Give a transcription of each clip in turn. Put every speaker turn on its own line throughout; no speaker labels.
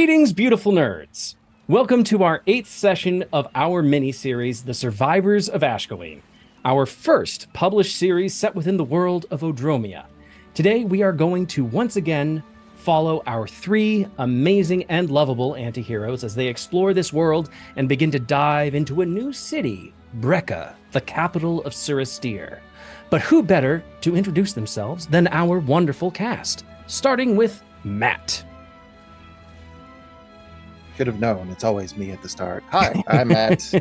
Greetings, beautiful nerds. Welcome to our 8th session of our mini-series, The Survivors of Ashcaleen, our first published series set within the world of Odromia. Today, we are going to once again follow our 3 amazing and lovable anti-heroes as they explore this world and begin to dive into a new city, Brecca, the capital of Suristir. But who better to introduce themselves than our wonderful cast, starting with Matt.
Should have known. It's always me at the start. Hi, I'm Matt.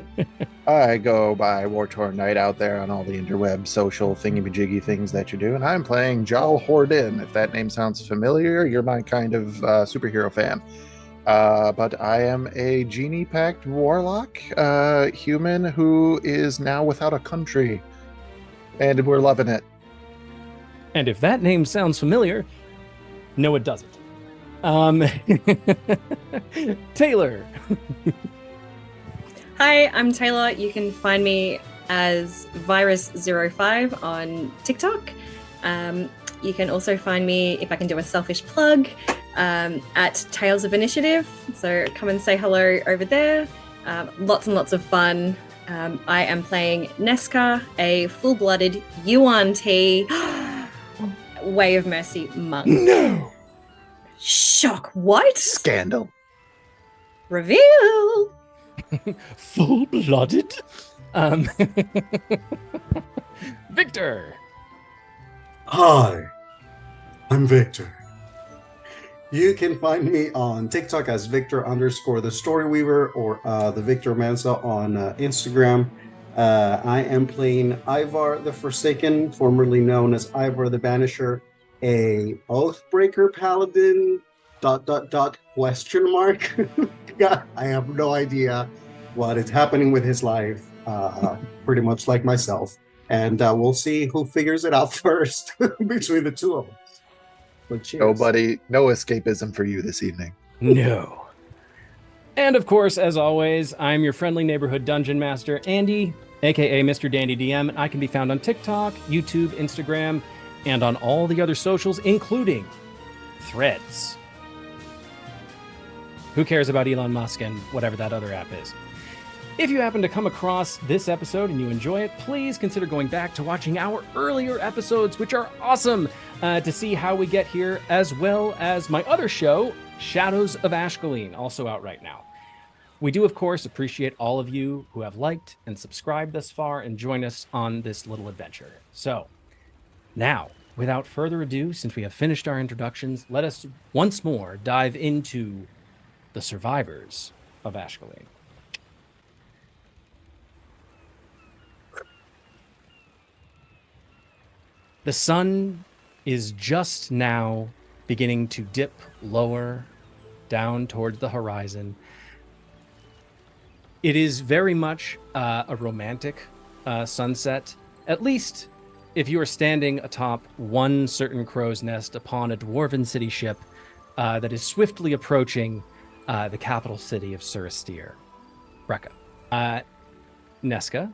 I go by War-Torn Knight out there on all the interweb social thingy-majiggy things that you do, and I'm playing Hord'n. If that name sounds familiar, you're my kind of superhero fan. But I am a genie-packed warlock human who is now without a country, and we're loving it.
And if that name sounds familiar, no, it doesn't. Taylor.
Hi, I'm Taylor. You can find me as Virus05 on TikTok. You can also find me, if I can do a selfish plug, at Tales of Initiative. So come and say hello over there. Lots and lots of fun. I am playing Nesca, a full-blooded UNT Way of Mercy monk.
No!
Shock, what?
Scandal.
Reveal!
Full-blooded? Victor.
Hi, I'm Victor. You can find me on TikTok as Victor_the Storyweaver or the Victor Mansa on Instagram. I am playing Ivar the Forsaken, formerly known as Ivar the Banisher, a Oathbreaker Paladin, ... question mark. God, I have no idea what is happening with his life, pretty much like myself. And we'll see who figures it out first between the two of us. But cheers.
Nobody, no escapism for you this evening.
No. And of course, as always, I'm your friendly neighborhood dungeon master, Andy, aka Mr.DanDyDM. I can be found on TikTok, YouTube, Instagram, and on all the other socials, including Threads. Who cares about Elon Musk and whatever that other app is? If you happen to come across this episode and you enjoy it, please consider going back to watching our earlier episodes, which are awesome, to see how we get here, as well as my other show, Shadows of Ashcaleen, also out right now. We do, of course, appreciate all of you who have liked and subscribed thus far and joined us on this little adventure. So, now, without further ado, since we have finished our introductions, let us once more dive into the survivors of Ashcaleen. The sun is just now beginning to dip lower down towards the horizon. It is very much a romantic sunset, at least if you are standing atop one certain crow's nest upon a dwarven city ship that is swiftly approaching the capital city of Suristir, Brecca. Nesca,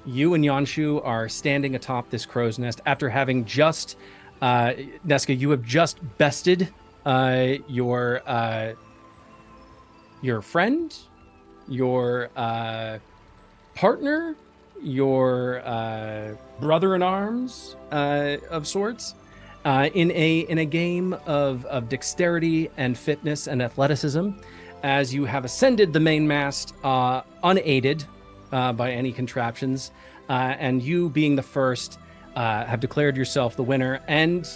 you and Yanshu are standing atop this crow's nest after having just, Nesca, you have just bested your friend, your partner, your brother-in-arms of sorts, in a game of dexterity and fitness and athleticism, as you have ascended the main mast unaided by any contraptions, and you, being the first, have declared yourself the winner. And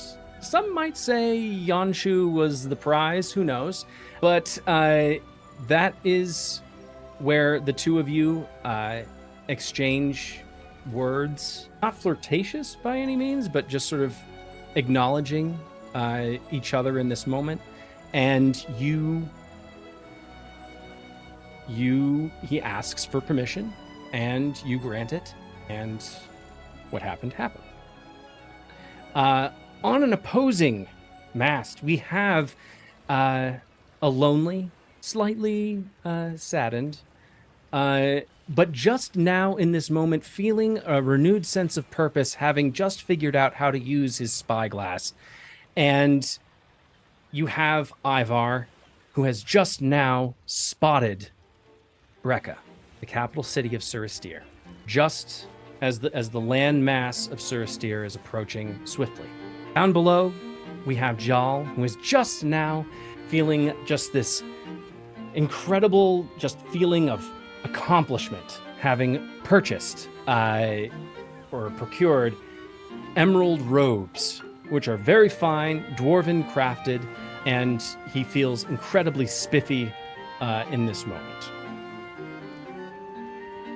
some might say Yanshu was the prize, who knows? But that is where the two of you exchange words, not flirtatious by any means, but just sort of acknowledging each other in this moment. And he asks for permission, and you grant it, and what happened happened. On an opposing mast, we have a lonely, slightly saddened, but just now in this moment feeling a renewed sense of purpose, having just figured out how to use his spyglass. And you have Ivar, who who has just now spotted Brecca, the capital city of Suristir, just as the land mass of Suristir is approaching swiftly. Down below, we have Jal, who is just now feeling just this incredible just feeling of accomplishment, having purchased or procured emerald robes, which are very fine, dwarven crafted, and he feels incredibly spiffy in this moment.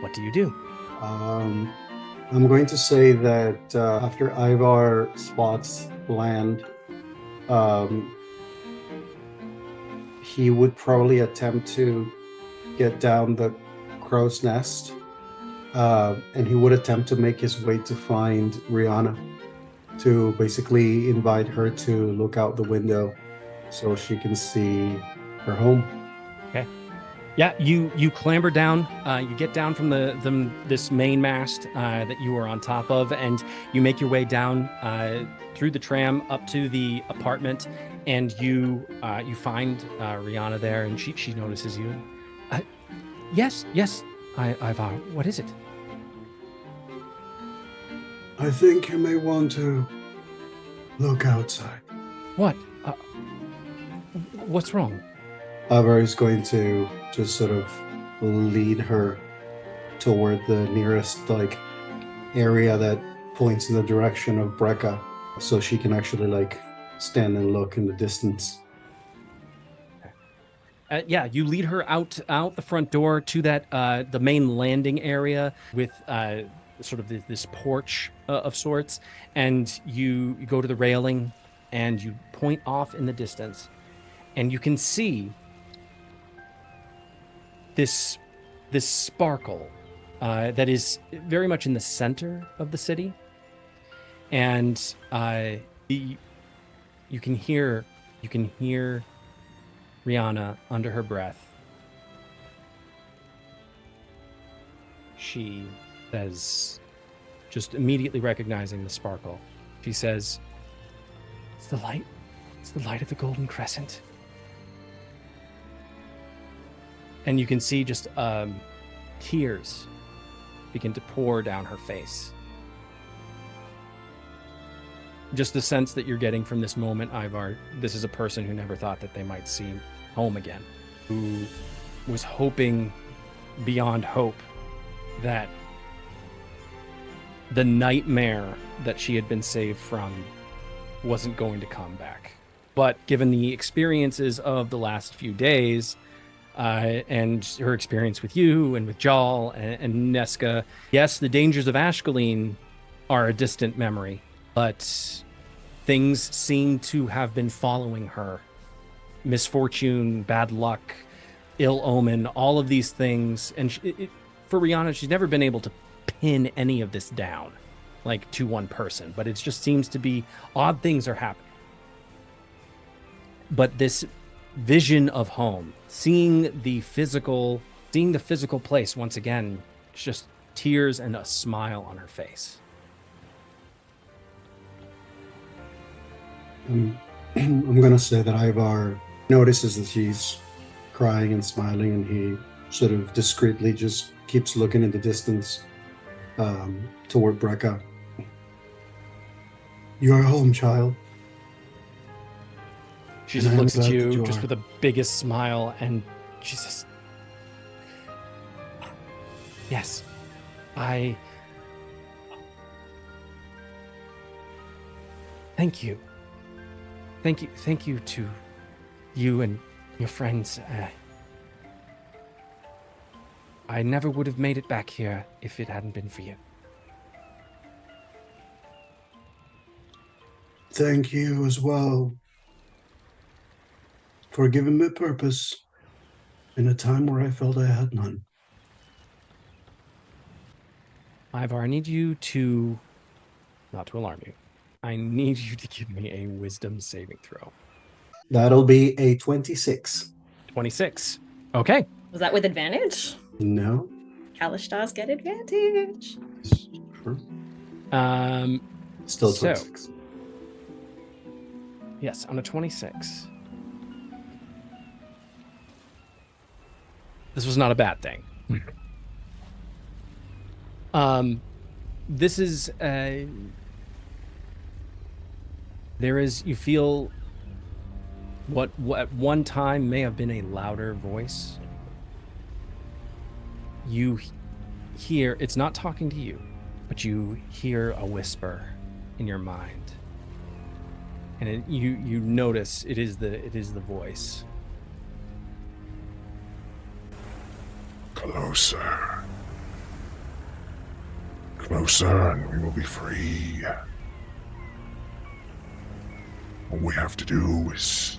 What do you do?
I'm going to say that after Ivar spots land, he would probably attempt to get down the crow's nest, and he would attempt to make his way to find Rihanna, to basically invite her to look out the window so she can see her home.
Okay. Yeah, you clamber down. You get down from this main mast that you were on top of, and you make your way down through the tram up to the apartment, and you find Rihanna there, and she notices you. Yes, Ivar. What is it?
I think you may want to look outside.
What? What's wrong?
Ivar is going to just sort of lead her toward the nearest area that points in the direction of Brecca, so she can actually stand and look in the distance.
Yeah, you lead her out the front door to that the main landing area with sort of this porch of sorts, and you go to the railing and you point off in the distance, and you can see this sparkle that is very much in the center of the city, and you can hear Rihanna under her breath. She says, just immediately recognizing the sparkle, she says, "It's the light. It's the light of the Golden Crescent." And you can see just tears begin to pour down her face. Just the sense that you're getting from this moment, Ivar, this is a person who never thought that they might see home again, who was hoping beyond hope that the nightmare that she had been saved from wasn't going to come back. But given the experiences of the last few days, and her experience with you and with Jal and Neska, yes, the dangers of Ashcaleen are a distant memory, but things seem to have been following her. Misfortune, bad luck, ill omen, all of these things. And for Rihanna, she's never been able to pin any of this down, to one person, but it just seems to be odd things are happening. But this vision of home, seeing the physical place once again, just tears and a smile on her face.
I'm going to say that Ivar notices that she's crying and smiling, and he sort of discreetly just keeps looking in the distance toward Brecca. You are home, child.
She just looks at you just with the biggest smile, and she says, "Yes, Thank you. Thank you to you and your friends. I never would have made it back here if it hadn't been for you."
Thank you as well for giving me purpose in a time where I felt I had none.
Ivar, I need you to, not to alarm you, I need you to give me a wisdom saving throw.
That'll be a 26.
26. Okay.
Was that with advantage?
No.
Kalishtar's get advantage.
Sure. Still 26.
Yes, on a 26. This was not a bad thing. This is there is, you feel what at one time may have been a louder voice. You hear, it's not talking to you, but you hear a whisper in your mind. And you notice it is the voice.
Closer. Closer, and we will be free. All we have to do is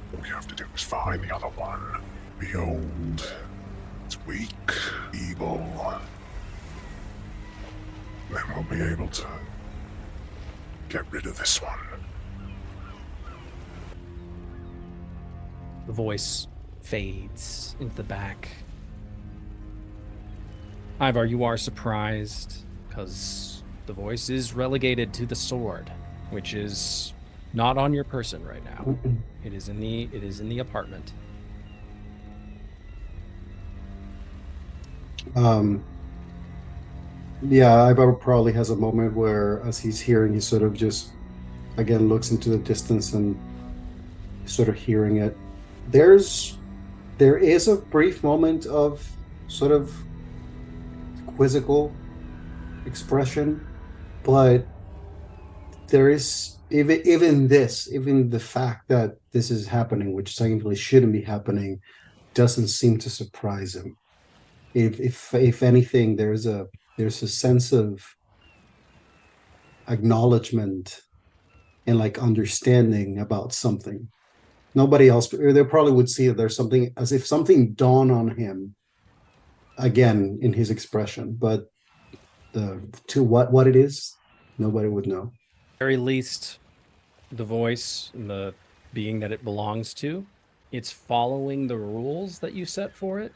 find the other one. The old, it's weak, evil. Then we'll be able to get rid of this one.
The voice fades into the back. Ivar, you are surprised because the voice is relegated to the sword, which is not on your person right now. It is in the apartment.
Yeah, Ivar probably has a moment where, as he's hearing, he sort of just again looks into the distance and sort of hearing it. There is a brief moment of sort of quizzical expression, but there is even the fact that this is happening, which technically shouldn't be happening, doesn't seem to surprise him. If anything, there's a sense of acknowledgement and like understanding about something. Nobody else, they probably would see that there's something, as if something dawned on him again in his expression, but to what it is, nobody would know.
Very least, the voice and the being that it belongs to, it's following the rules that you set for it.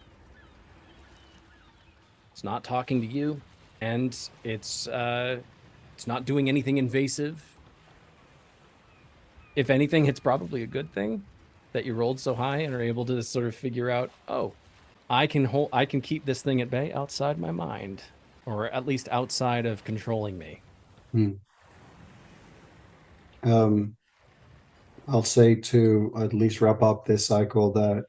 It's not talking to you, and it's not doing anything invasive. If anything, it's probably a good thing that you rolled so high and are able to sort of figure out, oh, I can keep this thing at bay outside my mind, or at least outside of controlling me.
I'll say to at least wrap up this cycle that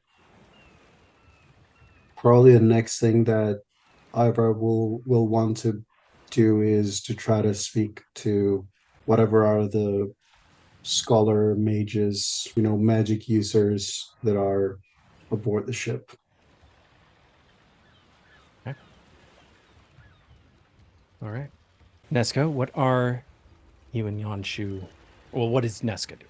probably the next thing that Ivar will want to do is to try to speak to whatever are the scholar mages, magic users that are aboard the ship.
Okay. All right. Nesca, what are you and Yanshu, well, what is Nesca doing?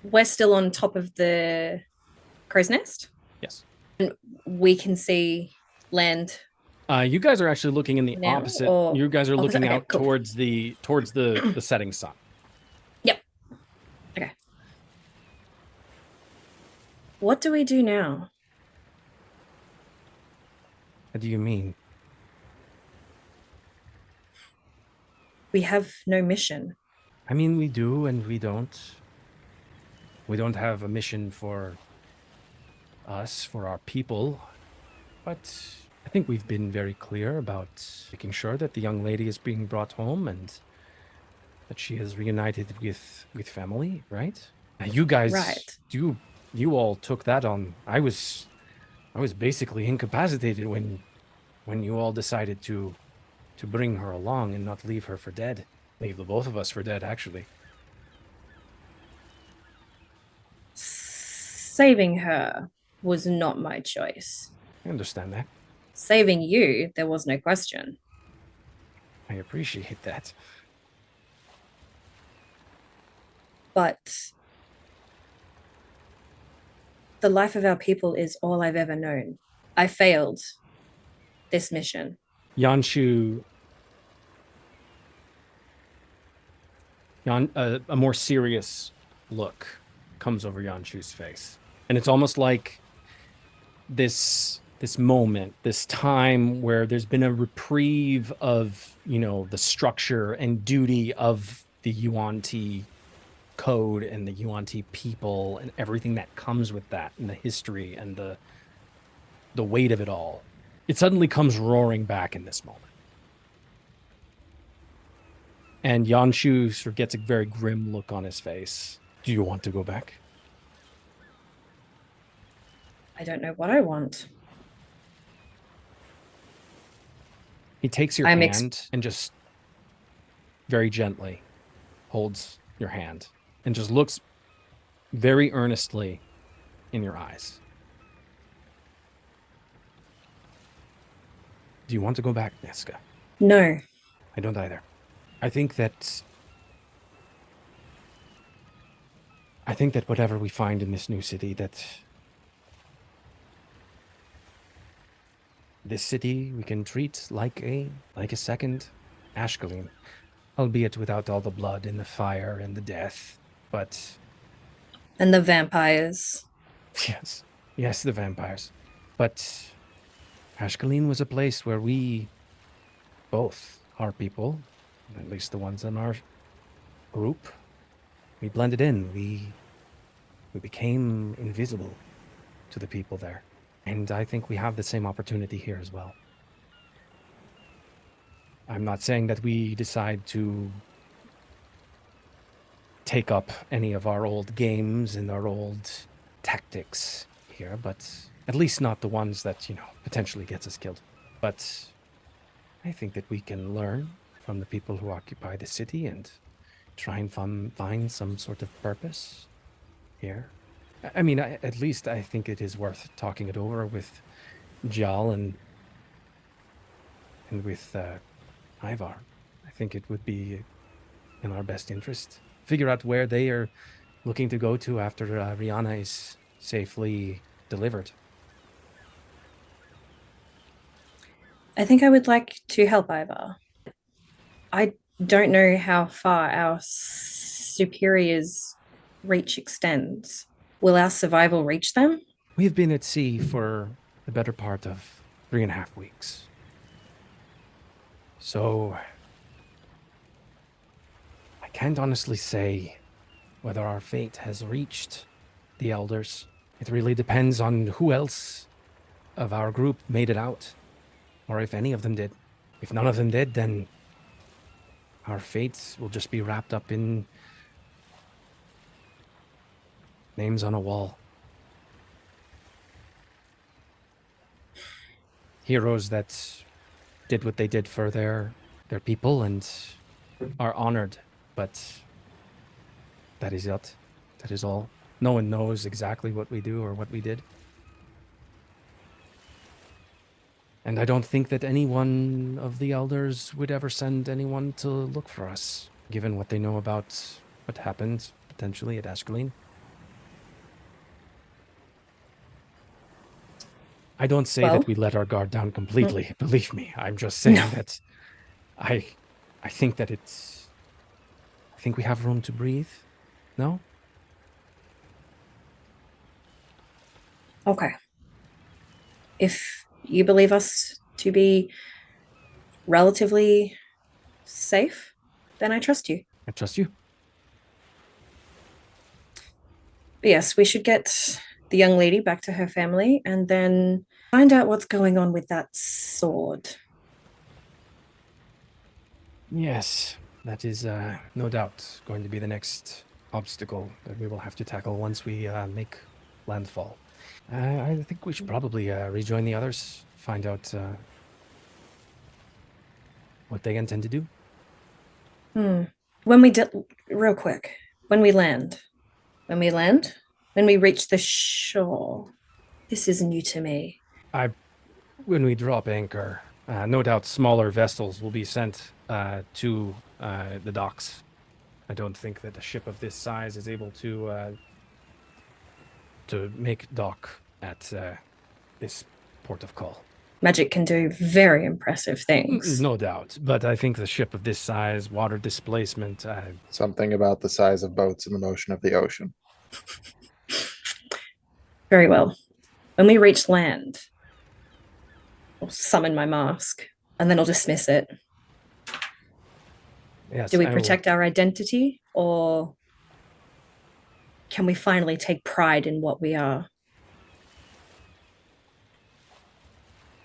We're still on top of the crow's nest.
Yes.
And we can see land.
You guys are actually looking in the
Now,
opposite.
or
You guys are
opposite?
looking
Okay,
out
cool.
towards the setting sun.
Yep. Okay. What do we do now?
What do you mean?
We have no mission.
I mean, we do and we don't. We don't have a mission for us, for our people, but I think we've been very clear about making sure that the young lady is being brought home and that she is reunited with family, right? Now, you guys,
Right.
you all took that on. I was basically incapacitated when you all decided to bring her along and not leave her for dead. Leave the both of us for dead, actually.
Saving her was not my choice.
I understand that.
Saving you, there was no question.
I appreciate that.
But the life of our people is all I've ever known. I failed this mission.
Yanshu, a more serious look comes over Yanshu's face. And it's almost like this moment, this time where there's been a reprieve of, the structure and duty of the Yuan-Ti code and the Yuan-Ti people and everything that comes with that, and the history and the weight of it all, it suddenly comes roaring back in this moment. And Yanshu sort of gets a very grim look on his face. Do you want to go back?
I don't know what I want.
He takes your hand and just very gently holds your hand and just looks very earnestly in your eyes. Do you want to go back, Niska?
No.
I don't either. I think that whatever we find in this new city, that this city we can treat like a second Ashcaleen, albeit without all the blood and the fire and the death, but...
And the vampires.
Yes, the vampires. But Ashcaleen was a place where we, both our people, at least the ones in our group, we blended in. We became invisible to the people there. And I think we have the same opportunity here as well. I'm not saying that we decide to take up any of our old games and our old tactics here, but at least not the ones that, potentially gets us killed. But I think that we can learn from the people who occupy the city and try and find some sort of purpose here. I mean, at least I think it is worth talking it over with Jal and with Ivar. I think it would be in our best interest. Figure out where they are looking to go to after Rihanna is safely delivered.
I think I would like to help Ivar. I don't know how far our superiors' reach extends. Will our survival reach them?
We've been at sea for the better part of 3.5 weeks. So I can't honestly say whether our fate has reached the elders. It really depends on who else of our group made it out, or if any of them did. If none of them did, then our fates will just be wrapped up in names on a wall. Heroes that did what they did for their people and are honored, but that is it. That is all. No one knows exactly what we do or what we did. And I don't think that any one of the elders would ever send anyone to look for us, given what they know about what happened potentially at Ashcaleen. I don't say that we let our guard down completely. Believe me, I'm just saying that I think that I think we have room to breathe. No?
Okay. If you believe us to be relatively safe, then I trust you.
I trust you.
But yes, we should get the young lady back to her family and then find out what's going on with that sword.
Yes, that is no doubt going to be the next obstacle that we will have to tackle once we make landfall. I think we should probably rejoin the others, find out what they intend to do.
When we real quick, when we reach the shore, this is new to me.
When we drop anchor, no doubt smaller vessels will be sent to the docks. I don't think that a ship of this size is able to make dock at this port of call.
Magic can do very impressive things.
No doubt, but I think the ship of this size, water displacement...
Something about the size of boats and the motion of the ocean.
Very well. When we reach land, I'll summon my mask, and then I'll dismiss it.
Yes,
do we protect our identity, or can we finally take pride in what we are?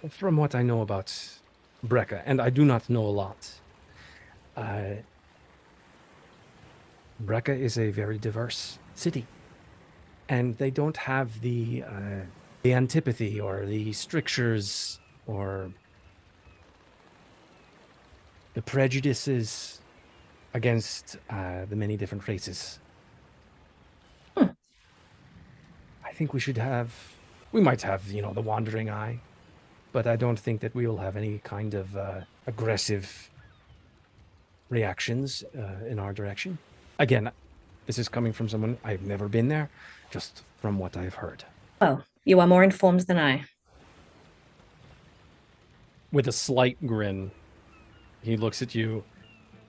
From what I know about Brecca, and I do not know a lot, Brecca is a very diverse city, and they don't have the antipathy or the strictures or the prejudices against the many different races. I think we might have, the wandering eye, but I don't think that we will have any kind of aggressive reactions in our direction. Again, this is coming from someone I've never been there, just from what I've heard.
Oh, you are more informed than I.
With a slight grin, he looks at you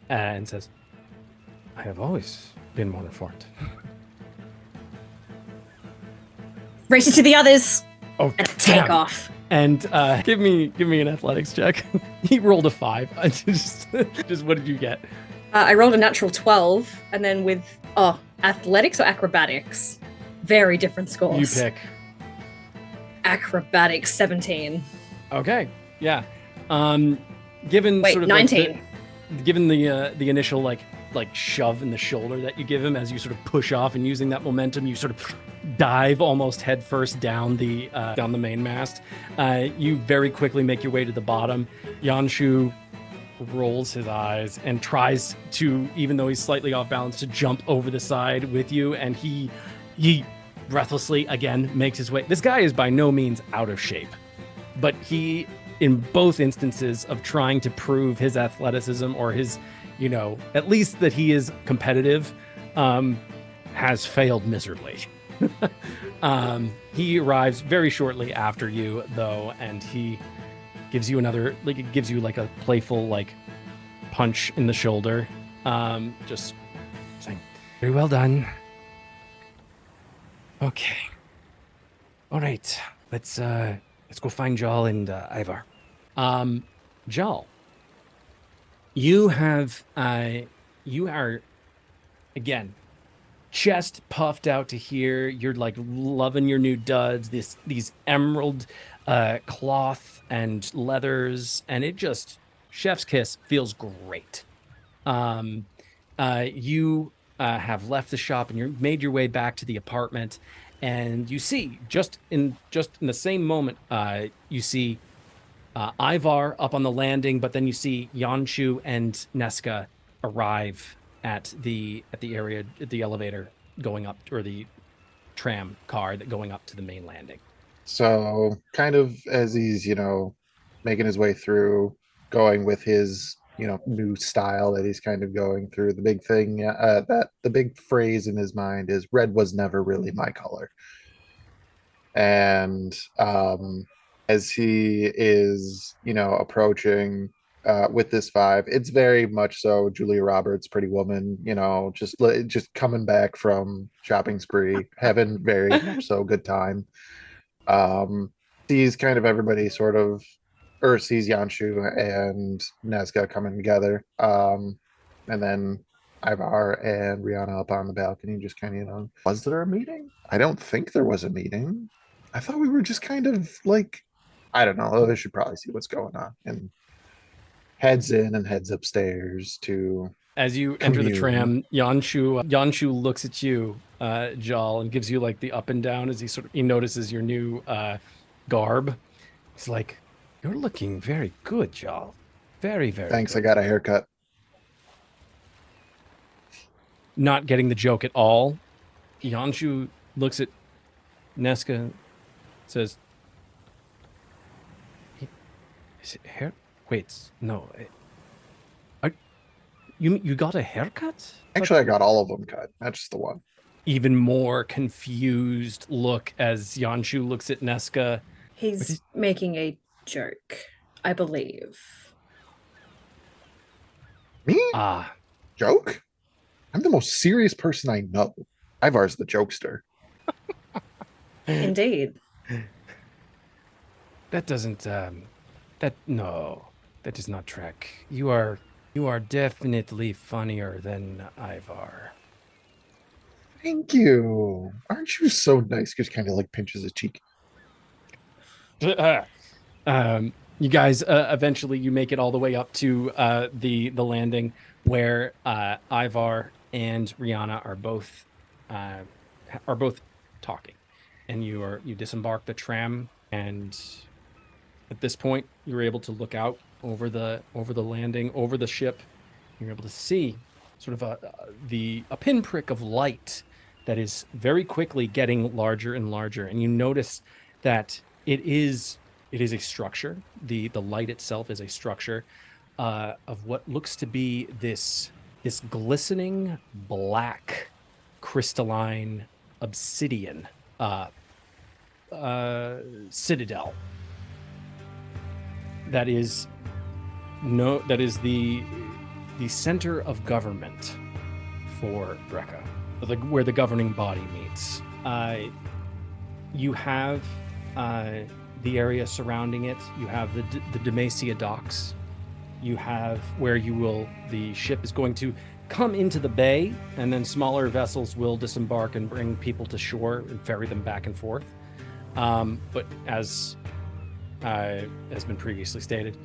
and says, I have always been more informed.
Race it to the others
Oh,
and take
damn.
off.
And give me an athletics check. He rolled a 5. just what did you get?
I rolled a natural 12, and then with athletics or acrobatics, very different scores.
You pick.
Acrobatics 17.
Okay, yeah. Given
Wait,
sort of
19.
Given the initial like shove in the shoulder that you give him as you sort of push off, and using that momentum, you sort of dive almost headfirst down the main mast. You very quickly make your way to the bottom. Yanshu rolls his eyes and tries to, even though he's slightly off balance, to jump over the side with you, and he breathlessly again makes his way. This guy is by no means out of shape, but he, in both instances of trying to prove his athleticism or his, at least that he is competitive, has failed miserably. He arrives very shortly after you, though, and he gives you a playful punch in the shoulder, just saying, very well done. Okay, all right, let's go find Jal and Ivar. Jal, you are again chest puffed out to here. You're loving your new duds, these emerald cloth and leathers, and it just, chef's kiss, feels great. You have left the shop and you're made your way back to the apartment, and you see just in the same moment, you see Ivar up on the landing, but then you see Yanshu and Neska arrive at the area, the elevator going up, or the tram car that going up to the main landing.
So kind of as he's, making his way through, going with his, new style that he's kind of going through, the big thing, that the big phrase in his mind is red was never really my color. And as he is, approaching with this vibe, it's very much so Julia Roberts, Pretty Woman, just coming back from shopping spree, having very much so good time. Sees kind of everybody sort of, or sees Yanshu and Nazca coming together. And then Ivar and Rihanna up on the balcony, just kind of, was there a meeting? I don't think there was a meeting. I thought we were just kind of I don't know. They should probably see what's going on. And heads in and heads upstairs to.
As you enter the tram, Yanshu looks at you, Jal, and gives you the up and down as he notices your new garb. He's like, "You're looking very good, Jal. Very, very
Thanks,
good."
I got a haircut.
Not getting the joke at all, Yanshu looks at Neska and says, "Is it hair? Wait, no. You got a haircut?"
Actually, I got all of them cut, not just the one.
Even more confused look as Yanshu looks at Neska.
He's making a joke, I believe.
Me?
Ah.
Joke? I'm the most serious person I know. Ivar's the jokester.
Indeed.
That doesn't, that does not track. You are definitely funnier than Ivar.
Thank you. Aren't you so nice? Just kind of like pinches his cheek.
You guys eventually you make it all the way up to the landing where Ivar and Rihanna uh, are both talking, and you disembark the tram, and at this point you're able to look out over the landing, over the ship. You're able to see sort of a pinprick of light that is very quickly getting larger and larger, and you notice that it is a structure. The light itself is a structure of what looks to be this glistening black crystalline obsidian uh, citadel that is the center of government for Brecca, where the governing body meets. You have the area surrounding it. You have the Demacia docks. You have where the ship is going to come into the bay, and then smaller vessels will disembark and bring people to shore and ferry them back and forth. But as has been previously stated,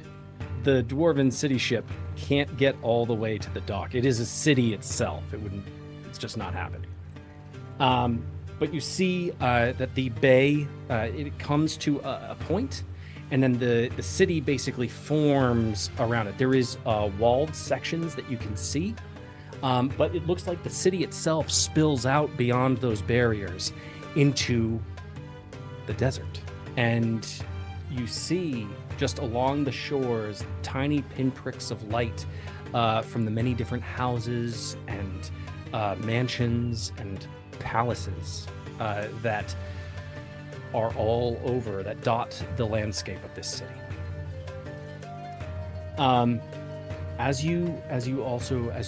the dwarven city ship can't get all the way to the dock. It is a city itself. It's just not happening. But you see that the bay, it comes to a point, and then the city basically forms around it. There is walled sections that you can see, but it looks like the city itself spills out beyond those barriers into the desert. And you see just along the shores tiny pinpricks of light from the many different houses and mansions and palaces that are all over, that dot the landscape of this city. As you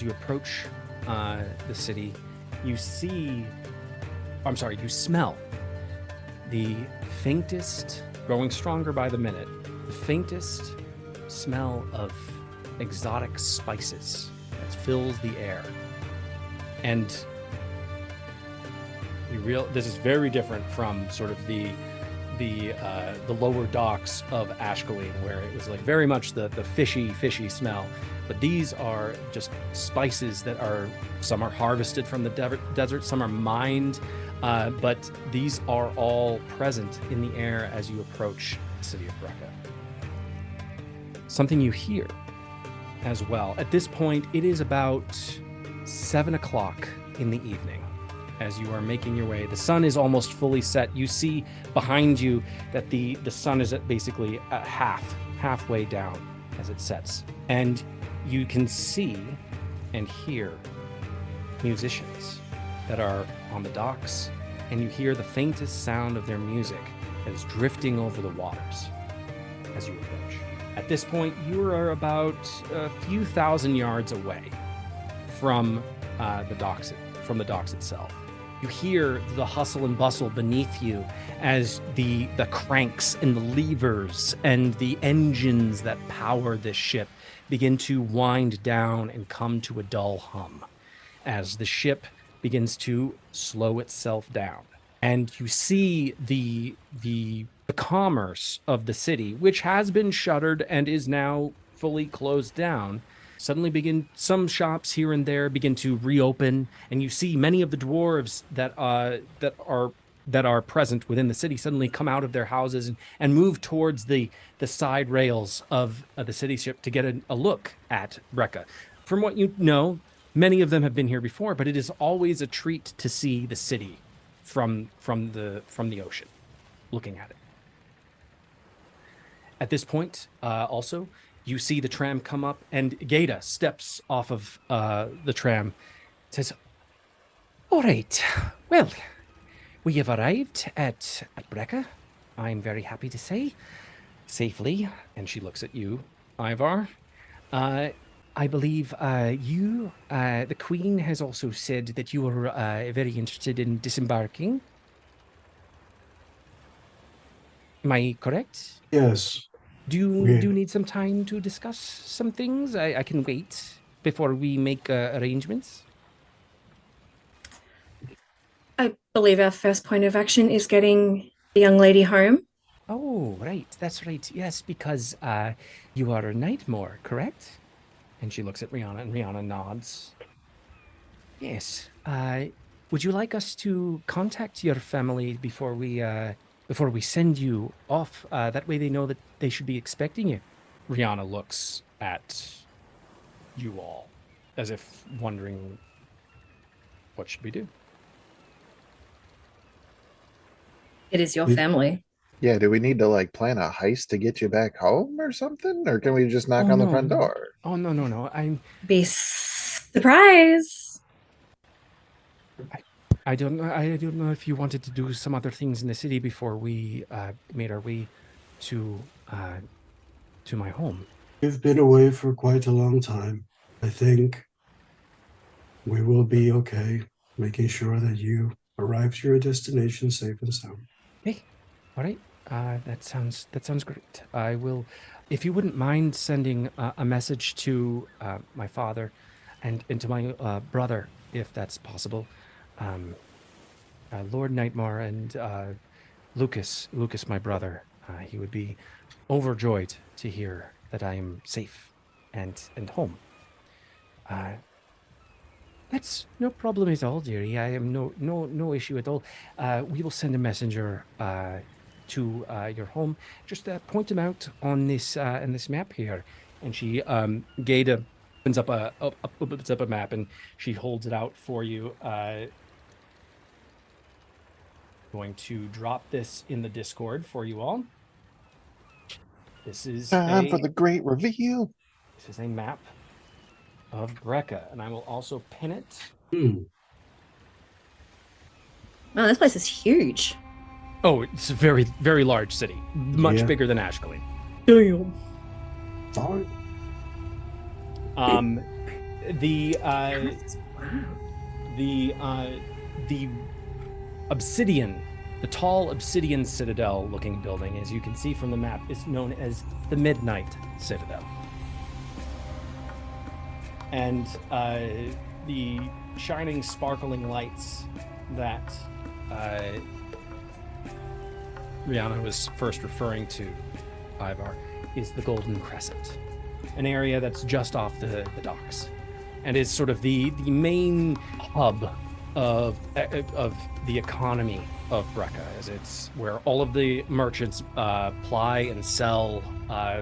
approach the city, you smell the faintest, growing stronger by the minute, the faintest smell of exotic spices that fills the air. And this is very different from sort of the lower docks of Ashcaleen, where it was like very much the fishy smell. But these are just spices that some are harvested from the desert, some are mined, but these are all present in the air as you approach the city of Brecca. Something you hear as well. At this point, it is about 7 o'clock in the evening. As you are making your way, the sun is almost fully set. You see behind you that the sun is at basically halfway down as it sets. And you can see and hear musicians that are on the docks, and you hear the faintest sound of their music that is drifting over the waters as you approach. At this point, you are about a few thousand yards away from the docks itself. You hear the hustle and bustle beneath you as the cranks and the levers and the engines that power this ship begin to wind down and come to a dull hum as the ship begins to slow itself down. And you see the commerce of the city, which has been shuttered and is now fully closed down, suddenly some shops here and there begin to reopen, and you see many of the dwarves that are present within the city suddenly come out of their houses and move towards the side rails of the city ship to get a look at Brecca. From what you know, many of them have been here before, but it is always a treat to see the city from the ocean, looking at it. At this point, also, you see the tram come up, and Gada steps off of the tram, says, "All right, well, we have arrived at Brecca, I'm very happy to say, safely." And she looks at you, Ivar. I believe the Queen has also said that you are very interested in disembarking. Am I correct?
Yes.
Do you need some time to discuss some things? I can wait before we make arrangements.
I believe our first point of action is getting the young lady home.
Oh, right. That's right. Yes, because you are a Nightmare, correct? And she looks at Rihanna, and Rihanna nods. Yes. Would you like us to contact your family before we send you off? That way they know that they should be expecting you. Rihanna looks at you all as if wondering, what should we do?
It is your
We-
family.
Yeah, do we need to like plan a heist to get you back home or something? Or can we just knock
Oh,
on the
no.
front door?
Oh, no.
Be surprise.
I don't know. I don't know if you wanted to do some other things in the city before we made our way to my home.
We've been away for quite a long time. I think we will be okay, making sure that you arrive to your destination safe and sound.
Hey, all right. That sounds great. I will, if you wouldn't mind sending a message to my father, and to my brother, if that's possible, Lord Nightmare and Lucas, my brother. He would be overjoyed to hear that I am safe and home. That's no problem at all, dearie. I am no issue at all. We will send a messenger to your home. Just point him out on this map here. And she Gada opens up a map, and she holds it out for you. Going to drop this in the Discord for you all. This is
Time for the great reveal.
This is a map of Brecca, and I will also pin it.
Oh, this place is huge.
Oh, it's a very, very large city. Much bigger than Ashcaleen.
Damn.
The obsidian, the tall obsidian citadel looking building, as you can see from the map, is known as the Midnight Citadel. And the shining, sparkling lights that Rihanna was first referring to, Ivar, is the Golden Crescent, an area that's just off the docks, and is sort of the main hub of the economy of Brecca, as it's where all of the merchants ply and sell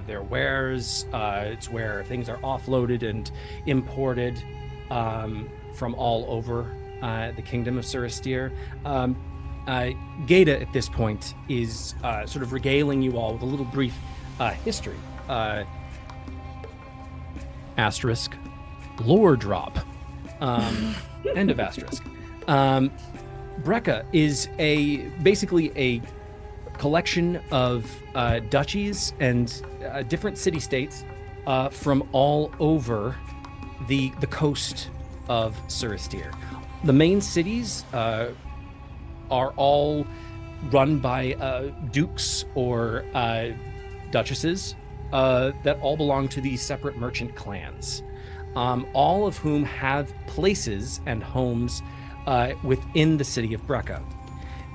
their wares. It's where things are offloaded and imported from all over the kingdom of Suristir. Gada, at this point, is sort of regaling you all with a little brief history. Asterisk, lore drop. End of asterisk. Brecca is basically a collection of duchies and different city-states from all over the coast of Suristir. The main cities are all run by dukes or duchesses that all belong to these separate merchant clans, all of whom have places and homes within the city of Brecca.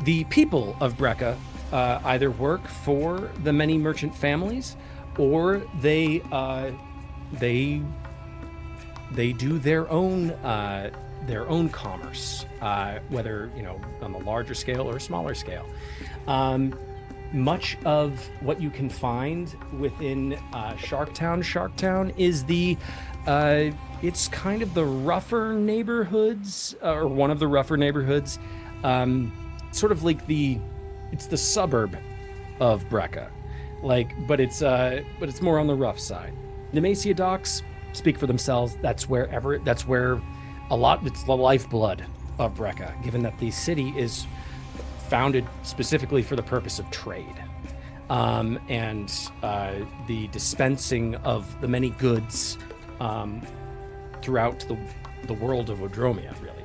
The people of Brecca either work for the many merchant families, or they do their own commerce, whether on the larger scale or smaller scale. Much of what you can find within Sharktown is it's kind of the rougher neighborhoods, or one of the rougher neighborhoods, sort of like it's the suburb of Brecca, but it's more on the rough side. Demacia docks speak for themselves. That's where it's the lifeblood of Brecca, given that the city is founded specifically for the purpose of trade, and the dispensing of the many goods throughout the world of Odromia, really.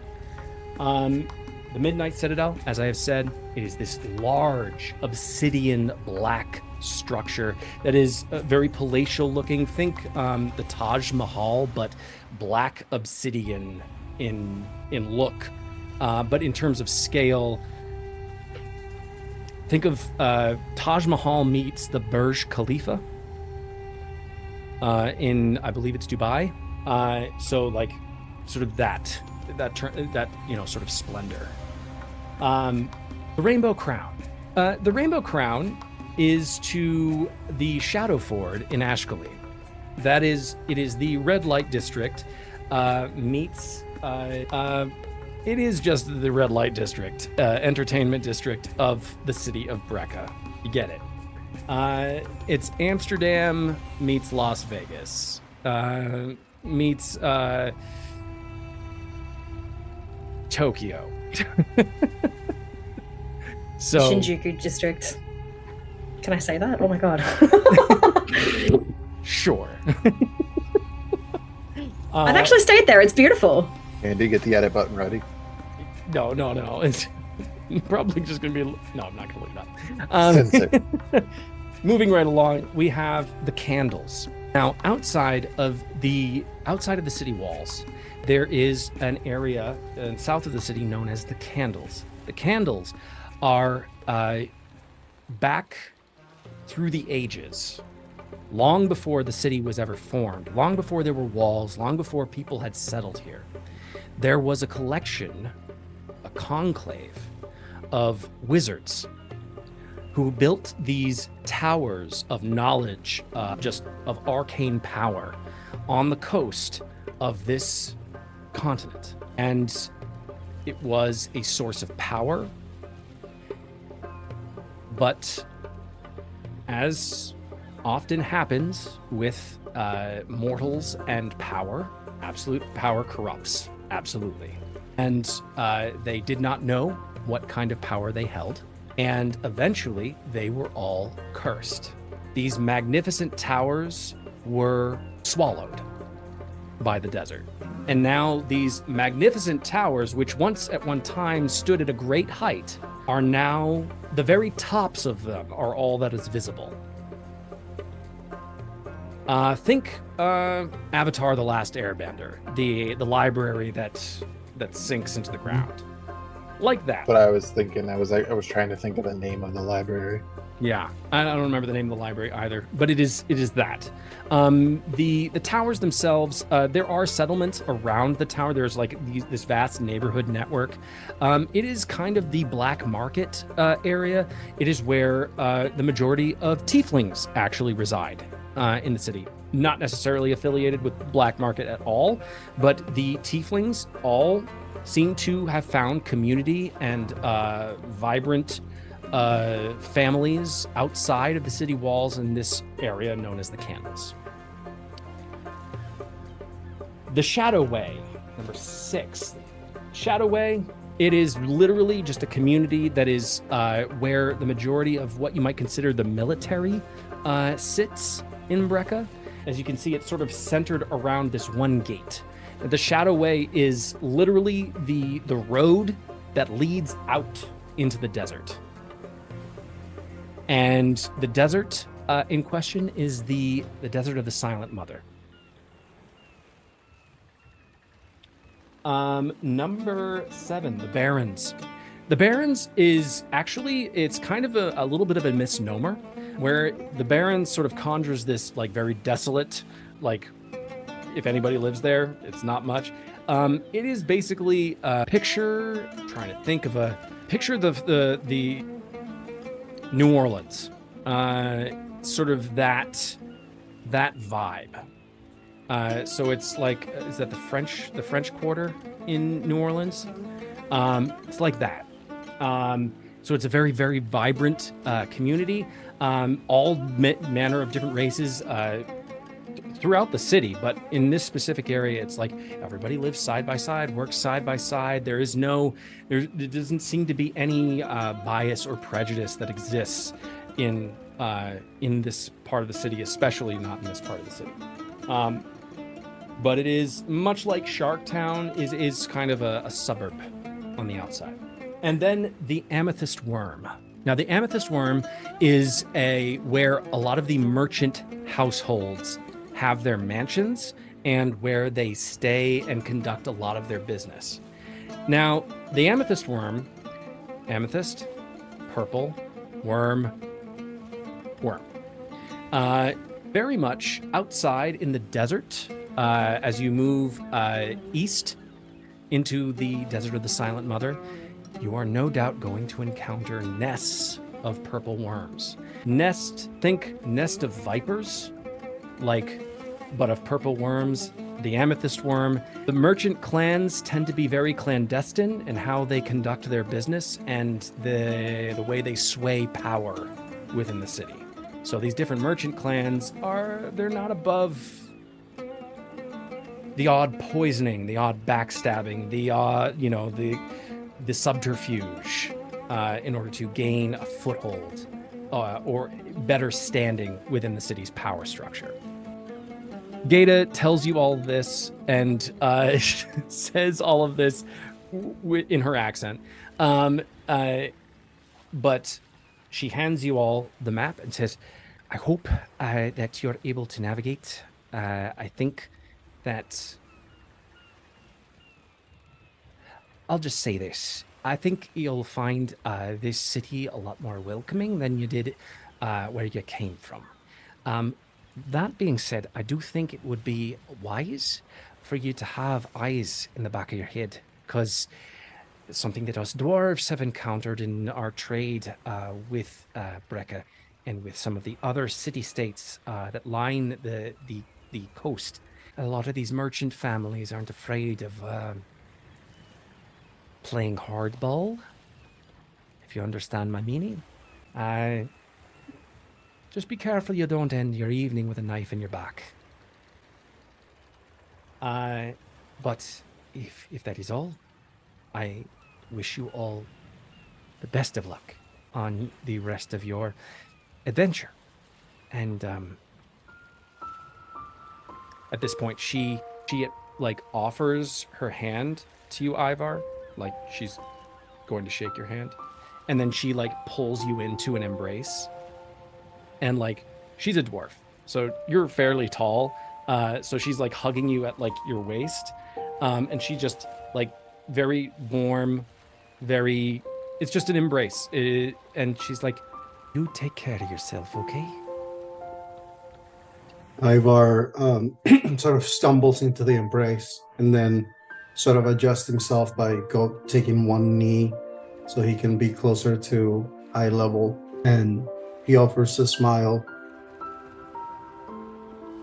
The Midnight Citadel, as I have said, it is this large obsidian black structure that is very palatial looking. Think the Taj Mahal, but black obsidian in look, But in terms of scale, think of Taj Mahal meets the Burj Khalifa in, I believe it's Dubai. So like sort of that sort of splendor. The Rainbow Crown. The Rainbow Crown is to the Shadowford in Ashcaleen. It is the red light district meets. It is just the red light district, entertainment district of the city of Brecca. You get it. It's Amsterdam meets Las Vegas meets Tokyo. So
Shinjuku district. Can I say that? Oh my god.
Sure.
I've actually stayed there. It's beautiful.
Andy, get the edit button ready.
No. It's probably just going to be... No, I'm not going to look it up. Moving right along, we have the candles. Now, outside of the city walls, there is an area south of the city known as the candles. The candles are back through the ages, long before the city was ever formed, long before there were walls, long before people had settled here. There was a collection, a conclave of wizards who built these towers of knowledge, just of arcane power on the coast of this continent. And it was a source of power, but as often happens with mortals and power, absolute power corrupts, absolutely. And they did not know what kind of power they held, and eventually they were all cursed. These magnificent towers were swallowed by the desert. And now these magnificent towers, which once at one time stood at a great height, are now, the very tops of them are all that is visible. Think Avatar: The Last Airbender, the library that sinks into the ground, like that.
But I was thinking, I was trying to think of the name of the library.
Yeah, I don't remember the name of the library either, but it is that. The towers themselves, there are settlements around the tower. There's like this vast neighborhood network. It is kind of the black market area. It is where the majority of tieflings actually reside in the city. Not necessarily affiliated with black market at all, but the tieflings all seem to have found community and vibrant families outside of the city walls in this area known as the Candles. The Shadow Way, number 6. Shadow Way, it is literally just a community that is where the majority of what you might consider the military sits in Brecca. As you can see, it's sort of centered around this one gate. The Shadow Way is literally the road that leads out into the desert. And the desert in question is the desert of the Silent Mother. Number 7, the Barrens. The Barrens is actually, it's kind of a little bit of a misnomer, where the Barrens sort of conjures this like very desolate, like if anybody lives there, it's not much. It is basically picture the New Orleans, sort of that vibe. So it's like, is that the French Quarter in New Orleans? It's like that. So it's a very, very vibrant community. All manner of different races throughout the city, but in this specific area, it's like everybody lives side by side, works side by side. There doesn't seem to be any bias or prejudice that exists in this part of the city, especially not in this part of the city. But it is much like Sharktown is kind of a suburb on the outside. And then the Amethyst Worm. Now, the Amethyst Worm is where a lot of the merchant households have their mansions and where they stay and conduct a lot of their business. Now, the amethyst worm, amethyst, purple, worm. Very much outside in the desert as you move east into the desert of the Silent Mother, you are no doubt going to encounter nests of purple worms. Think nest of vipers, but of purple worms. The amethyst worm. The merchant clans tend to be very clandestine in how they conduct their business and the way they sway power within the city. So these different merchant clans they're not above the odd poisoning, the odd backstabbing, the subterfuge in order to gain a foothold or better standing within the city's power structure. Gata tells you all this and says all of this in her accent. But she hands you all the map and says, I hope that you're able to navigate. I think that... I'll just say this. I think you'll find this city a lot more welcoming than you did where you came from. That being said, I do think it would be wise for you to have eyes in the back of your head, because it's something that us dwarves have encountered in our trade with Brecca and with some of the other city-states that line the coast. A lot of these merchant families aren't afraid of playing hardball, if you understand my meaning. Just be careful you don't end your evening with a knife in your back. But if that is all, I wish you all the best of luck on the rest of your adventure. And at this point, she offers her hand to you, Ivar, like she's going to shake your hand, and then she pulls you into an embrace. And she's a dwarf, so you're fairly tall, so she's hugging you at your waist, and she just very warm, it's just an embrace, and she's like, you take care of yourself, okay?
Ivar sort of stumbles into the embrace and then sort of adjusts himself by taking one knee so he can be closer to eye level, and he offers a smile.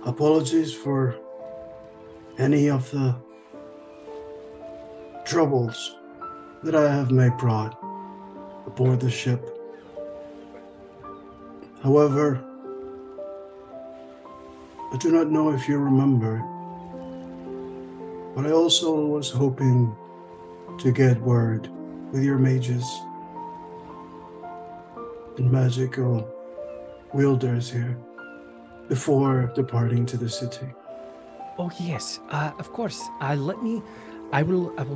Apologies for any of the troubles that I have may brought aboard the ship. However, I do not know if you remember, but I also was hoping to get word with your mages and magical wielders here before departing to the city.
Oh yes, of course. I will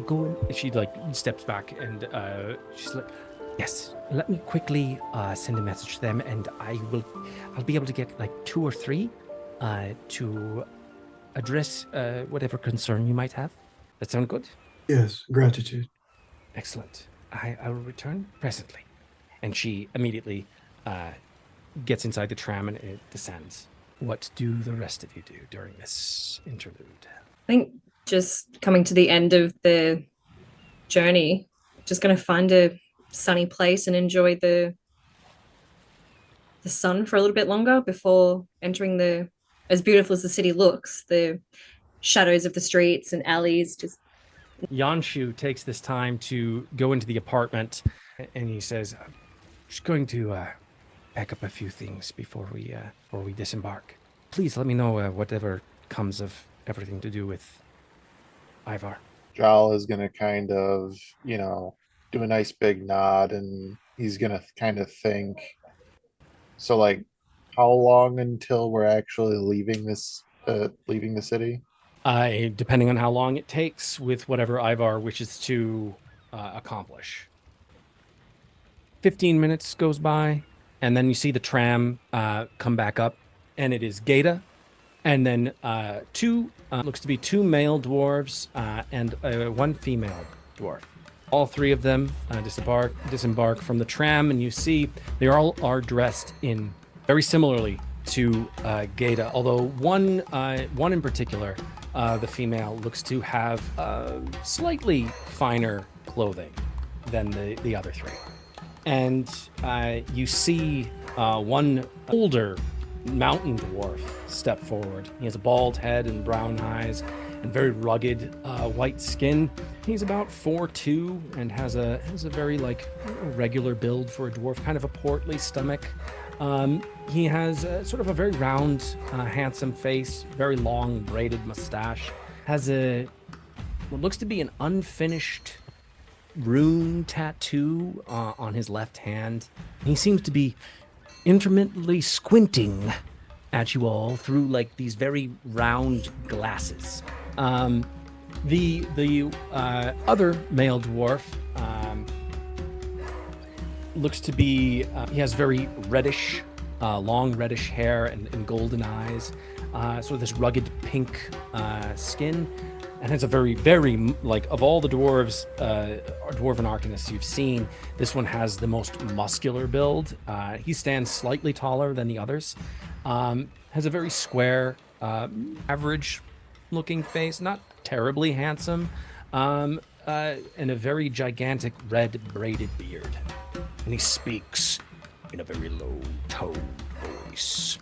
go in. She steps back and she's like, yes, let me quickly send a message to them, and I'll be able to get 2 or 3 to address whatever concern you might have. That sound good?
Yes, gratitude.
Excellent. I will return presently. And she immediately gets inside the tram and it descends. What do the rest of you do during this interlude?
I think just coming to the end of the journey, just going to find a sunny place and enjoy the sun for a little bit longer before entering as beautiful as the city looks, the shadows of the streets and alleys. Just
Yanshu takes this time to go into the apartment, and he says, I'm just going to pack up a few things before we disembark. Please let me know whatever comes of everything to do with Ivar.
Jal is going to kind of, do a nice big nod, and he's going to kind of think. So, how long until we're actually leaving the city?
Depending on how long it takes with whatever Ivar wishes to accomplish. 15 minutes goes by, and then you see the tram come back up, and it is Gata, and then looks to be 2 male dwarves and 1 female dwarf. All three of them disembark from the tram, and you see they all are dressed in very similarly to Gaeta, although one in particular, the female, looks to have slightly finer clothing than the other three. And you see one older mountain dwarf step forward. He has a bald head and brown eyes and very rugged white skin. He's about 4'2" and has a very regular build for a dwarf, kind of a portly stomach. He has sort of a very round, handsome face, very long braided mustache. Has what looks to be an unfinished rune tattoo on his left hand. He seems to be intermittently squinting at you all through these very round glasses. The other male dwarf looks to be he has very reddish, long reddish hair and golden eyes, sort of this rugged pink skin, and has a very, very, of all the dwarves, dwarven arcanists you've seen, this one has the most muscular build. He stands slightly taller than the others. Has a very square, average-looking face, not terribly handsome, and a very gigantic red braided beard. And he speaks in a very low-toned voice.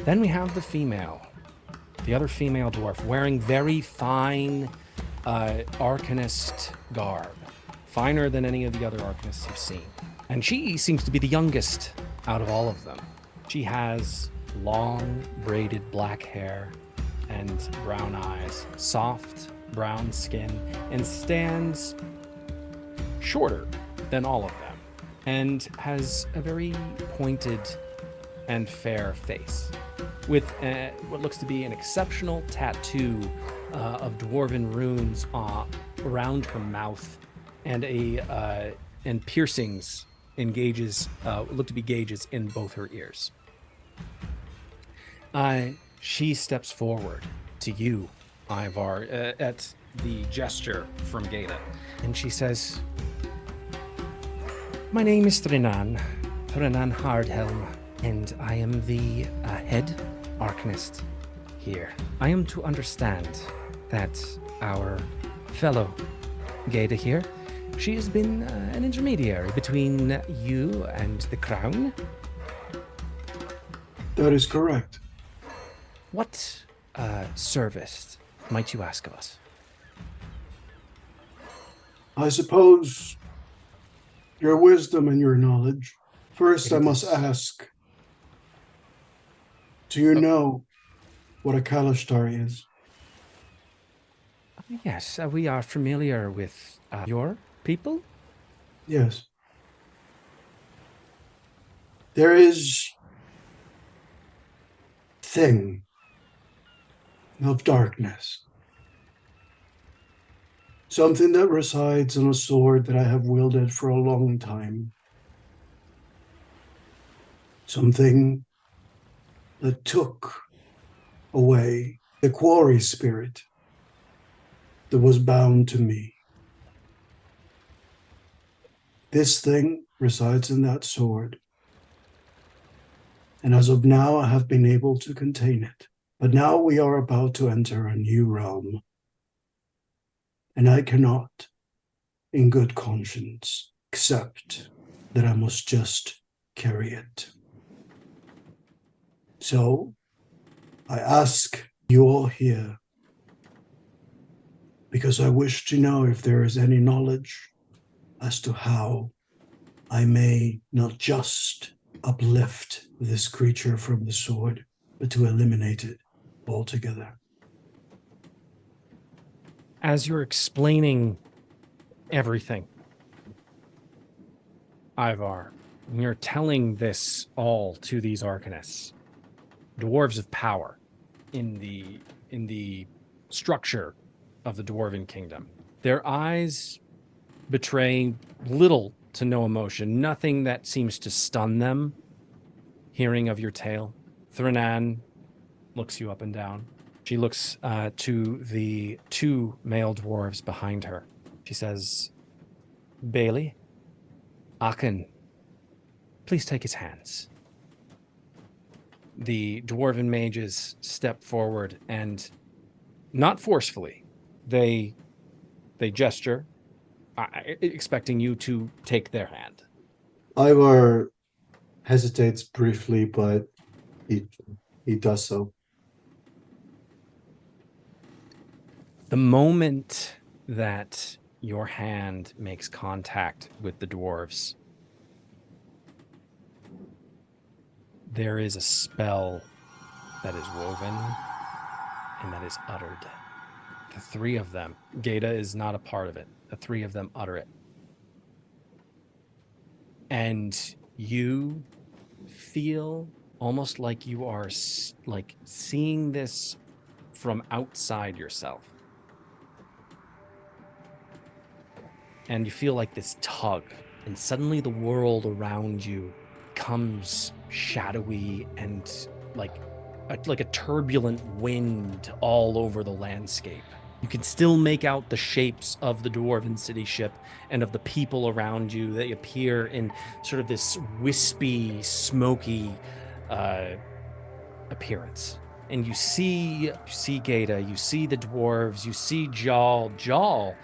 Then we have the other female dwarf, wearing very fine arcanist garb, finer than any of the other arcanists you've seen. And she seems to be the youngest out of all of them. She has long, braided black hair and brown eyes, soft brown skin, and stands shorter than all of them, and has a very pointed and fair face, with what looks to be an exceptional tattoo of dwarven runes around her mouth, and and piercings in gauges, look to be gauges in both her ears. She steps forward to you, Ivar, at the gesture from Gaeta, and she says, "My name is Threnan Hardhelm, and I am the head arcanist here. I am to understand that our fellow Gaeta here, she has been an intermediary between you and the crown."
That is correct.
What service might you ask of us?
I suppose your wisdom and your knowledge. First, I must ask, do you know what a Kalashtar is?
Yes, we are familiar with your people.
Yes. There is thing of darkness. Something that resides in a sword that I have wielded for a long time. Something that took away the quarry spirit that was bound to me. This thing resides in that sword. And as of now, I have been able to contain it. But now we are about to enter a new realm. And I cannot, in good conscience, accept that I must just carry it. So, I ask you all here, because I wish to know if there is any knowledge as to how I may not just uplift this creature from the sword, but to eliminate it altogether.
As you're explaining everything, Ivar, when you're telling this all to these arcanists, dwarves of power in the structure of the dwarven kingdom, their eyes betray little to no emotion, nothing that seems to stun them. Hearing of your tale, Threnan looks you up and down. She looks to the two male dwarves behind her, She says, Bailey, Aachen, please take his hands. The dwarven mages step forward and, not forcefully, they gesture, expecting you to take their hand.
Ivar hesitates briefly, but he does so.
The moment that your hand makes contact with the dwarves, there is a spell that is woven and that is uttered. The three of them, Gata is not a part of it. The three of them utter it. And you feel almost like you are like seeing this from outside yourself. And you feel like this tug, and suddenly the world around you becomes shadowy and like a turbulent wind all over the landscape. You can still make out the shapes of the dwarven city ship and of the people around you. They appear in sort of this wispy, smoky appearance. And you see Gata, you see the dwarves, you see Jarl. Jarl,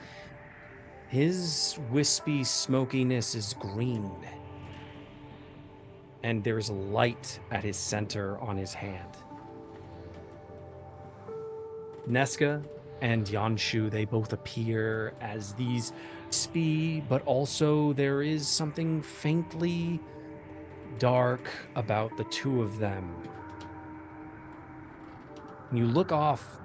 his wispy smokiness is green. And there's a light at his center on his hand. Nesca and Yanshu, they both appear as these wispy, but also there is something faintly dark about the two of them. You look off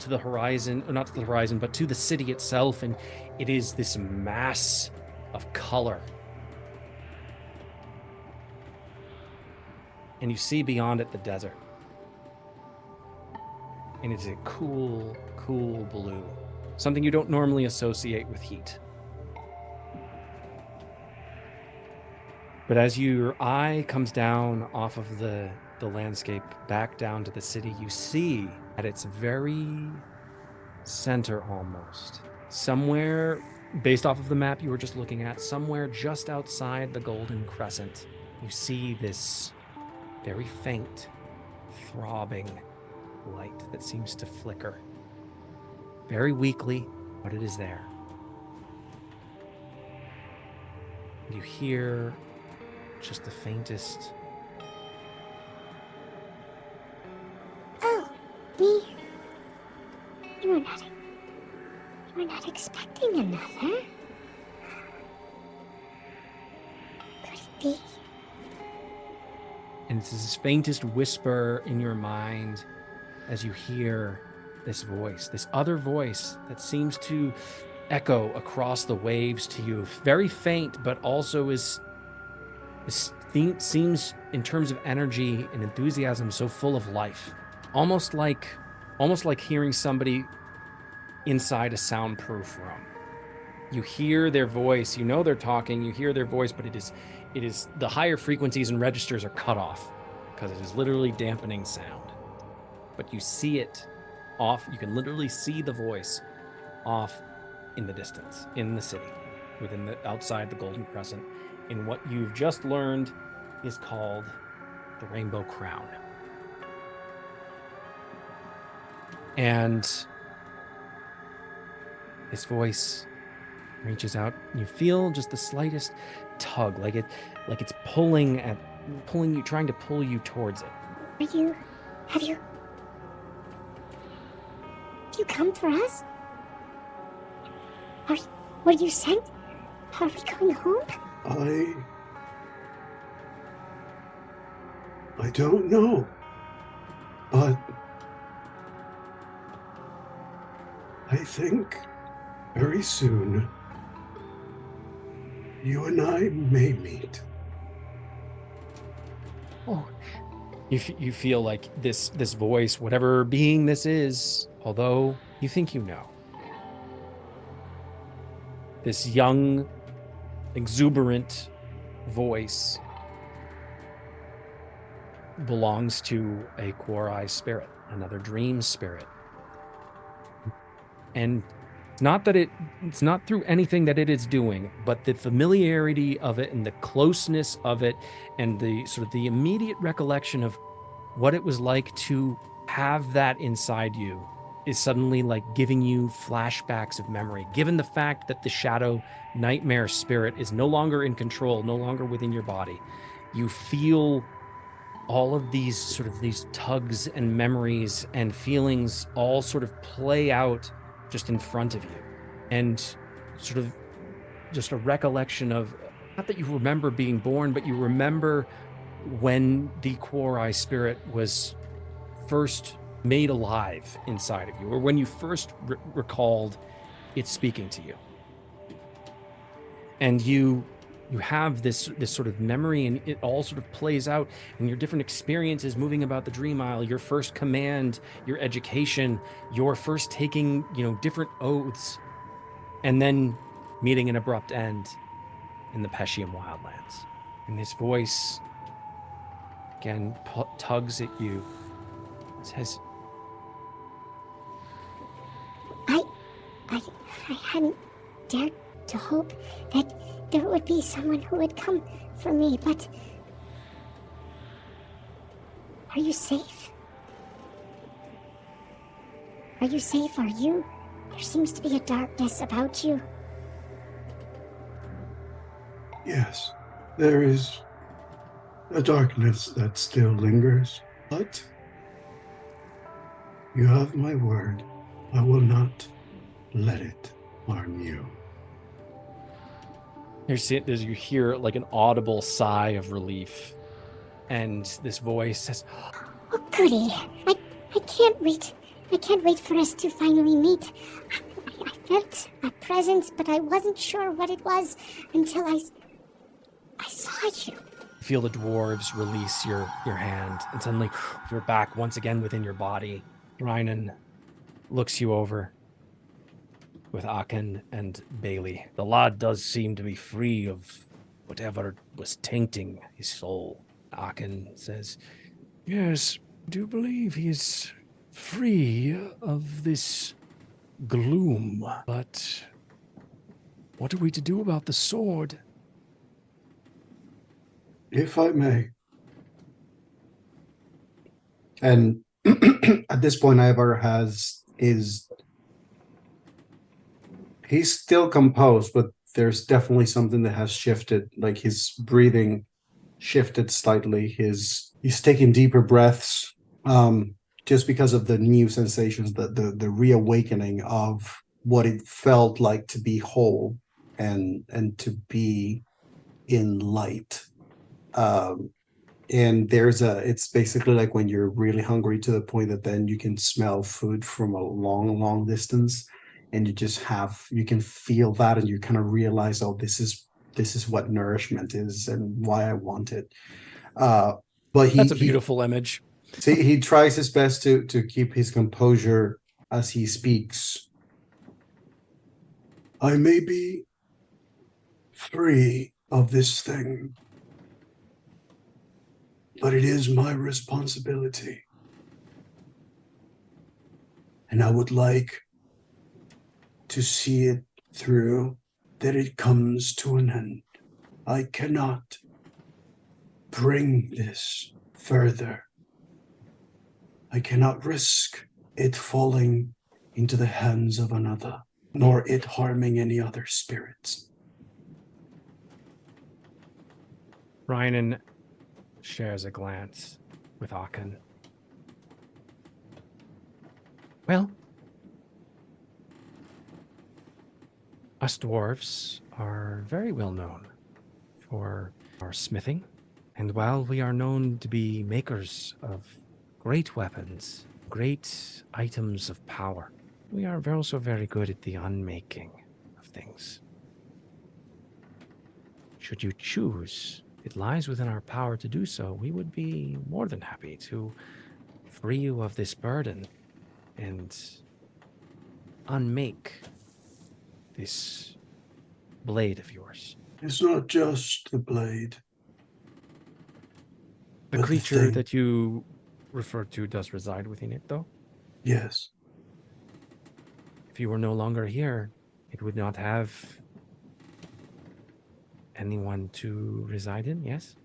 to the horizon, or not to the horizon, but to the city itself, and it is this mass of color. And you see beyond it the desert. And it's a cool, cool blue. Something you don't normally associate with heat. But as your eye comes down off of the landscape back down to the city, you see at its very center almost, somewhere based off of the map you were just looking at, somewhere just outside the Golden Crescent, you see this very faint, throbbing light that seems to flicker. Very weakly, but it is there. You hear just the faintest.
Oh, me? You were not expecting another? Could it be?
And it's this faintest whisper in your mind as you hear this voice, this other voice that seems to echo across the waves to you. Very faint, but also seems in terms of energy and enthusiasm so full of life. Almost like hearing somebody inside a soundproof room. You hear their voice, you know they're talking, you hear their voice, but it is the higher frequencies and registers are cut off because it is literally dampening sound. But you see it off, you can literally see the voice off in the distance, in the city, outside the Golden Crescent, in what you've just learned is called the Rainbow Crown. And this voice reaches out. You feel just the slightest tug, like it's pulling you, trying to pull you towards it.
Have you come for us? Were you sent? Are we going home?
I don't know, but I think very soon you and I may meet.
Oh, you feel like this voice, whatever being this is, although you think you know, this young, exuberant voice belongs to a Quorai spirit, another dream spirit. And It's not through anything that it is doing, but the familiarity of it and the closeness of it and the sort of the immediate recollection of what it was like to have that inside you is suddenly like giving you flashbacks of memory. Given the fact that the shadow nightmare spirit is no longer in control, no longer within your body, you feel all of these tugs and memories and feelings all sort of play out just in front of you. And sort of just a recollection of, not that you remember being born, but you remember when the Quori spirit was first made alive inside of you, or when you first recalled it speaking to you. And you have this sort of memory, and it all sort of plays out in your different experiences moving about the Dream Isle, your first command, your education, your first taking, different oaths, and then meeting an abrupt end in the Peshium wildlands. And this voice again tugs at you, says,
I hadn't dared to hope that there would be someone who would come for me, but are you safe? Are you safe? Are you? There seems to be a darkness about you.
Yes, there is a darkness that still lingers, but you have my word. I will not let it harm you.
You hear like an audible sigh of relief, and this voice says,
Oh, goody. I can't wait. I can't wait for us to finally meet. I felt a presence, but I wasn't sure what it was until I saw you.
Feel the dwarves release your hand, and suddenly you're back once again within your body. Rhinan looks you over with Aachen and Bailey. The lad does seem to be free of whatever was tainting his soul. Aachen says, yes, I do believe he's free of this gloom, but what are we to do about the sword?
If I may. And at this point, Ivar he's still composed, but there's definitely something that has shifted. Like his breathing shifted slightly. He's taking deeper breaths, just because of the new sensations, the reawakening of what it felt like to be whole and to be in light. And it's basically like when you're really hungry to the point that then you can smell food from a long distance, and you can feel that, and you kind of realize, oh, this is what nourishment is and why I want it. But
that's a beautiful image.
See, he tries his best to keep his composure as he speaks. I may be free of this thing, but it is my responsibility. And I would like to see it through, that it comes to an end. I cannot bring this further. I cannot risk it falling into the hands of another, nor it harming any other spirits.
Rhinan shares a glance with Aachen. Well, us dwarves are very well known for our smithing, and while we are known to be makers of great weapons, great items of power, we are also very good at the unmaking of things. Should you choose, it lies within our power to do so, we would be more than happy to free you of this burden and unmake this blade of yours.
It's not just the blade.
The creature that you referred to does reside within it, though?
Yes.
If you were no longer here, it would not have anyone to reside in, yes?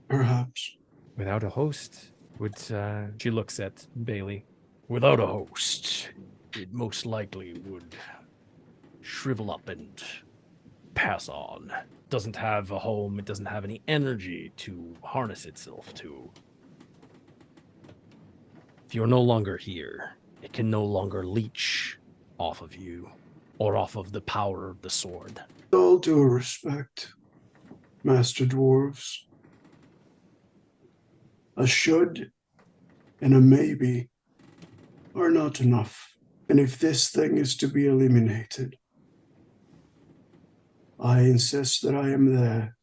Perhaps.
Without a host, would, she looks at Bailey. Without a host, it most likely would shrivel up and pass on. Doesn't have a home, it doesn't have any energy to harness itself to. If you're no longer here, it can no longer leech off of you or off of the power of the sword.
All due respect, Master Dwarves. A should and a maybe are not enough. And if this thing is to be eliminated, I insist that I am there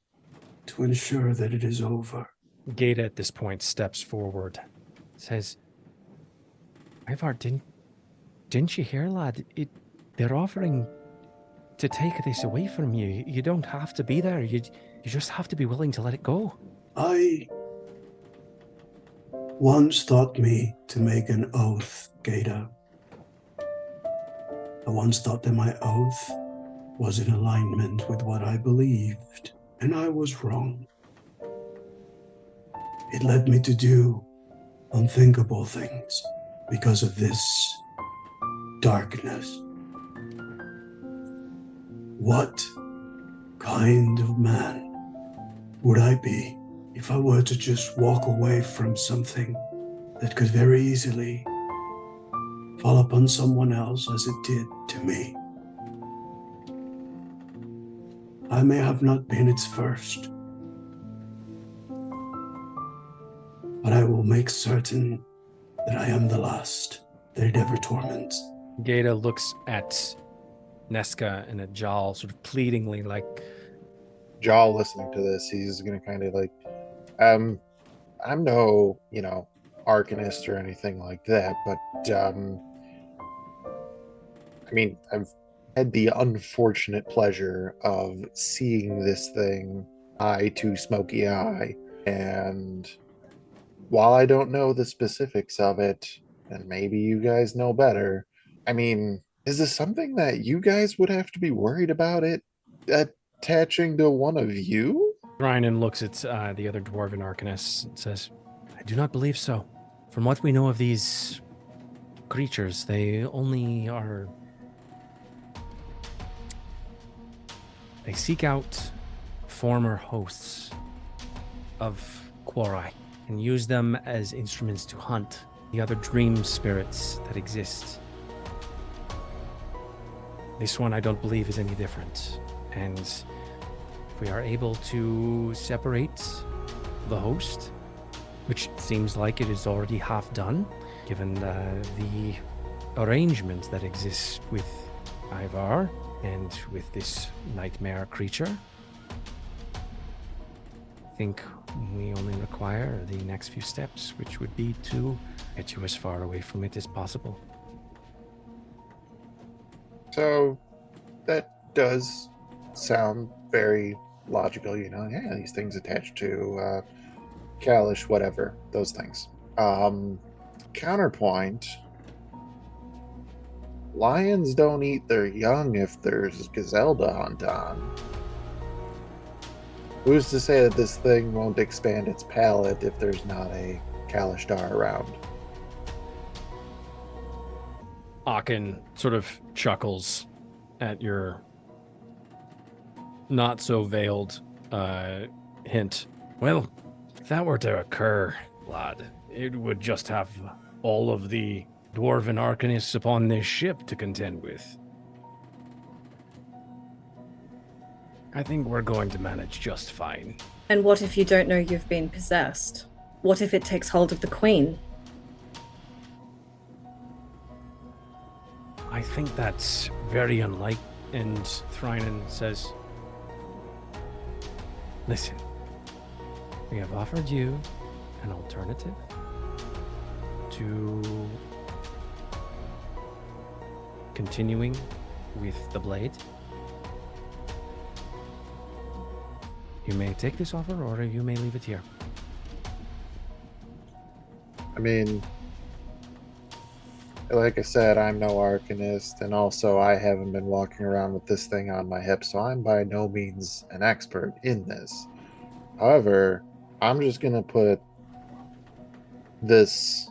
to ensure that it is over.
Gata at this point steps forward, says, Ivar, didn't you hear, lad? They're offering to take this away from you. You don't have to be there. You just have to be willing to let it go.
I once taught me to make an oath, Gata. I once thought that my oath was in alignment with what I believed, and I was wrong. It led me to do unthinkable things because of this darkness. What kind of man would I be if I were to just walk away from something that could very easily fall upon someone else as it did to me? I may have not been its first, but I will make certain that I am the last that it ever torments.
Gata looks at Nesca and at Jal sort of pleadingly, like,
Jal listening to this, he's gonna kind of like, I'm no, arcanist or anything like that, but I mean, I've had the unfortunate pleasure of seeing this thing eye to smoky eye, and while I don't know the specifics of it, and maybe you guys know better, I mean, is this something that you guys would have to be worried about it attaching to one of you?
Rhiannon looks at the other dwarven arcanists and says, I do not believe so. From what we know of these creatures, they only are... They seek out former hosts of Quori and use them as instruments to hunt the other dream spirits that exist. This one I don't believe is any different. And if we are able to separate the host, which seems like it is already half done, given the arrangement that exists with Ivar and with this nightmare creature, I think we only require the next few steps, which would be to get you as far away from it as possible.
So that does sound very logical, yeah, these things attached to Kalish, whatever, those things. Counterpoint, lions don't eat their young if there's gazelle to hunt on. Who's to say that this thing won't expand its palate if there's not a Kalishtar around?
Aachen sort of chuckles at your not so veiled hint. Well, if that were to occur, lad, it would just have all of the dwarven arcanists upon this ship to contend with. I think we're going to manage just fine.
And what if you don't know you've been possessed? What if it takes hold of the queen?
I think that's very unlikely. And Thrynan says, listen, we have offered you an alternative to continuing with the blade. You may take this offer or you may leave it here.
I mean, like I said, I'm no arcanist, and also I haven't been walking around with this thing on my hip, so I'm by no means an expert in this. However, I'm just gonna put this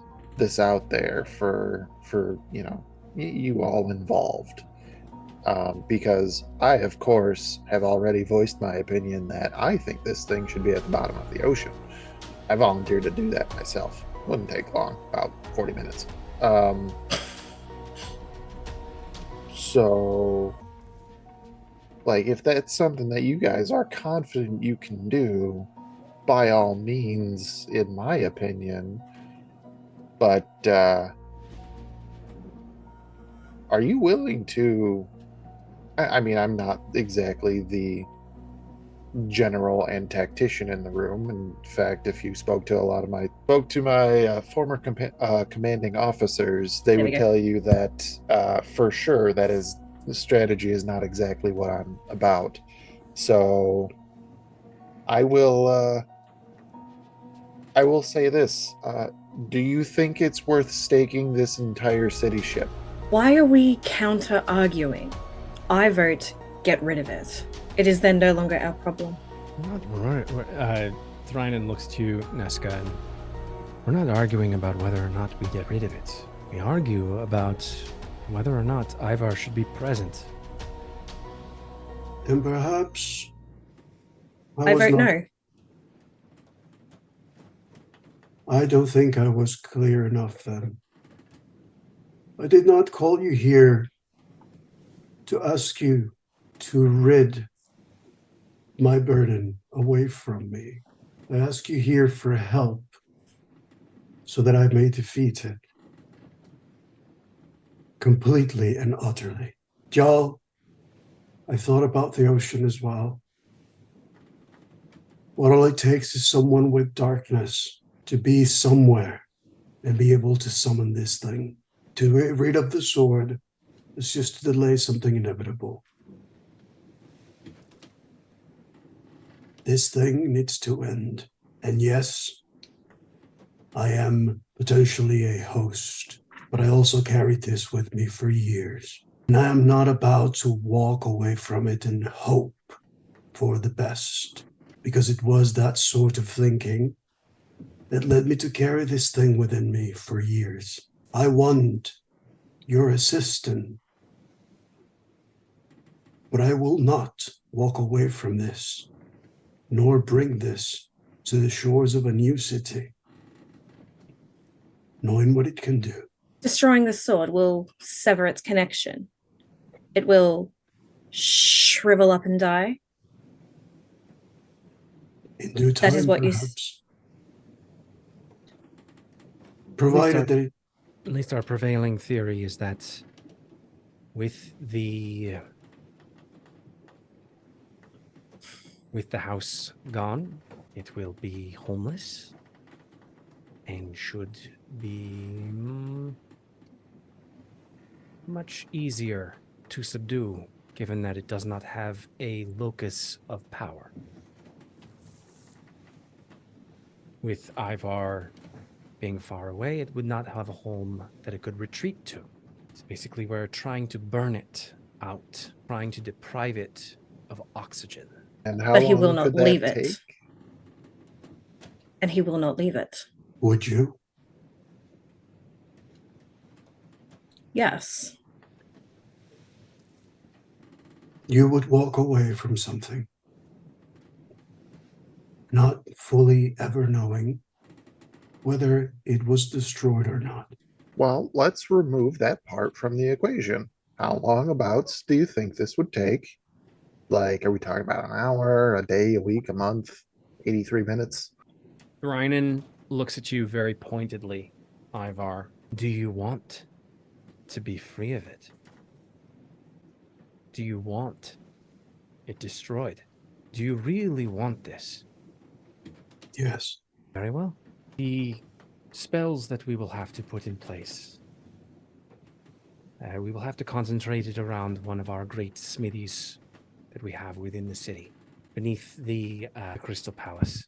out there for you all involved, because I, of course, have already voiced my opinion that I think this thing should be at the bottom of the ocean. I volunteered to do that myself. Wouldn't take long, about 40 minutes. So, like, if that's something that you guys are confident you can do, by all means, in my opinion. But are you willing to? I mean, I'm not exactly the general and tactician in the room. In fact, if you spoke to my former commanding officers, they
There
would
we go.
tell you that for sure that is the strategy is not exactly what I'm about. So I will say this. Do you think it's worth staking this entire city ship?
Why are we counter arguing? I vote get rid of it. It is then no longer our problem.
Thrynan looks to Nesca, and we're not arguing about whether or not we get rid of it. We argue about whether or not Ivar should be present.
Then perhaps
I vote no.
I don't think I was clear enough then. I did not call you here to ask you to rid my burden away from me. I ask you here for help so that I may defeat it completely and utterly. Jarl, I thought about the ocean as well. What all it takes is someone with darkness to be somewhere and be able to summon this thing. To get rid of the sword is just to delay something inevitable. This thing needs to end. And yes, I am potentially a host, but I also carried this with me for years. And I am not about to walk away from it and hope for the best, because it was that sort of thinking that led me to carry this thing within me for years. I want your assistance, but I will not walk away from this, nor bring this to the shores of a new city, knowing what it can do.
Destroying the sword will sever its connection. It will shrivel up and die.
In due time,
That is what
perhaps. Provided that it...
At least our prevailing theory is that with the house gone, it will be homeless and should be much easier to subdue, given that it does not have a locus of power. With Ivar being far away, it would not have a home that it could retreat to. It's basically we're trying to burn it out, trying to deprive it of oxygen.
And how
But he
long
will not
could that
leave
take?
it. And he will not leave it.
Would you?
Yes.
You would walk away from something, not fully ever knowing whether it was destroyed or not.
Well, let's remove that part from the equation. How long abouts do you think this would take? Like, are we talking about an hour, a day, a week, a month, 83 minutes?
Thrynan looks at you very pointedly, Ivar. Do you want to be free of it? Do you want it destroyed? Do you really want this?
Yes.
Very well. The spells that we will have to put in place, we will have to concentrate it around one of our great smithies that we have within the city, beneath the Crystal Palace.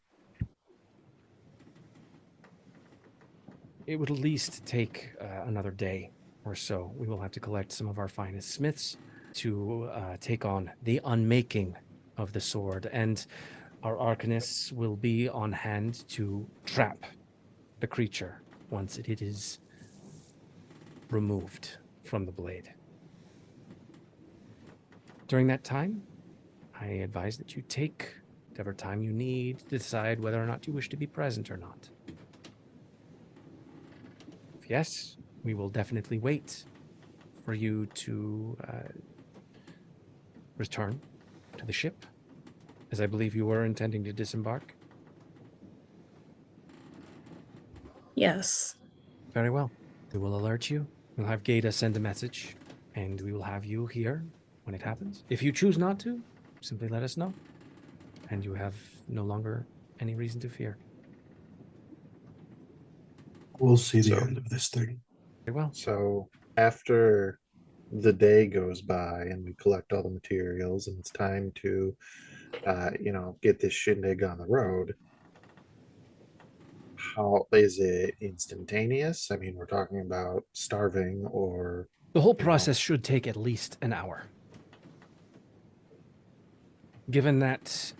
It would at least take another day or so. We will have to collect some of our finest smiths to take on the unmaking of the sword, and our arcanists will be on hand to trap the creature once it is removed from the blade. During that time, I advise that you take whatever time you need to decide whether or not you wish to be present or not. If yes, we will definitely wait for you to return to the ship, as I believe you were intending to disembark.
Yes.
Very well. We will alert you. We'll have Gata send a message, and we will have you here when it happens. If you choose not to, simply let us know, and you have no longer any reason to fear.
We'll see the
So-
end of this thing.
Very well.
So after the day goes by and we collect all the materials and it's time to, get this shindig on the road, how is it instantaneous? I mean, we're talking about starving or
The whole process should take at least an hour. Given that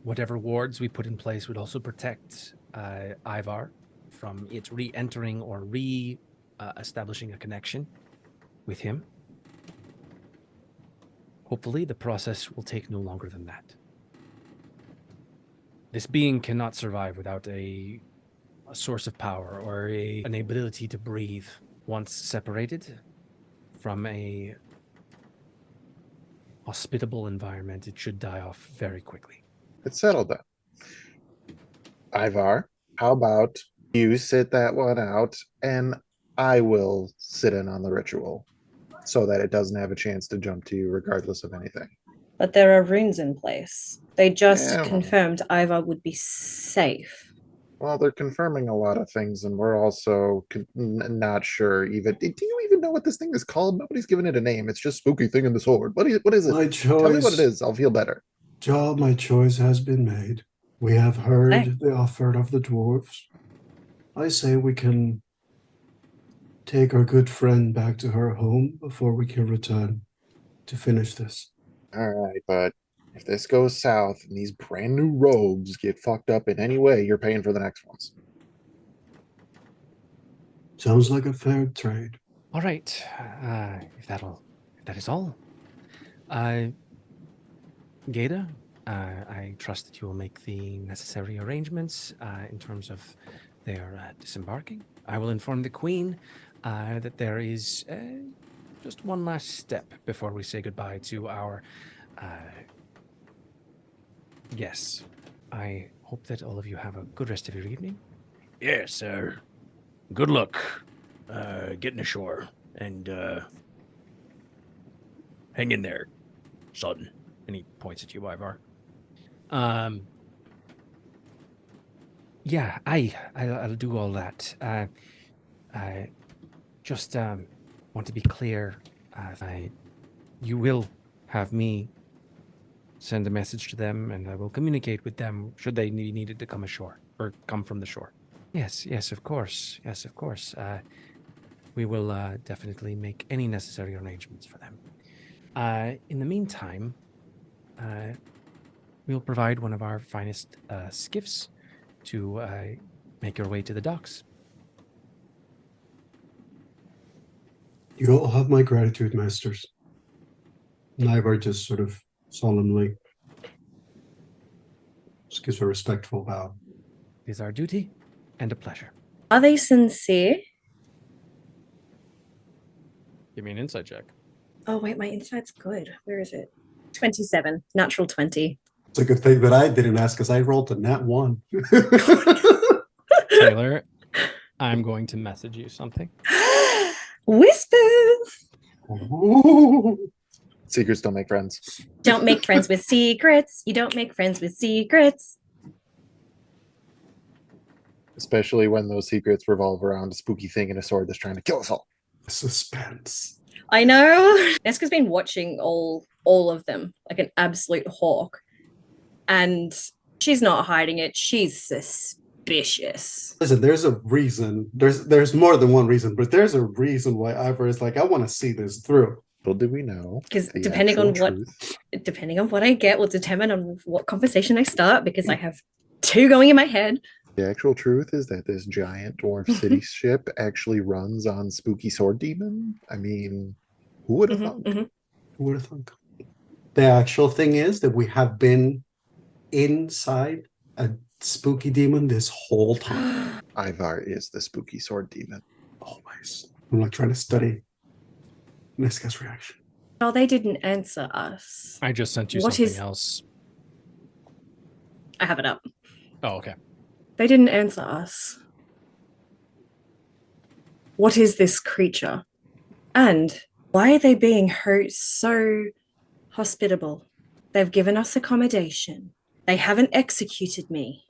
whatever wards we put in place would also protect Ivar from it re-entering or establishing a connection with him, hopefully the process will take no longer than that. This being cannot survive without a source of power or an ability to breathe. Once separated from a hospitable environment, it should die off very quickly.
it's settled then. Ivar, how about you sit that one out and I will sit in on the ritual so that it doesn't have a chance to jump to you regardless of anything.
But there are runes in place. They just
Yeah.
confirmed Ivar would be safe.
Well, they're confirming a lot of things, and we're also not sure even. Do you even know what this thing is called? Nobody's given it a name. It's just spooky thing in the sword. What is it?
My
Tell me what it
choice,
is. I'll feel better.
Joel, my choice has been made. We have heard
Okay.
the offer of the dwarves. I say we can take our good friend back to her home before we can return to finish this.
All right, but if this goes south and these brand new robes get fucked up in any way, you're paying for the next ones.
Sounds like a fair trade.
All right, if that is all, Gata, I trust that you will make the necessary arrangements in terms of their disembarking. I will inform the Queen that there is just one last step before we say goodbye to our guests. I hope that all of you have a good rest of your evening.
Yes, sir. Good luck getting ashore, and hang in there, son.
And he points at you, Ivar. Yeah, I'll do all that. I just want to be clear. You will have me send a message to them, and I will communicate with them should they be needed to come ashore or come from the shore. Yes, of course. Yes, of course. We will definitely make any necessary arrangements for them. In the meantime, we'll provide one of our finest skiffs to make your way to the docks.
You all have my gratitude, masters. Ivar just sort of solemnly just gives a respectful bow.
It is our duty and a pleasure.
Are they sincere?
Give me an insight check.
Oh, wait, my insight's good. Where is it? 27. Natural 20.
It's a good thing that I didn't ask because I rolled a nat 1.
Taylor, I'm going to message you something.
Whispers!
Ooh.
Secrets don't make friends.
Don't make friends with secrets. You don't make friends with secrets.
Especially when those secrets revolve around a spooky thing and a sword that's trying to kill us all.
Suspense.
I know. Neska's been watching all of them like an absolute hawk. And she's not hiding it. She's suspicious. suspicious.
Listen, there's a reason. There's more than one reason, but there's a reason why Ivor is like, I want to see this through.
Well, do we know?
Because
the
depending
actual
on
truth?
depending on what I get will determine on what conversation I start, because I have two going in my head.
The actual truth is that this giant dwarf city ship actually runs on spooky sword demon. I mean, who would have thought?
Who would have thunk? The actual thing is that we have been inside a spooky demon this whole time.
Ivar is the spooky sword demon.
Always. I'm not trying to study Niska's reaction.
Oh, they didn't answer us.
I just sent you
What
something
is-
else.
I have it up.
Oh, okay.
They didn't answer us. What is this creature? And why are they being so hospitable? They've given us accommodation. They haven't executed me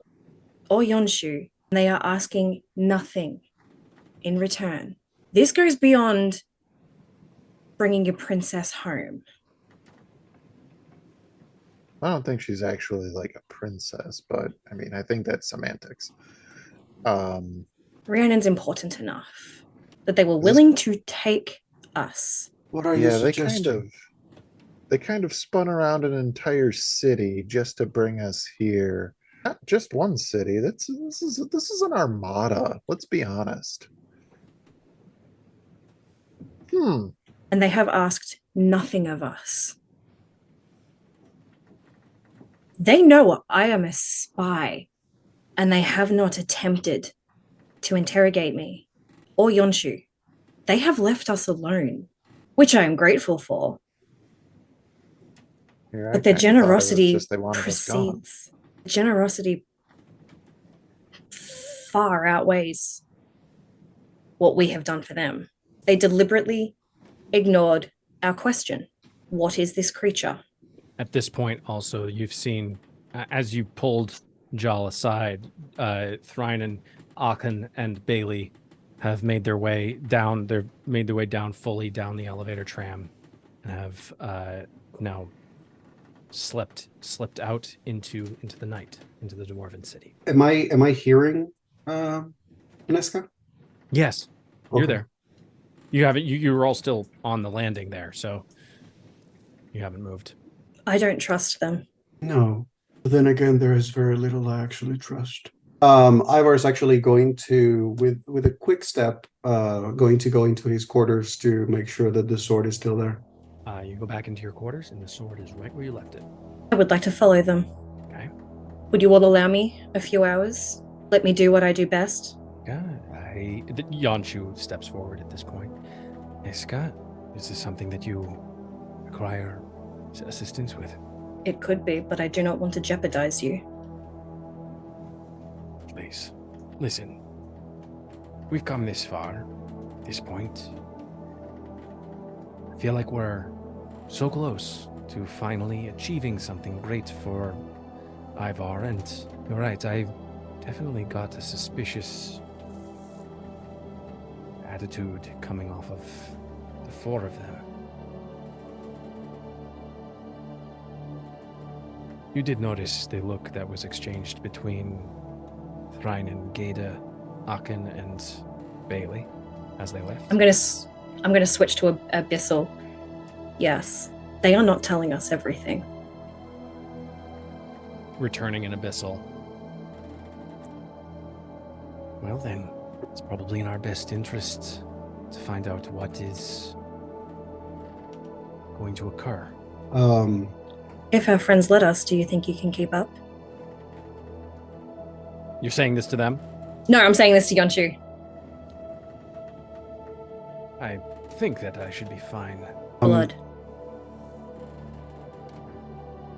or Yonshu. They are asking nothing in return. This goes beyond bringing your princess home.
I don't think she's actually like a princess, but I mean, I think that's semantics.
Rhiannon's important enough that they were willing to take us.
What are you
Yeah,
suggesting?
they kind of spun around an entire city just to bring us here. Not just one city. This is an armada. Let's be honest.
And they have asked nothing of us. They know I am a spy, and they have not attempted to interrogate me or Yonshu. They have left us alone, which I am grateful for.
Here,
But their generosity
just they wanted us gone.
precedes. Generosity far outweighs what we have done for them. They deliberately ignored our question. What is this creature?
At this point, also, you've seen, as you pulled Jal aside, Thrynan, Aachen, and Bailey have made their way down. They've made their way down fully down the elevator tram, and have now slipped out into the night, into the dwarven city.
Am I hearing Niska?
Yes, you're
Okay.
there. You haven't. You were all still on the landing there, so you haven't moved.
I don't trust them.
No. But then again, there is very little I actually trust. Ivar is actually going to, with a quick step, going to go into his quarters to make sure that the sword is still there.
You go back into your quarters, and the sword is right where you left it.
I would like to follow them.
Okay.
Would you all allow me a few hours? Let me do what I do best?
Yeah. Yonshu steps forward at this point. Niska, is this something that you require assistance with?
It could be, but I do not want to jeopardize you.
Please, listen. We've come this far, this point. I feel like we're so close to finally achieving something great for Ivar, and you're right, I definitely got a suspicious attitude coming off of the four of them. You did notice the look that was exchanged between Thrynan, Geda, Aachen, and Bailey as they left?
I'm gonna switch to Abyssal. Yes, they are not telling us everything.
Returning an Abyssal. Well then, it's probably in our best interest to find out what is going to occur.
If our friends let us, do you think you can keep up?
You're saying this to them?
No, I'm saying this to Yonshu.
I think that I should be fine.
Blood.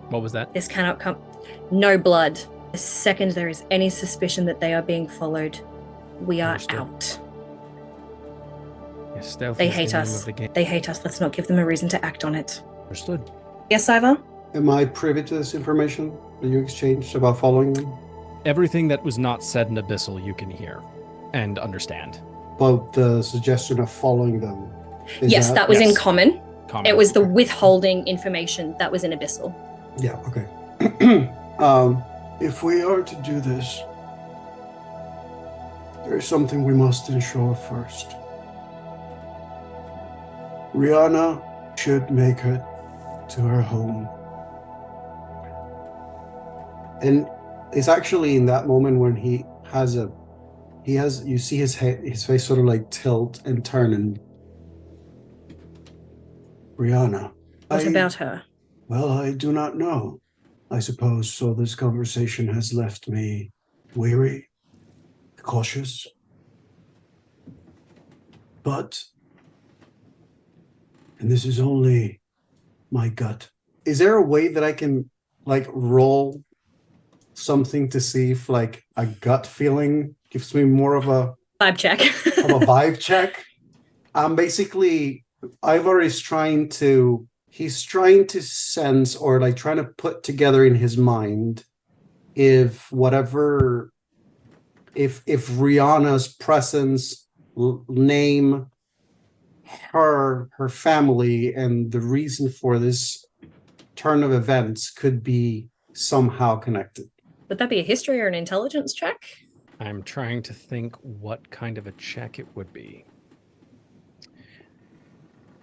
What was that?
This cannot come. No blood. The second there is any suspicion that they are being followed, we are
Understood.
out.
Yes, stealth
They
is the
hate
name
us.
of the game.
They hate us. Let's not give them a reason to act on it.
Understood.
Yes, Ivar?
Am I privy to this information that you exchanged about following them?
Everything that was not said in Abyssal you can hear and understand.
But the suggestion of following them.
Yes, that was in
Yes.
common.
Comment.
It was the withholding information that was in Abyssal.
Yeah, okay. If we are to do this, There is something we must ensure first. Rihanna should make it to her home. And it's actually in that moment when you see his face sort of like tilt and turn, and Rihanna.
What about her?
Well, I do not know. I suppose so. This conversation has left me weary, cautious. But, and this is only my gut. Is there a way that I can like roll something to see if like a gut feeling gives me more of a
vibe check?
of a vibe check? Basically, Ivar is trying to sense, or like trying to put together in his mind if Rihanna's presence, name, her family, and the reason for this turn of events could be somehow connected.
Would that be a history or an intelligence check?
I'm trying to think what kind of a check it would be.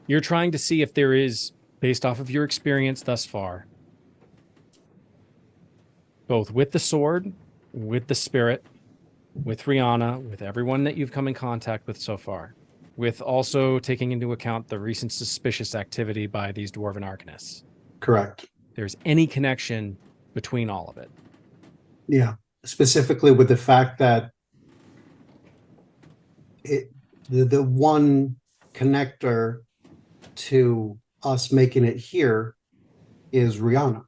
You're trying to see if there is, based off of your experience thus far, both with the sword, with the spirit, with Rihanna, with everyone that you've come in contact with so far, with also taking into account the recent suspicious activity by these dwarven arcanists.
Correct.
There's any connection between all of it.
Yeah, specifically with the fact that the one connector to us making it here is Rihanna.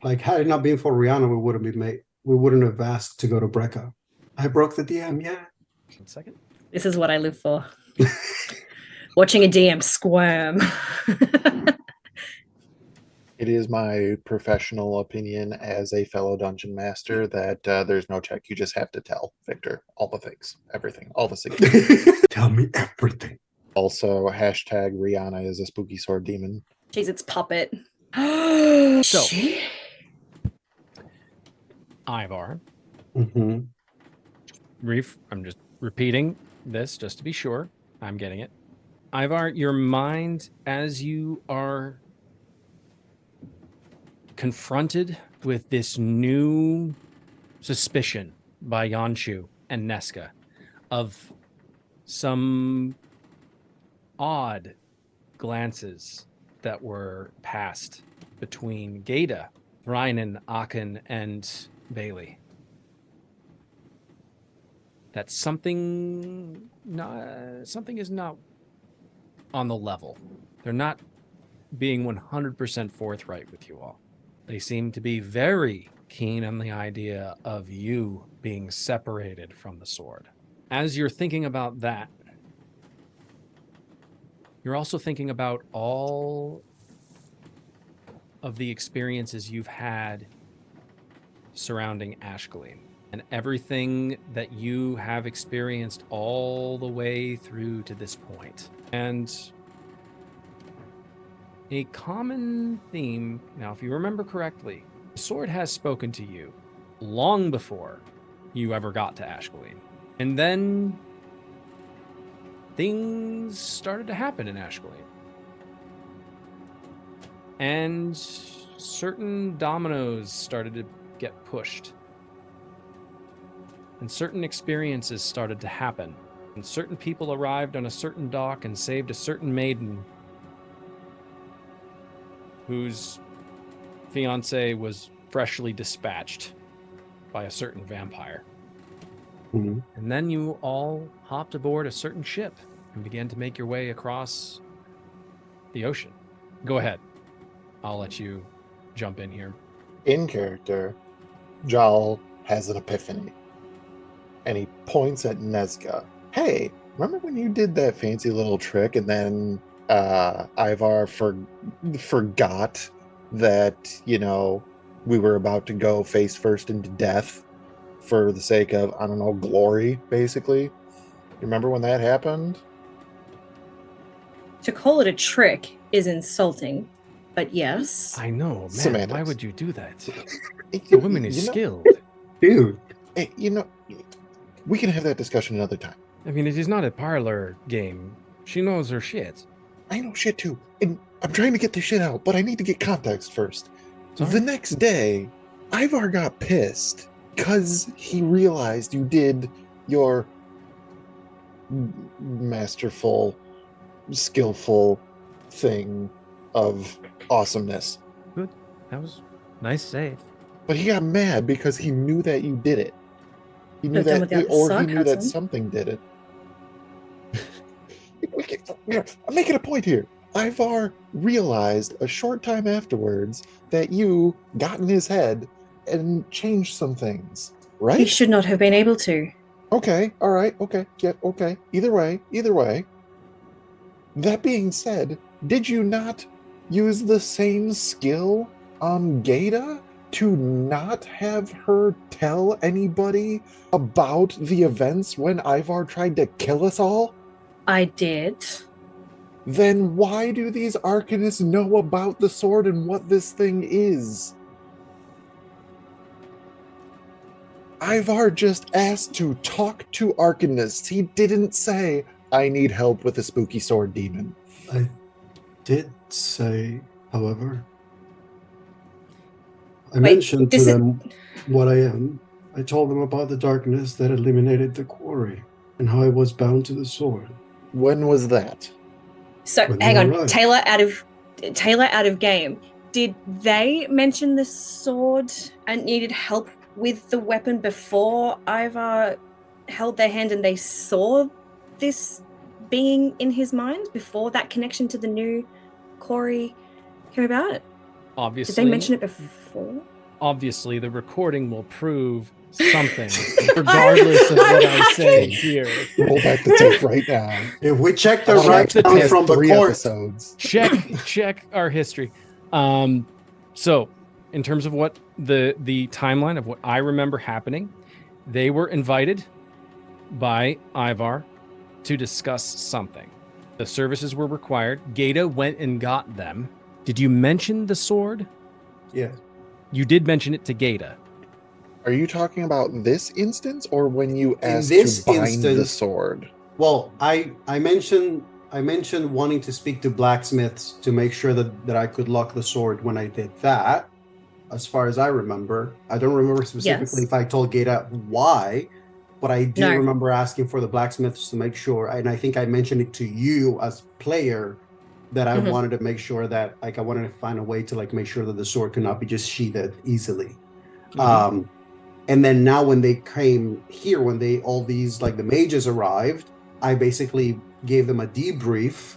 Like, had it not been for Rihanna, we wouldn't have asked to go to Brecca. I broke the DM, yeah.
1 second.
This is what I live for. Watching a DM squirm.
It is my professional opinion as a fellow dungeon master that there's no check. You just have to tell Victor all the things, everything, all the secrets.
Tell me everything.
Also, hashtag Rihanna is a spooky sword demon.
She's its puppet.
So, Ivar.
Mm-hmm.
I'm just repeating this just to be sure I'm getting it. Ivar, your mind, as you are confronted with this new suspicion by Yanshu and Nesca of some odd glances that were passed between Geda, Rhinan, Aken, and Bailey. That something is not on the level. They're not being 100% forthright with you all. They seem to be very keen on the idea of you being separated from the sword. As you're thinking about that, you're also thinking about all of the experiences you've had surrounding Ashcaleen and everything that you have experienced all the way through to this point. And a common theme, now if you remember correctly, the sword has spoken to you long before you ever got to Ashcaleen. And then things started to happen in Ashcaleen. And certain dominoes started to get pushed. And certain experiences started to happen. And certain people arrived on a certain dock and saved a certain maiden whose fiance was freshly dispatched by a certain vampire.
Mm-hmm.
And then you all hopped aboard a certain ship and began to make your way across the ocean. Go ahead. I'll let you jump in here.
In character, Jal has an epiphany. And he points at Nesca. Hey, remember when you did that fancy little trick and then Ivar forgot that, we were about to go face first into death for the sake of, I don't know, glory, basically? You remember when that happened?
To call it a trick is insulting, but yes.
I know, man.
Semantics.
Why would you do that? The woman is skilled.
Dude.
Hey, We can have that discussion another time.
I mean, it is not a parlor game. She knows her shit.
I know shit too, and I'm trying to get this shit out, but I need to get context first.
Sorry?
The next day, Ivar got pissed because he realized you did your masterful, skillful thing of awesomeness.
Good. That was nice save.
But he got mad because he knew that you did it. He knew
Could've done
that,
without
or he knew that
sarcasm.
something did it. I'm making a point here. Ivar realized a short time afterwards that you got in his head and changed some things,
He
right?
should not have been able to.
Okay, all right, okay, yeah, okay. Either way. That being said, did you not use the same skill on Gata to not have her tell anybody about the events when Ivar tried to kill us all?
I did.
Then why do these Arcanists know about the sword and what this thing is? Ivar just asked to talk to Arcanists. He didn't say, I need help with a spooky sword demon.
I did say, however, I mentioned to them what I am. I told them about the darkness that eliminated the quarry and how I was bound to the sword.
When was that?
So
When
hang
they
on,
arrived.
Taylor out of game. Did they mention the sword and needed help with the weapon before Ivar held their hand and they saw this being in his mind before that connection to the new quarry came about?
Obviously.
Did they mention it before?
Obviously, the recording will prove something, regardless of what I say here.
Roll back the tape right now.
If we check the
Check
right
the
down
test
from the
3
court,
episodes.
Check our history. So, in terms of what the timeline of what I remember happening, they were invited by Ivar to discuss something. The services were required. Gata went and got them. Did you mention the sword?
yeah,
You did mention it to Gata.
Are you talking about this instance or when you asked
this
to bind the
instance-
sword?
well, I mentioned wanting to speak to blacksmiths to make sure that I could lock the sword. When I did that, as far as I remember, I don't remember specifically
Yes.
if I told Gata why, but I do
No.
remember asking for the blacksmiths to make sure, and I think I mentioned it to you as player that I
Mhm.
wanted to make sure that I wanted to find a way to make sure that the sword could not be just sheathed easily.
Mhm.
And then now when they came here, when all these the mages arrived, I basically gave them a debrief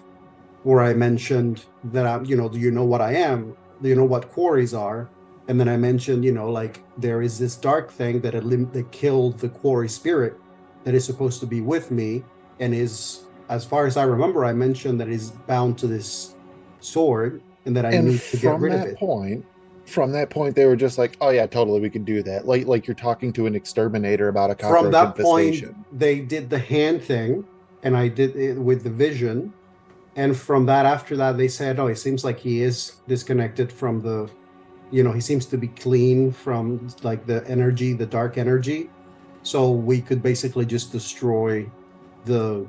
where I mentioned that do you know what I am? Do you know what quarries are? And then I mentioned, there is this dark thing that killed the quarry spirit that is supposed to be with me and is, as far as I remember, I mentioned that is bound to this sword and that I
And
need to get
from
rid of
that
it.
point, they were just like, "Oh yeah, totally, we could do that." Like you're talking to an exterminator about a
From
cockroach
that point,
infestation.
they did the hand thing, and I did it with the vision. And from that, after that, they said, "Oh, it seems like he is disconnected from the, he seems to be clean from the energy, the dark energy. So we could basically just destroy the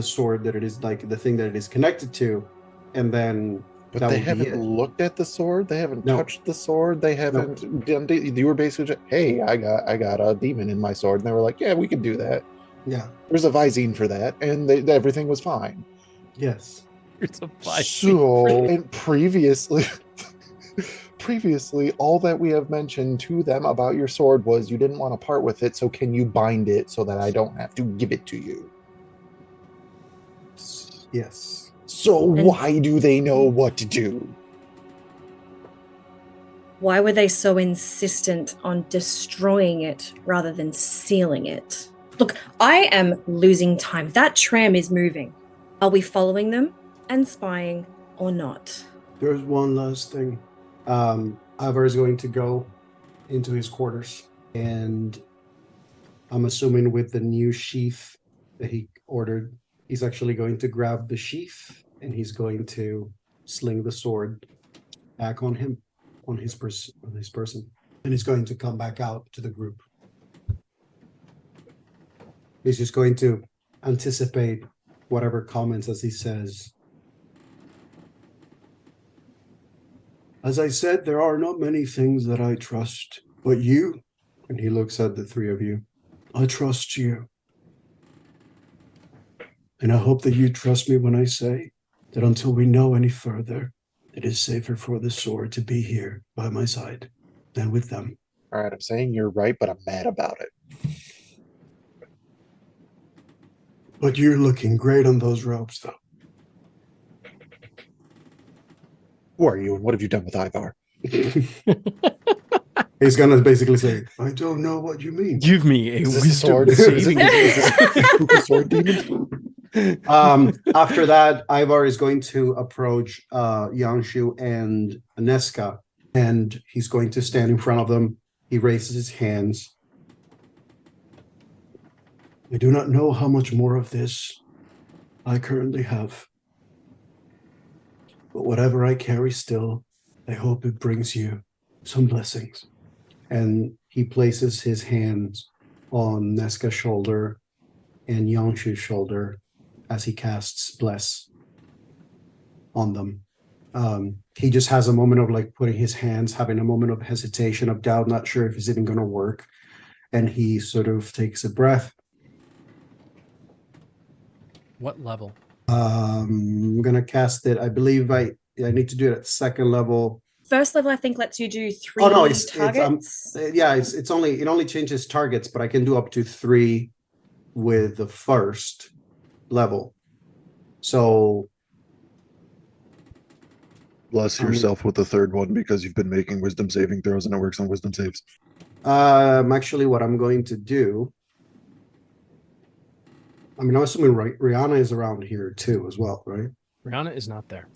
sword that it is the thing that it is connected to, and then
But
that
they
would be
haven't
it."
looked at the sword. They haven't
No.
touched the sword. They haven't done. You were basically just, "Hey, I got a demon in my sword," and they were like, "Yeah, we could do that.
Yeah.
There's a Visine for that," and everything was fine.
Yes.
It's a fight.
So, and previously, all that we have mentioned to them about your sword was you didn't want to part with it, so can you bind it so that I don't have to give it to you?
Yes.
So
And-
why do they know what to do?
Why were they so insistent on destroying it rather than sealing it? Look, I am losing time. That tram is moving. Are we following them and spying or not?
There's one last thing. Ivar is going to go into his quarters, and I'm assuming with the new sheath that he ordered, he's actually going to grab the sheath and he's going to sling the sword back on him, on his person, and he's going to come back out to the group. He's just going to anticipate whatever comments as he says. As I said, there are not many things that I trust, but you, and he looks at the three of you, I trust you. And I hope that you trust me when I say that until we know any further, it is safer for the sword to be here by my side than with them.
All right, I'm saying you're right, but I'm mad about it.
But you're looking great on those robes, though.
Who are you and what have you done with Ivar?
He's going to basically say, I don't know what you mean.
Give me a
Is this a
wisdom
sword? Is
saving
this a sword demon?
After that, Ivar is going to approach Yanshu and Aneska, and he's going to stand in front of them. He raises his hands. I do not know how much more of this I currently have. But whatever I carry still, I hope it brings you some blessings. And he places his hands on Neska's shoulder and Yanshu's shoulder as he casts Bless on them. He just has a moment of like putting his hands, having a moment of hesitation, of doubt, not sure if it's even going to work. And he sort of takes a breath.
What level?
I'm going to cast it. I believe I need to do it at second level.
First level, I think, lets you do 3 targets.
It only changes targets, but I can do up to 3 with the first level. So
Bless yourself with the third one because you've been making wisdom saving throws and it works on wisdom saves.
Actually, what I'm going to do, I mean, I'm assuming Rihanna is around here too as well, right?
Rihanna is not there.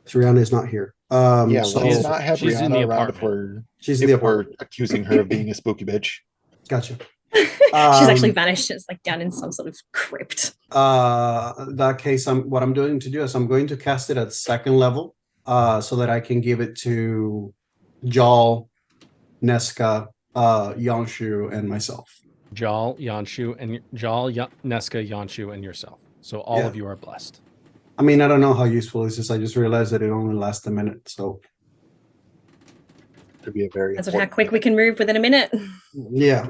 So Rihanna is not here.
Yeah,
so
let's not have
she's in the
Rihanna around if
apartment.
we're accusing her of being a spooky bitch.
Gotcha.
She's actually vanished. It's like down in some sort of crypt.
That case, what I'm going to do is I'm going to cast it at second level, so that I can give it to Jal, Neska, Yanshu, and myself.
Jal, Yanshu, and Neska, Yanshu, and yourself. So all of you are blessed.
I mean, I don't know how useful this is. I just realized that it only lasts a minute. So
Could be a very
That's how quick we can move within a minute.
yeah,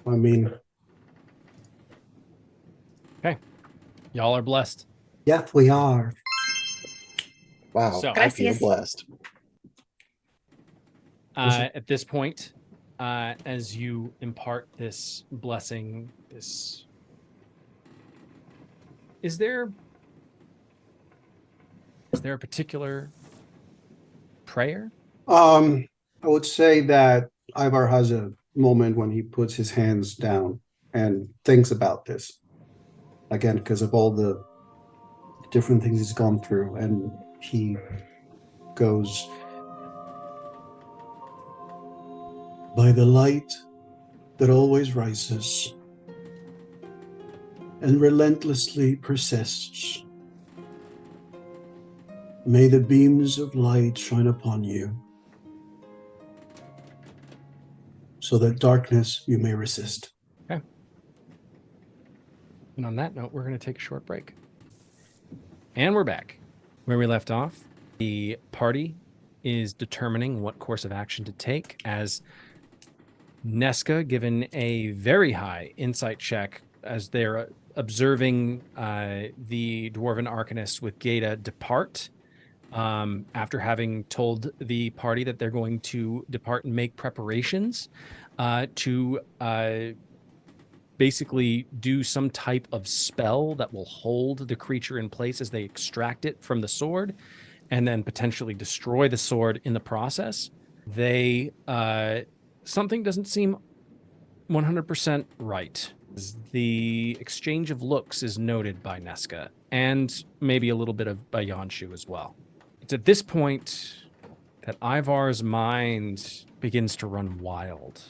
I mean,
Okay. Y'all are blessed.
yeah, we are.
Wow,
So-
I feel blessed.
At this point, as you impart this blessing, is there a particular prayer?
I would say that Ivar has a moment when he puts his hands down and thinks about this. Again, because of all the different things he's gone through, and he goes, by the light that always rises and relentlessly persists, may the beams of light shine upon you, so that darkness you may resist.
Okay. And on that note, we're going to take a short break. And we're back. Where we left off, the party is determining what course of action to take as Neska, given a very high insight check as they're observing the Dwarven Arcanist with Geta depart, after having told the party that they're going to depart and make preparations to basically do some type of spell that will hold the creature in place as they extract it from the sword and then potentially destroy the sword in the process. They something doesn't seem 100% right. The exchange of looks is noted by Neska and maybe a little bit of by Yanshu as well. It's at this point that Ivar's mind begins to run wild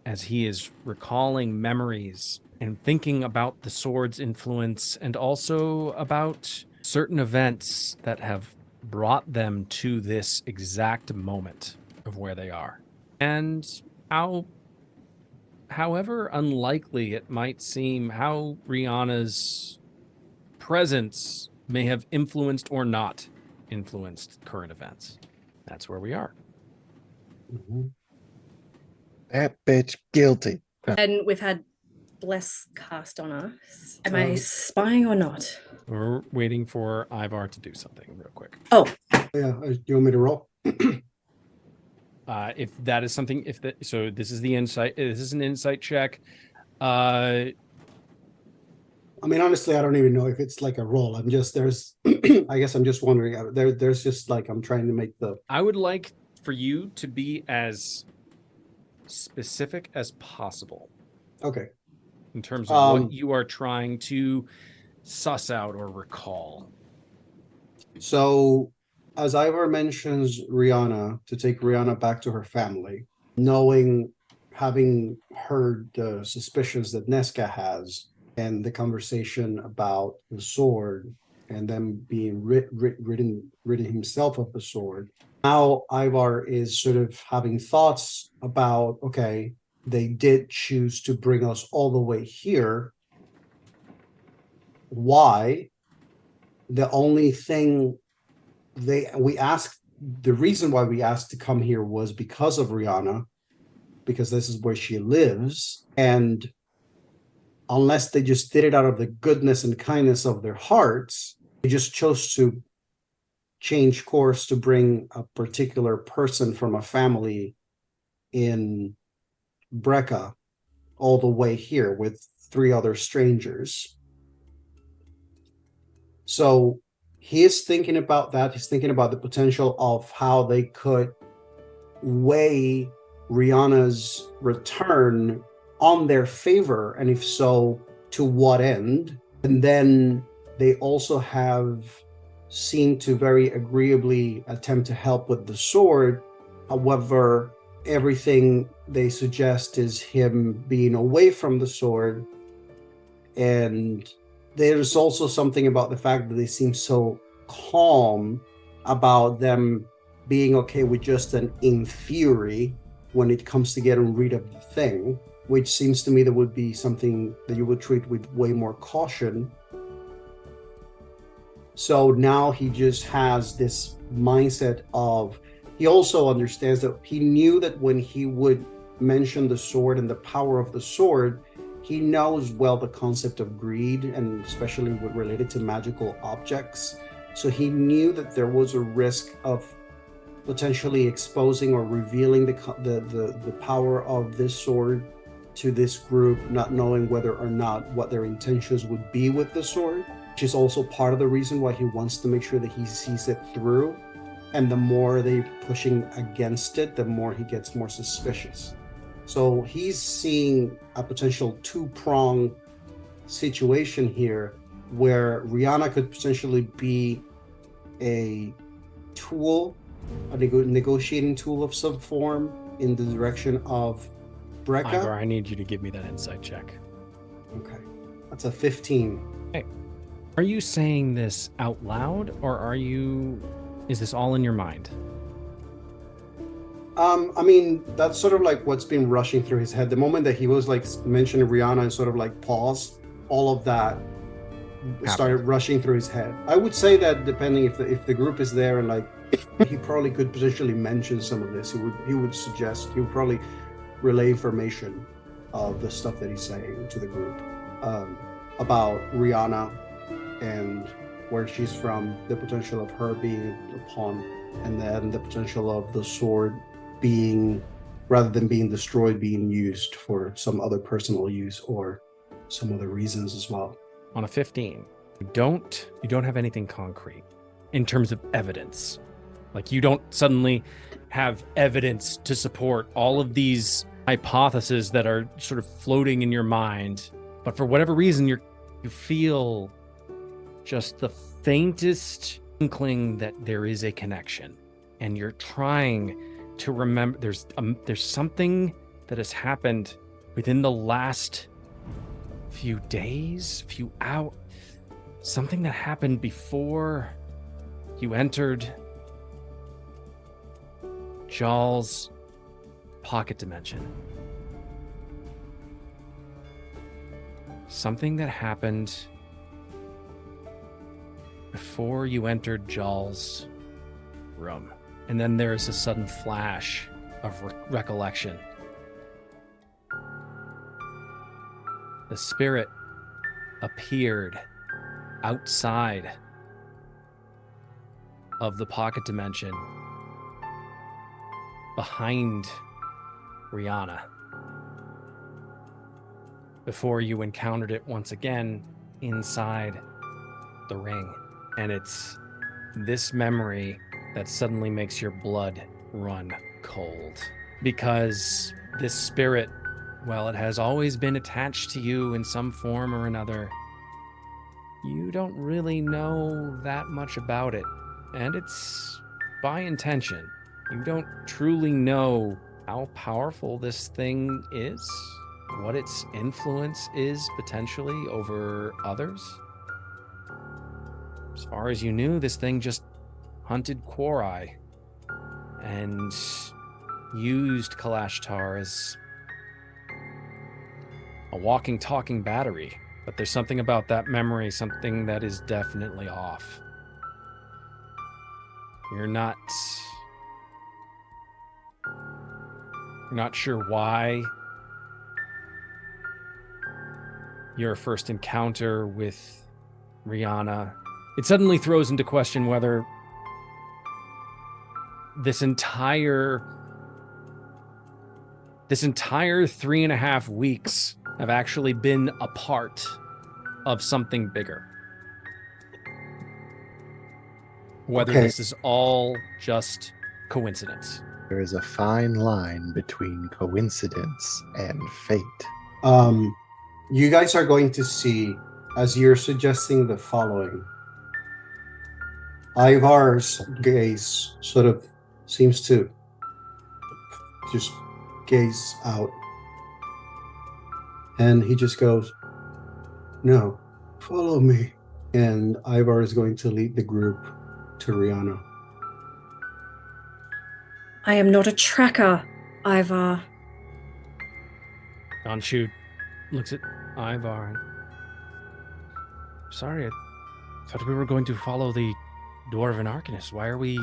as he is recalling memories and thinking about the sword's influence and also about certain events that have brought them to this exact moment of where they are and how however unlikely it might seem, how Rihanna's presence may have influenced or not influenced current events. That's where we are.
Mhm.
That bitch guilty.
And we've had Bless cast on us. Am I spying or not?
We're waiting for Ivar to do something real quick.
Oh,
Yeah, you want me to roll?
If that is something, so this is the insight. This is an insight check. Uh,
I mean, honestly, I don't even know if it's like a roll. I'm just there's. I guess I'm just wondering. There's just like I'm trying to make the.
I would like for you to be as specific as possible
Okay.
in terms of what you are trying to suss out or recall.
So, as Ivar mentions Rihanna, to take Rihanna back to her family, knowing, having heard the suspicions that Nesca has, and the conversation about the sword, and them being ridden himself of the sword. Now Ivar is sort of having thoughts about, okay, they did choose to bring us all the way here. Why? The only thing we asked, the reason why we asked to come here was because of Rihanna, because this is where she lives. And unless they just did it out of the goodness and kindness of their hearts, they just chose to change course to bring a particular person from a family in Brecca all the way here with 3 other strangers. So he is thinking about that. He's thinking about the potential of how they could weigh Rihanna's return on their favor, and if so, to what end. And then they also have seemed to very agreeably attempt to help with the sword. However, everything they suggest is him being away from the sword. And there's also something about the fact that they seem so calm about them being okay with just an in theory when it comes to getting rid of the thing, which seems to me that would be something that you would treat with way more caution. So now he just has this mindset of, he also understands that he knew that when he would mention the sword and the power of the sword, he knows well the concept of greed, and especially with related to magical objects. So he knew that there was a risk of potentially exposing or revealing the power of this sword to this group, not knowing whether or not what their intentions would be with the sword, which is also part of the reason why he wants to make sure that he sees it through. And the more they're pushing against it, the more he gets more suspicious. So he's seeing a potential 2-pronged situation here where Rihanna could potentially be a tool, a negotiating tool of some form in the direction of Brecca.
Ivar, I need you to give me that insight check.
Okay. That's a 15.
Hey, are you saying this out loud, or is this all in your mind?
I mean, that's sort of like what's been rushing through his head. The moment that he was like mentioning Rihanna and sort of like pause, all of that started rushing through his head. I would say that depending if the group is there and like he probably could potentially mention some of this. He would probably relay information of the stuff that he's saying to the group about Rihanna and where she's from, the potential of her being a pawn, and then the potential of the sword being, rather than being destroyed, being used for some other personal use or some other reasons as well.
On a 15, you don't have anything concrete in terms of evidence. Like, you don't suddenly have evidence to support all of these hypotheses that are sort of floating in your mind, but for whatever reason you feel just the faintest inkling that there is a connection, and you're trying to remember. There's something that has happened within the last few days, few hours, something that happened before you entered Jarl's pocket dimension. something that happened before you entered Jaal's room. And then there is a sudden flash of recollection. The spirit appeared outside of the pocket dimension behind Rihanna before you encountered it once again inside the ring. And it's this memory that suddenly makes your blood run cold, because this spirit, well, it has always been attached to you in some form or another. You don't really know that much about it, and it's by intention. You don't truly know how powerful this thing is, what its influence is potentially over others. As far as you knew, this thing just hunted Quori and used Kalashtar as a walking, talking battery. But there's something about that memory, something that is definitely off. You're not sure why your first encounter with Rihanna, it suddenly throws into question whether this entire 3.5 weeks have actually been a part of something bigger. Whether this is all just coincidence.
There is a fine line between coincidence and fate.
You guys are going to see, as you're suggesting the following, Ivar's gaze sort of seems to just gaze out. And he just goes, "No, follow me." And Ivar is going to lead the group to Rihanna.
I am not a tracker, Ivar.
Anshu looks at Ivar. Sorry, I thought we were going to follow the Dwarven Arcanist. Why are we...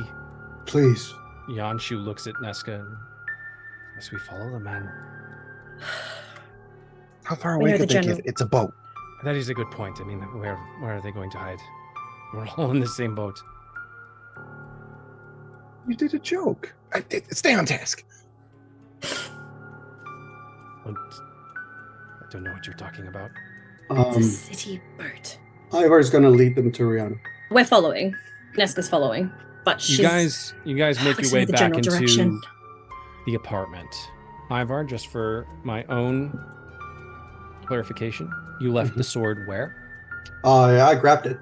Please.
Yanshu looks at Nesca. Yes, we follow the man.
How far away could they get? It's a boat.
That is a good point. I mean, where are they going to hide? We're all in the same boat.
You did a joke. Stay on task.
I don't know what you're talking about.
It's a city boat.
Ivar is going to lead them to Rihanna.
We're following. Nesca's following, but she's...
You guys make your way back into the apartment. Ivar, just for my own clarification, you left the sword where?
Yeah, I grabbed it.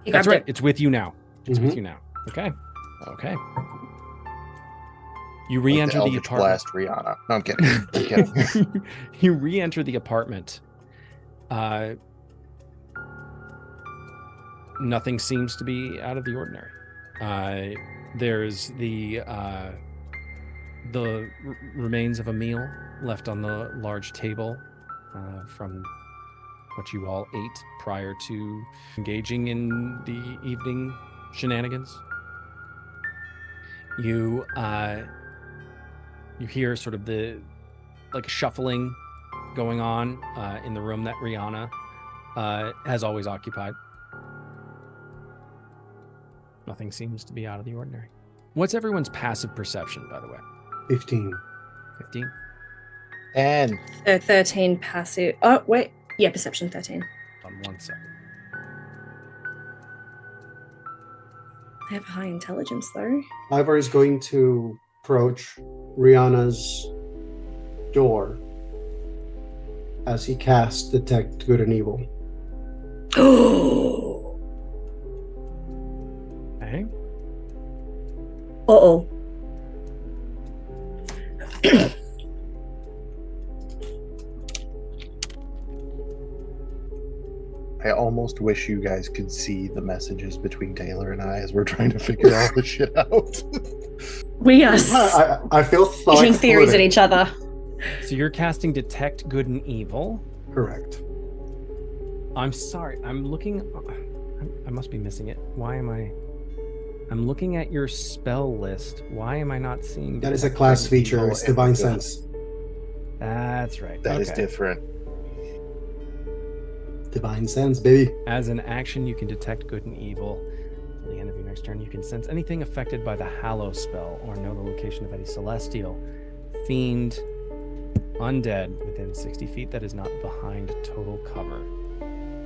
That's right. It's with you now. It's with you now. Okay. Okay. You re-enter the apartment.
Blast Rihanna. No, I'm kidding. I'm kidding.
You re-enter the apartment. Nothing seems to be out of the ordinary. There's the remains of a meal left on the large table from what you all ate prior to engaging in the evening shenanigans. You hear sort of the shuffling going on in the room that Rihanna has always occupied. Nothing seems to be out of the ordinary. What's everyone's passive perception, by the way?
15.
15?
And
13 passive. Oh, wait. Yeah, perception 13.
On 1 second.
I have high intelligence, though.
Ivar is going to approach Rihanna's door as he casts Detect Good and Evil.
Oh.
Okay.
Uh-oh.
I almost wish you guys could see the messages between Taylor and I as we're trying to figure all this shit out.
We are
I feel
shooting theories at each other.
So you're casting Detect Good and Evil.
Correct.
I'm sorry. I'm looking. I must be missing it. Why am I? I'm looking at your spell list. Why am I not seeing?
That is a class feature.
evil
It's Divine
and
Sense.
That's right.
That is
Okay.
different.
Divine Sense, baby.
As an action, you can detect good and evil. Till the end of your next turn, you can sense anything affected by the Hallow spell or know the location of any celestial, fiend, undead within 60 feet that is not behind total cover.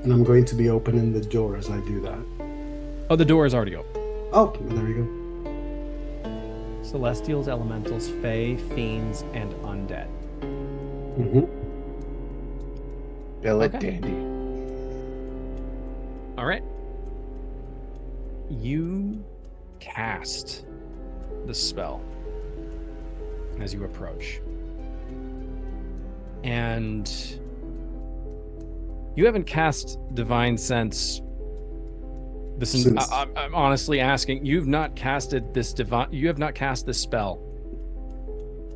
And I'm going to be opening the door as I do that.
Oh, the door is already open.
Oh, there we go.
Celestials, elementals, fae, fiends, and undead.
Mm-hmm.
Bill it
Okay.
dandy.
All right. You cast the spell as you approach. And you haven't cast Divine Sense. I'm honestly asking. You have not cast this spell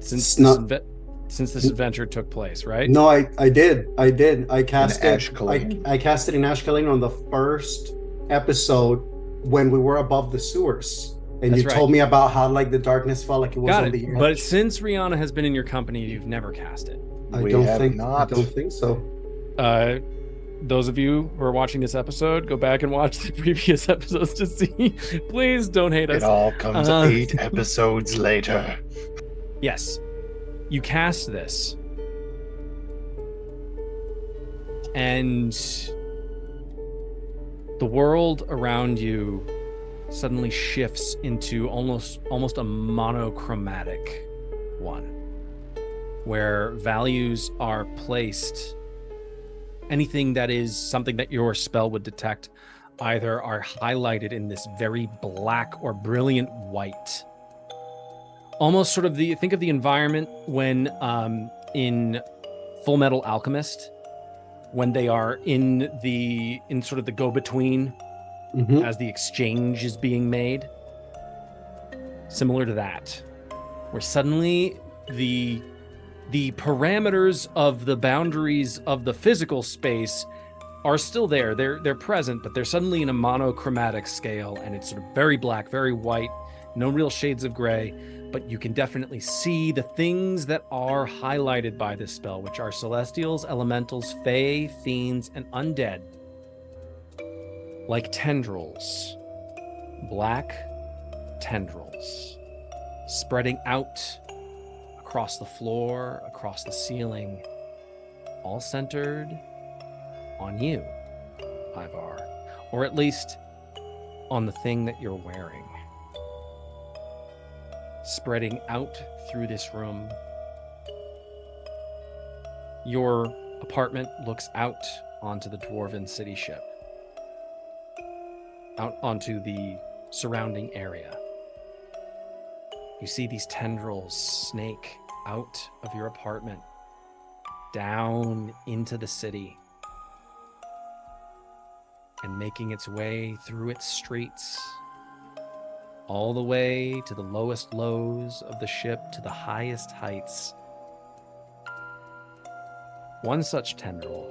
since this adventure took place, right?
No, I did. I cast it.
Ashcaleen.
I cast it in Ashcaleen on the first episode when we were above the sewers, and
That's
you
right.
told me about how like the darkness felt like it was
Got
on
it.
the edge.
But since Rihanna has been in your company, you've never cast it.
I
We
don't
have
think
not.
I don't think so.
Those of you who are watching this episode, go back and watch the previous episodes to see. Please don't hate us.
It all comes
Uh,
8 episodes later.
Yes. You cast this. And the world around you suddenly shifts into almost a monochromatic one, where values are placed. Anything that is something that your spell would detect either are highlighted in this very black or brilliant white. Almost sort of think of the environment when in Full Metal Alchemist, when they are in sort of the go-between
Mm-hmm.
as the exchange is being made. Similar to that, where suddenly the parameters of the boundaries of the physical space are still there. They're present, but they're suddenly in a monochromatic scale, and it's sort of very black, very white, no real shades of gray, but you can definitely see the things that are highlighted by this spell, which are celestials, elementals, fae, fiends, and undead. Like tendrils, black tendrils, spreading out across the floor, across the ceiling, all centered on you, Ivar, or at least on the thing that you're wearing. Spreading out through this room, your apartment looks out onto the Dwarven city ship, out onto the surrounding area. You see these tendrils snake out of your apartment, down into the city, and making its way through its streets, all the way to the lowest lows of the ship, to the highest heights. One such tendril,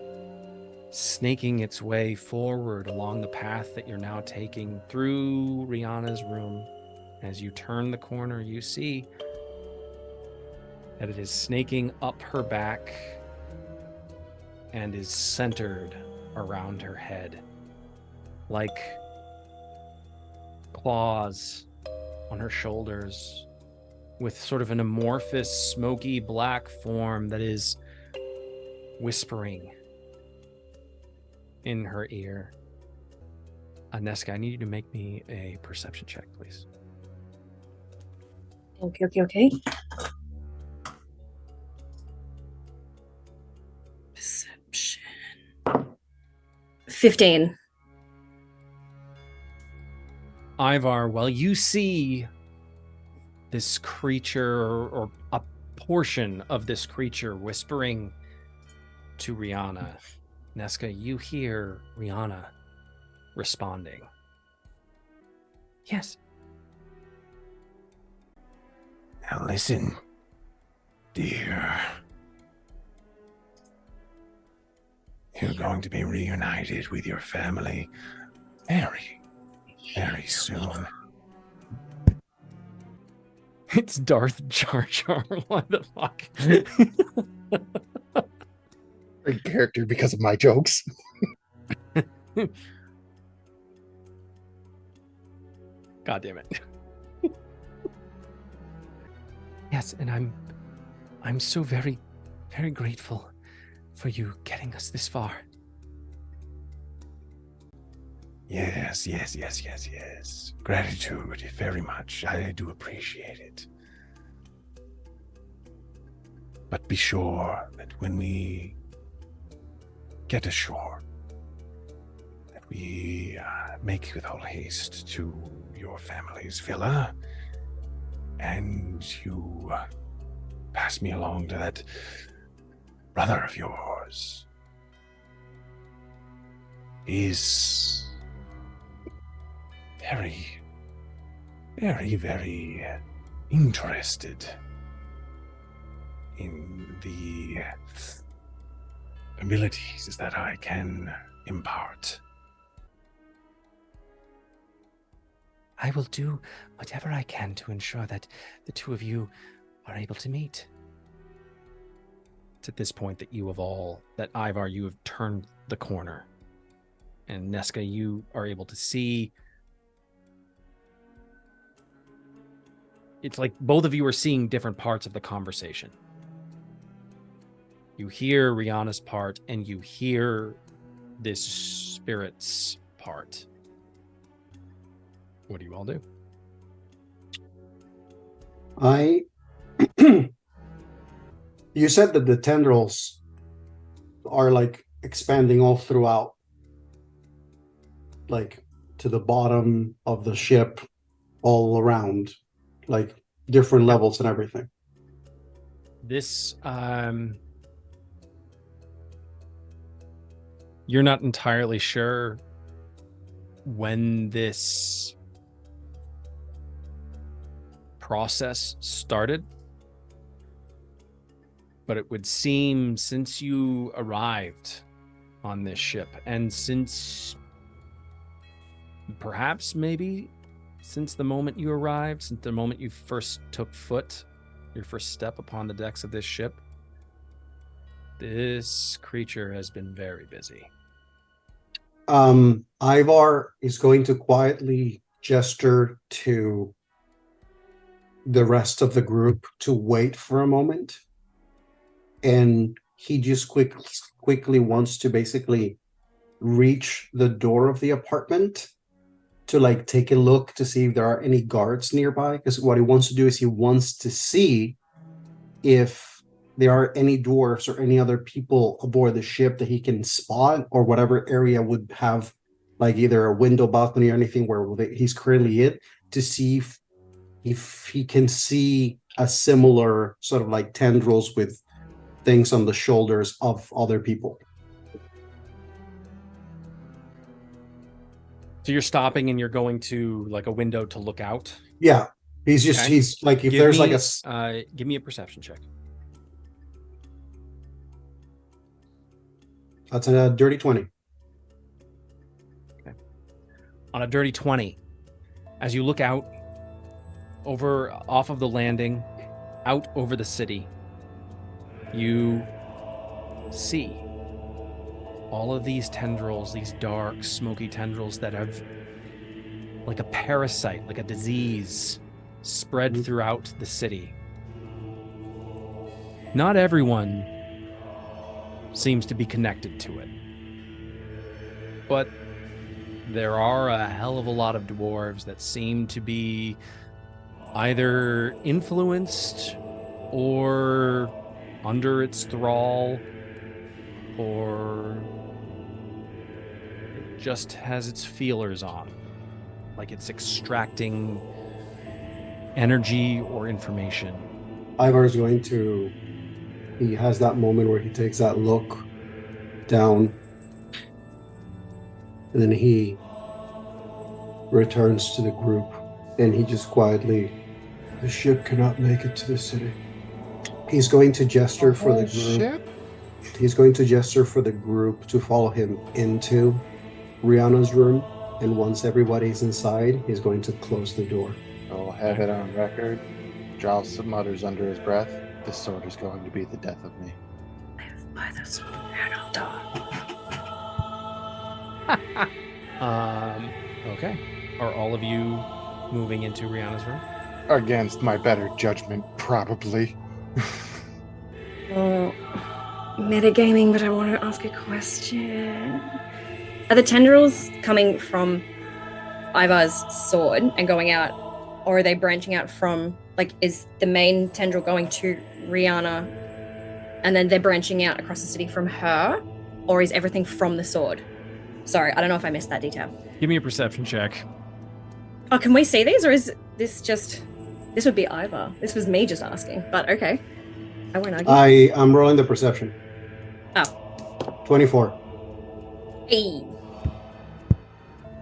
snaking its way forward along the path that you're now taking through Rihanna's room. As you turn the corner, you see that it is snaking up her back and is centered around her head, like claws on her shoulders, with sort of an amorphous, smoky black form that is whispering in her ear. Neska, I need you to make me a perception check, please.
Okay. Perception. 15.
Ivar, while you see this creature or a portion of this creature whispering to Rihanna, Neska, you hear Rihanna responding. Yes.
Now listen, dear. You're going to be reunited with your family very, very soon.
It's Darth Jar Jar. What the fuck?
Great character because of my jokes.
God damn it. Yes, and I'm so very, very grateful for you getting us this far.
Yes. Gratitude, very much. I do appreciate it. But be sure that when we get ashore, that we make with all haste to your family's villa, and you pass me along to that brother of yours. He's very, very, very interested in the abilities that I can impart.
I will do whatever I can to ensure that the two of you are able to meet. It's at this point that Ivar, you have turned the corner. And Nesca, you are able to see. It's like both of you are seeing different parts of the conversation. You hear Rihanna's part, and you hear this spirit's part. What do you all do?
You said that the tendrils are like expanding all throughout, like to the bottom of the ship, all around, like different levels and everything.
This, you're not entirely sure when this process started, but it would seem since you arrived on this ship, and since perhaps maybe since the moment you arrived, since the moment you first took foot, your first step upon the decks of this ship, this creature has been very busy.
Ivar is going to quietly gesture to the rest of the group to wait for a moment, and he just quickly wants to basically reach the door of the apartment to like take a look to see if there are any guards nearby, because what he wants to do is he wants to see if there are any dwarves or any other people aboard the ship that he can spot, or whatever area would have like either a window, balcony, or anything where he's currently in, to see if he can see a similar sort of like tendrils with things on the shoulders of other people.
So you're stopping and you're going to like a window to look out?
Yeah. He's like, if there's like a...
give me a perception check.
That's a dirty 20.
Okay. On a dirty 20, as you look out off of the landing, out over the city, you see all of these tendrils, these dark, smoky tendrils that have, like a parasite, like a disease, spread throughout the city. Not everyone seems to be connected to it, but there are a hell of a lot of dwarves that seem to be either influenced or under its thrall, or it just has its feelers on, like it's extracting energy or information.
Ivar's going to... He has that moment where he takes that look down, and then he returns to the group, and he just quietly... The ship cannot make it to the city. He's going to gesture for the group.
Ship?
He's going to gesture for the group to follow him into Rihanna's room, and once everybody's inside, he's going to close the door.
I'll have it on record. Giles mutters under his breath, "This sword is going to be the death of me."
By the sword of dawn.
Okay. Are all of you moving into Rihanna's room?
Against my better judgment, probably.
Well, metagaming, but I want to ask a question. Are the tendrils coming from Ivar's sword and going out, or are they branching out from, like, is the main tendril going to Rihanna and then they're branching out across the city from her, or is everything from the sword? Sorry, I don't know if I missed that detail.
Give me a perception check.
Oh, can we see these, or is this just... This would be Ivar. This was me just asking, but okay. I won't argue.
I am rolling the perception.
Oh.
24.
Hey.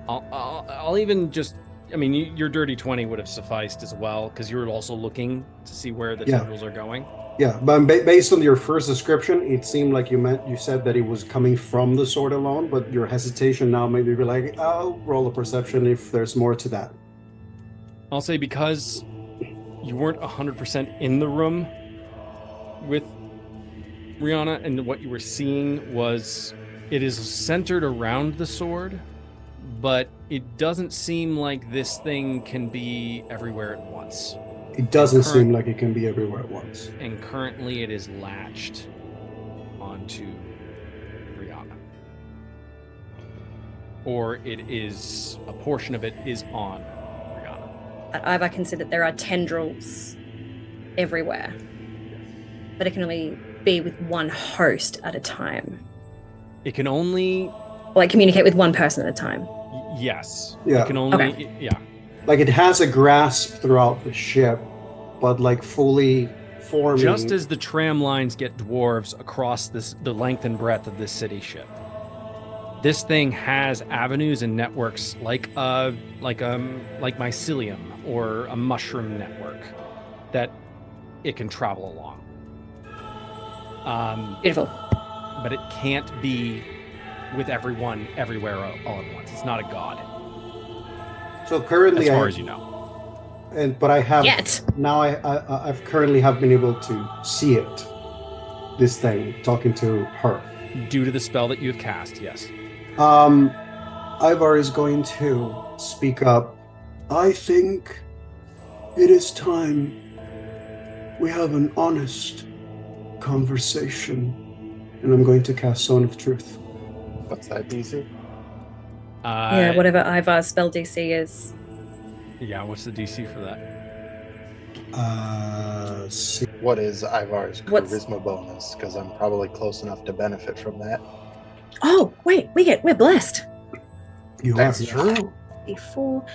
I'll even just... I mean, your dirty 20 would have sufficed as well, because you were also looking to see where the tendrils are going.
Yeah, but based on your first description, it seemed like you said that it was coming from the sword alone, but your hesitation now made me be like, I'll roll a perception if there's more to that.
I'll say because you weren't 100% in the room with Rihanna, and what you were seeing was it is centered around the sword, but it doesn't seem like this thing can be everywhere at once.
It doesn't seem like it can be everywhere at once.
And currently it is latched onto Rihanna. Or it is, a portion of it is on Rihanna.
At Ivar can see that there are tendrils everywhere, but it can only be with one host at a time.
It can only...
Like communicate with one person at a time.
Yes.
Yeah.
It can only...
Okay.
Yeah.
Like it has a grasp throughout the ship, but like fully forming.
Just as the tram lines get dwarves across the length and breadth of this city ship, this thing has avenues and networks like mycelium or a mushroom network that it can travel along.
Beautiful.
But it can't be with everyone everywhere all at once. It's not a god.
So currently,
as far as you know.
But I have
Yet.
Now I've currently have been able to see it. This thing talking to her.
Due to the spell that you have cast, yes.
Ivar is going to speak up. I think it is time we have an honest conversation, and I'm going to cast Zone of Truth.
What's that, DC?
Yeah, whatever Ivar's spell DC is.
Yeah, what's the DC for that?
What is Ivar's charisma bonus? Because I'm probably close enough to benefit from that.
Oh, wait, we're blessed.
That's true.
Before,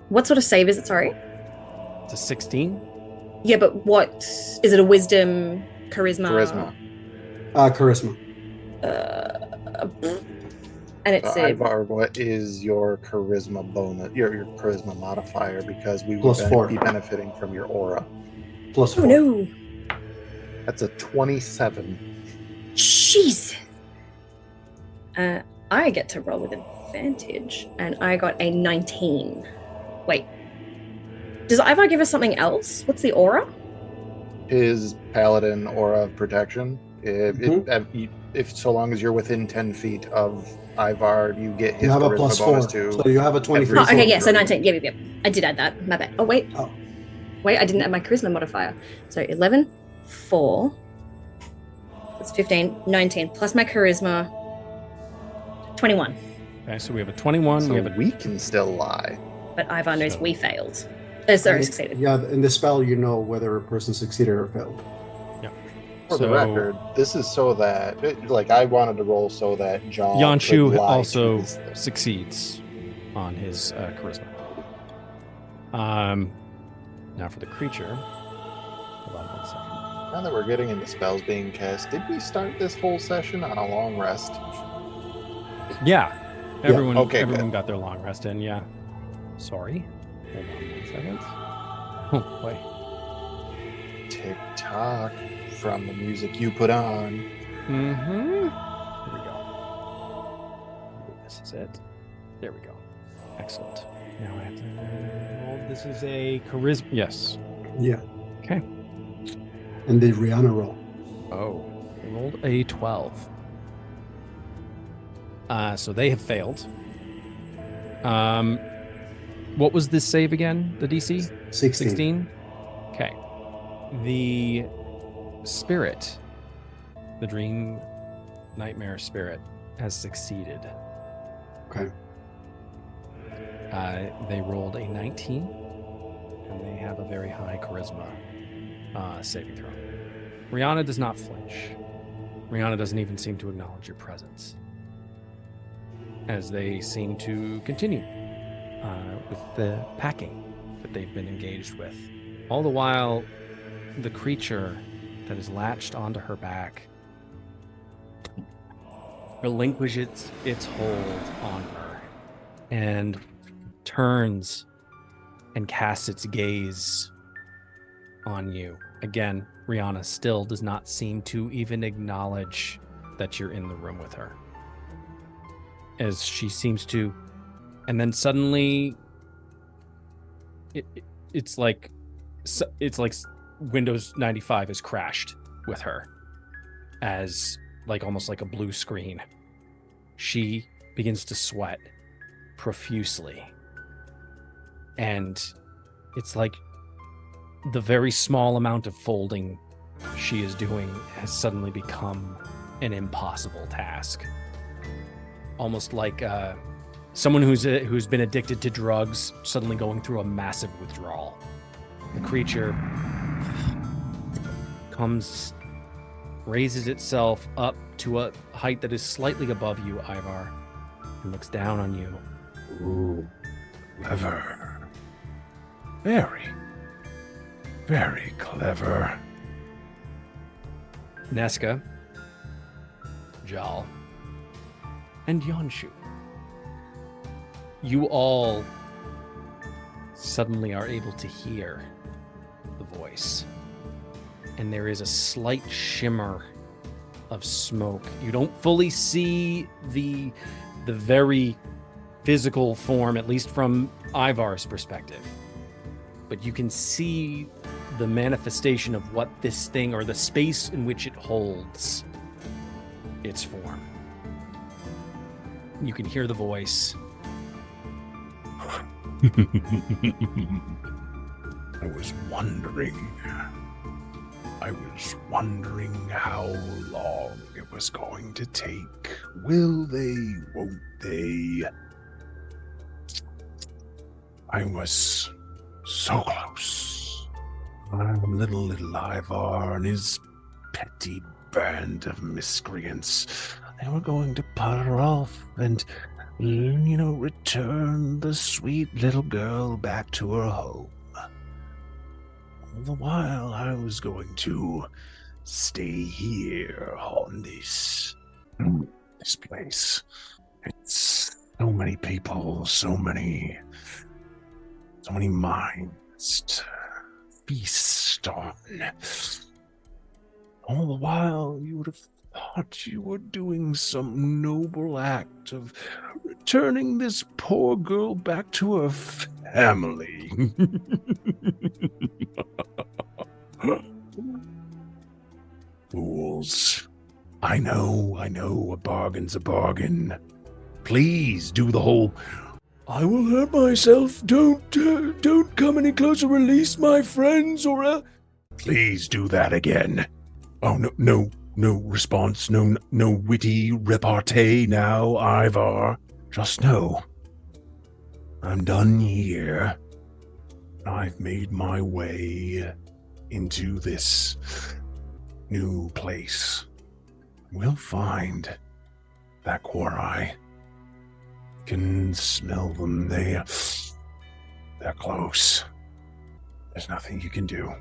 what sort of save is it? Sorry.
It's a 16.
Yeah, but what is it? A wisdom, charisma?
Charisma.
And it's
Ivar, what is your charisma bonus? Your charisma modifier, because we
Plus
would
4.
be benefiting from your aura.
Plus 4.
Oh no!
That's a 27.
Jeez. I get to roll with advantage, and I got a 19. Wait. Does Ivar give us something else? What's the aura?
His paladin aura of protection. If so long as you're within 10 feet of Ivar, you get his
have a
charisma
plus
bonus
4,
too.
so you have a 23.
Oh, okay, yeah, so 19. Yep. I did add that. My bad. Oh, wait.
Oh.
Wait, I didn't add my charisma modifier. So 11, 4. That's 15, 19. Plus my charisma, 21.
Okay, so we have a 21.
So
we
can still lie.
But Ivar knows we failed. Succeeded.
Yeah, in the spell, you know whether a person succeeded or failed.
For the record, this is so that, I wanted to roll so that
Yanshu
could lie
also
to this thing.
succeeds on his charisma. Now for the creature. Hold on 1 second.
Now that we're getting into spells being cast, did we start this whole session on a long rest?
Yeah. Everyone
good.
got their long rest in, yeah. Sorry. Hold on 1 second. Oh, wait.
Tick tock. from the music you put on.
Mm-hmm. Here we go. This is it. There we go. Excellent. Now I have to roll. This is a charisma. Yes.
Yeah.
Okay.
And the Rihanna roll.
Oh. They rolled a 12. So they have failed. What was this save again? The DC? 16? Okay. The spirit, the dream nightmare spirit, has succeeded.
Okay.
They rolled a 19, and they have a very high charisma saving throw. Rihanna does not flinch. Rihanna doesn't even seem to acknowledge your presence, as they seem to continue with the packing that they've been engaged with. All the while, the creature that is latched onto her back relinquishes its hold on her and turns and casts its gaze on you. Again, Rihanna still does not seem to even acknowledge that you're in the room with her, as she seems to, and then suddenly it's like Windows 95 has crashed with her, as like almost like a blue screen. She begins to sweat profusely, and it's like the very small amount of folding she is doing has suddenly become an impossible task. Almost like someone who's been addicted to drugs suddenly going through a massive withdrawal. The creature raises itself up to a height that is slightly above you, Ivar, and looks down on you.
Ooh, clever. Very, very clever.
Nesca, Jal, and Yonshu. You all suddenly are able to hear the voice, and there is a slight shimmer of smoke. You don't fully see the very physical form, at least from Ivar's perspective, but you can see the manifestation of what this thing, or the space in which it holds its form. You can hear the voice.
I was wondering how long it was going to take. Will they, won't they? I was so close. Little Ivar and his petty band of miscreants. They were going to putter off and, return the sweet little girl back to her home. All the while, I was going to stay here on this place. It's so many people, so many minds to feast on. All the while, you would have thought you were doing some noble act of returning this poor girl back to her family. Fools. I know, a bargain's a bargain. Please do the whole, I will hurt myself, don't come any closer, release my friends, or please do that again. Oh, no response, no witty repartee now, Ivar. Just know, I'm done here. I've made my way into this new place. We'll find that Quori. Can smell them. They're close. There's nothing you can do.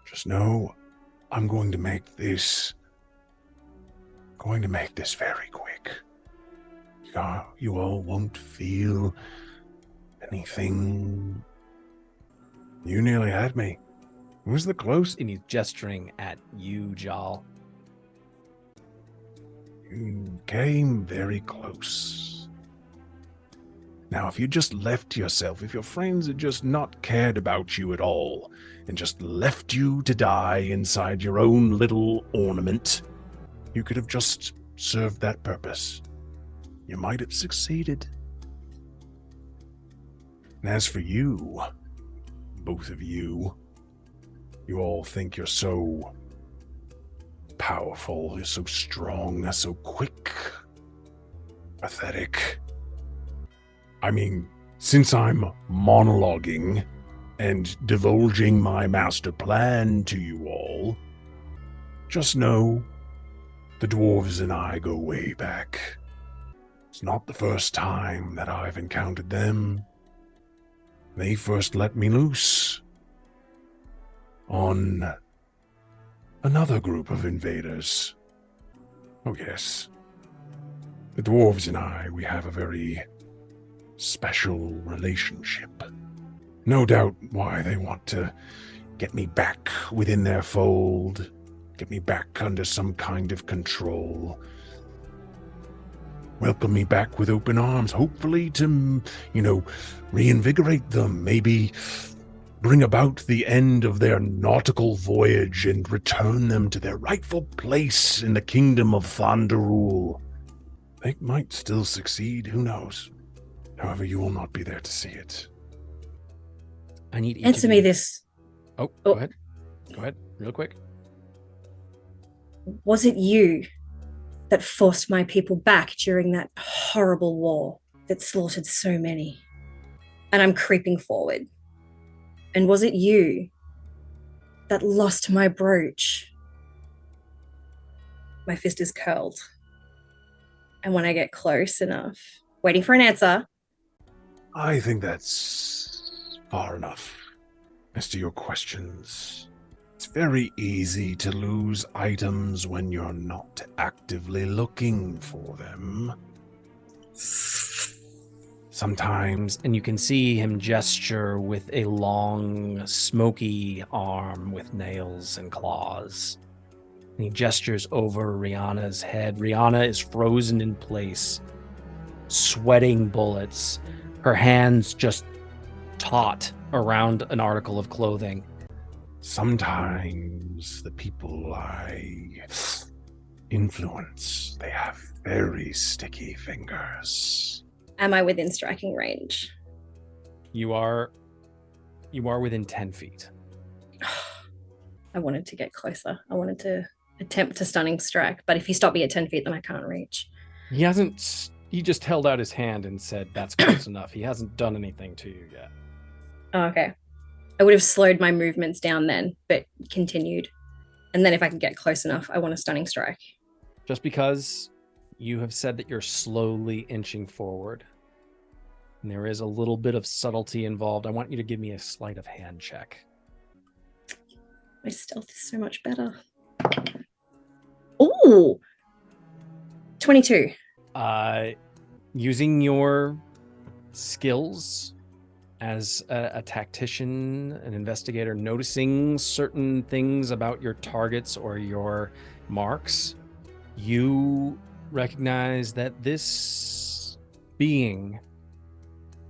Just know I'm going to make this very quick. You all won't feel anything. You nearly had me. Who's the close?
And he's gesturing at you, Jal.
You came very close. Now, if you just left yourself, if your friends had just not cared about you at all, and just left you to die inside your own little ornament, you could have just served that purpose. You might have succeeded. And as for you, both of you all think you're so powerful, you're so strong, so quick, pathetic. I mean, since I'm monologuing and divulging my master plan to you all, just know the dwarves and I go way back. It's not the first time that I've encountered them. They first let me loose on another group of invaders. Oh yes, the dwarves and I, we have a very special relationship. No doubt why they want to get me back within their fold, get me back under some kind of control, welcome me back with open arms, hopefully to, reinvigorate them, maybe bring about the end of their nautical voyage and return them to their rightful place in the kingdom of Thondarul. They might still succeed, who knows? However, you will not be there to see it.
I need each
Answer
of
me
you-
this.
Oh, go ahead. Go ahead, real quick.
Was it you that forced my people back during that horrible war that slaughtered so many? And I'm creeping forward. And was it you that lost my brooch? My fist is curled. And when I get close enough, waiting for an answer.
I think that's far enough. As to your questions, it's very easy to lose items when you're not actively looking for them. Sometimes,
And you can see him gesture with a long, smoky arm with nails and claws. And he gestures over Rihanna's head. Rihanna is frozen in place, sweating bullets, her hands just taut around an article of clothing.
sometimes the people I influence, they have very sticky fingers.
Am I within striking range?
You are within 10 feet.
I wanted to get closer. I wanted to attempt a stunning strike, but if you stop me at 10 feet, then I can't reach.
He just held out his hand and said, that's close enough. He hasn't done anything to you yet.
Oh, okay. I would have slowed my movements down then, but continued. And then if I can get close enough, I want a stunning strike.
Just because you have said that you're slowly inching forward, and there is a little bit of subtlety involved, I want you to give me a sleight of hand check.
My stealth is so much better. Ooh! 22.
Using your skills as a tactician, an investigator, noticing certain things about your targets or your marks, you recognize that this being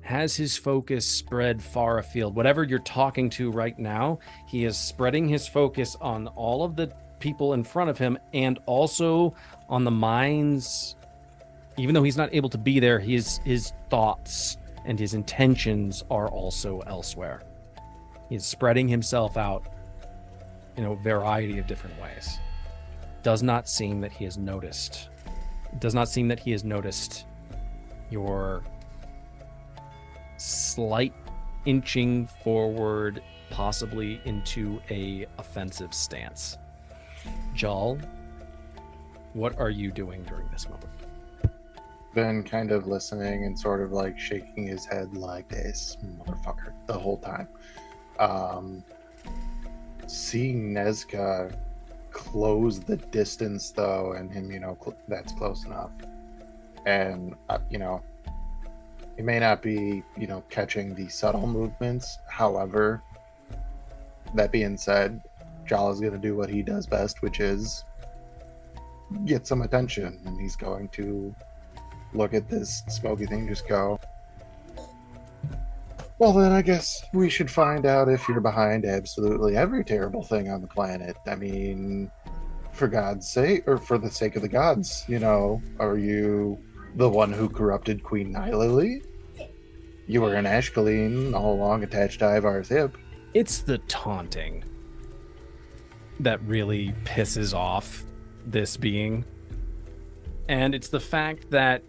has his focus spread far afield. Whatever you're talking to right now, he is spreading his focus on all of the people in front of him and also on the minds. Even though he's not able to be there, his thoughts and his intentions are also elsewhere. He's spreading himself out in a variety of different ways. Does not seem that he has noticed. It does not seem that he has noticed your slight inching forward, possibly into a offensive stance. Jal, what are you doing during this moment?
Been kind of listening and sort of like shaking his head like this motherfucker the whole time. Seeing Nezca close the distance though, and him, that's close enough. And, he may not be, catching the subtle movements. However, that being said, Jal is going to do what he does best, which is get some attention, and he's going to look at this smoky thing, just go, well, then I guess we should find out if you're behind absolutely every terrible thing on the planet. I mean, for God's sake, or for the sake of the gods, are you the one who corrupted Queen Nylily? You were an Ashcaleen all along attached to Ivar's hip.
It's the taunting that really pisses off this being. And it's the fact that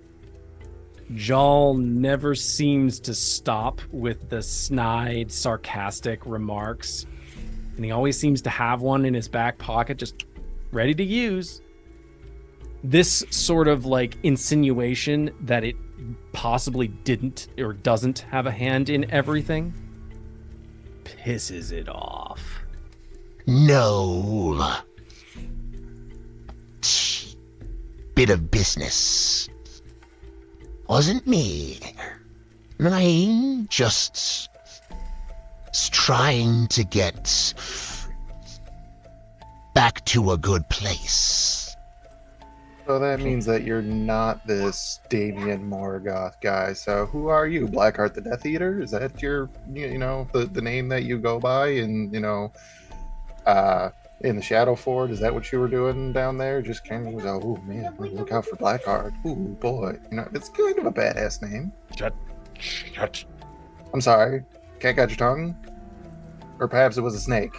Jal never seems to stop with the snide, sarcastic remarks. And he always seems to have one in his back pocket, just ready to use. This sort of like insinuation that it possibly didn't or doesn't have a hand in everything pisses it off.
No. Bit of business. Wasn't me. I'm just trying to get back to a good place.
So that means that you're not this Damien Morgoth guy. So who are you? Blackheart the Death Eater? Is that your, the name that you go by in the Shadow Ford? Is that what you were doing down there? Just kind of, oh man, look out for Blackheart. Ooh boy, it's kind of a badass name.
Shut.
I'm sorry, cat got your tongue? Or perhaps it was a snake.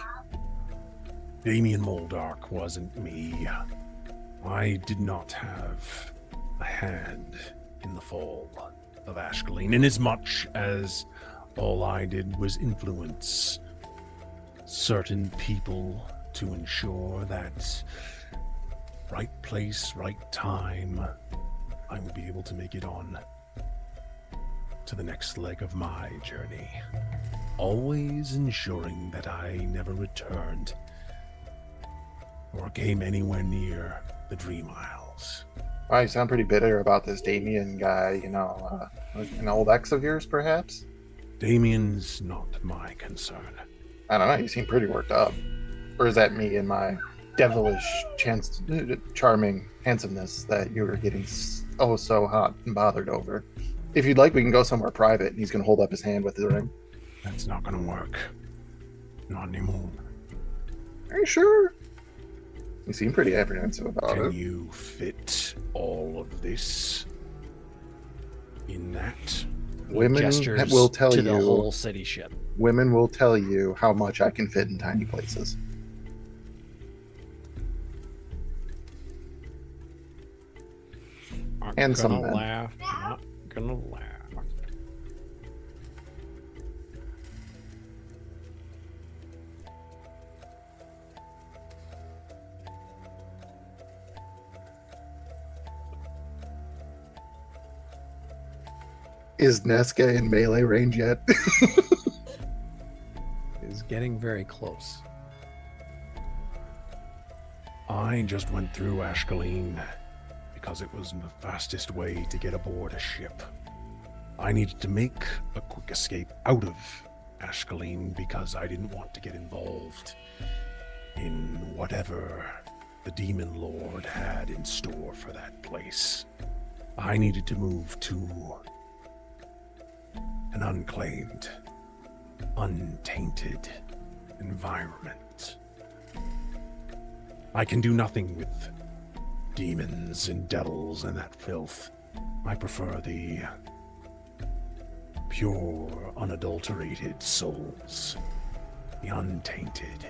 Damien Moldark wasn't me. I did not have a hand in the fall of Ashcaleen, inasmuch as all I did was influence certain people to ensure that right place, right time, I would be able to make it on to the next leg of my journey. Always ensuring that I never returned or came anywhere near the Dream Isles.
Wow, you sound pretty bitter about this Damien guy, an old ex of yours, perhaps?
Damien's not my concern.
I don't know, you seem pretty worked up. Or is that me and my devilish, charming handsomeness that you were getting so hot and bothered over? If you'd like, we can go somewhere private, and he's going to hold up his hand with the ring.
That's not going to work. Not anymore.
Are you sure? You seem pretty apprehensive about it.
Can you fit all of this in that?
Women
Gestures
will tell
to
you.
the whole city ship.
Women will tell you how much I can fit in tiny places. And some men.
Not gonna laugh.
Is Nesca in melee range yet?
Is getting very close.
I just went through Ashcaleen because it was the fastest way to get aboard a ship. I needed to make a quick escape out of Ashcaleen because I didn't want to get involved in whatever the Demon Lord had in store for that place. I needed to move to an unclaimed, untainted environment. I can do nothing with demons and devils and that filth. I prefer the pure, unadulterated souls, the untainted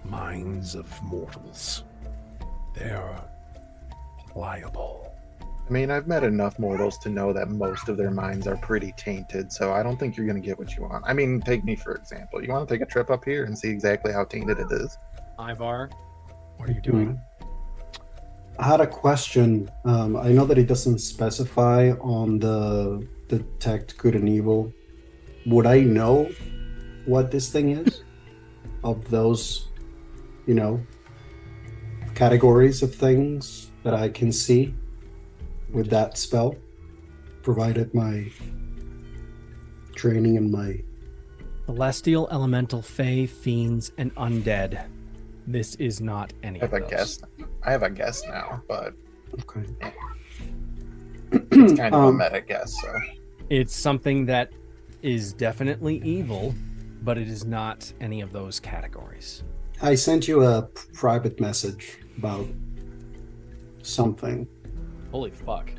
minds of mortals. They're pliable.
I mean, I've met enough mortals to know that most of their minds are pretty tainted, so I don't think you're going to get what you want. I mean, take me for example. You want to take a trip up here and see exactly how tainted it is?
Ivar, what are you doing?
I had a question. I know that it doesn't specify on the detect good and evil. Would I know what this thing is? Of those, categories of things that I can see with that spell, provided my training and my
Celestial, elemental, fae, fiends, and undead. This is not any
I
of
have a
those.
guess. I have a guess now, but
Okay.
it's kind of a meta guess. So
It's something that is definitely evil, but it is not any of those categories.
I sent you a private message about something.
Holy fuck.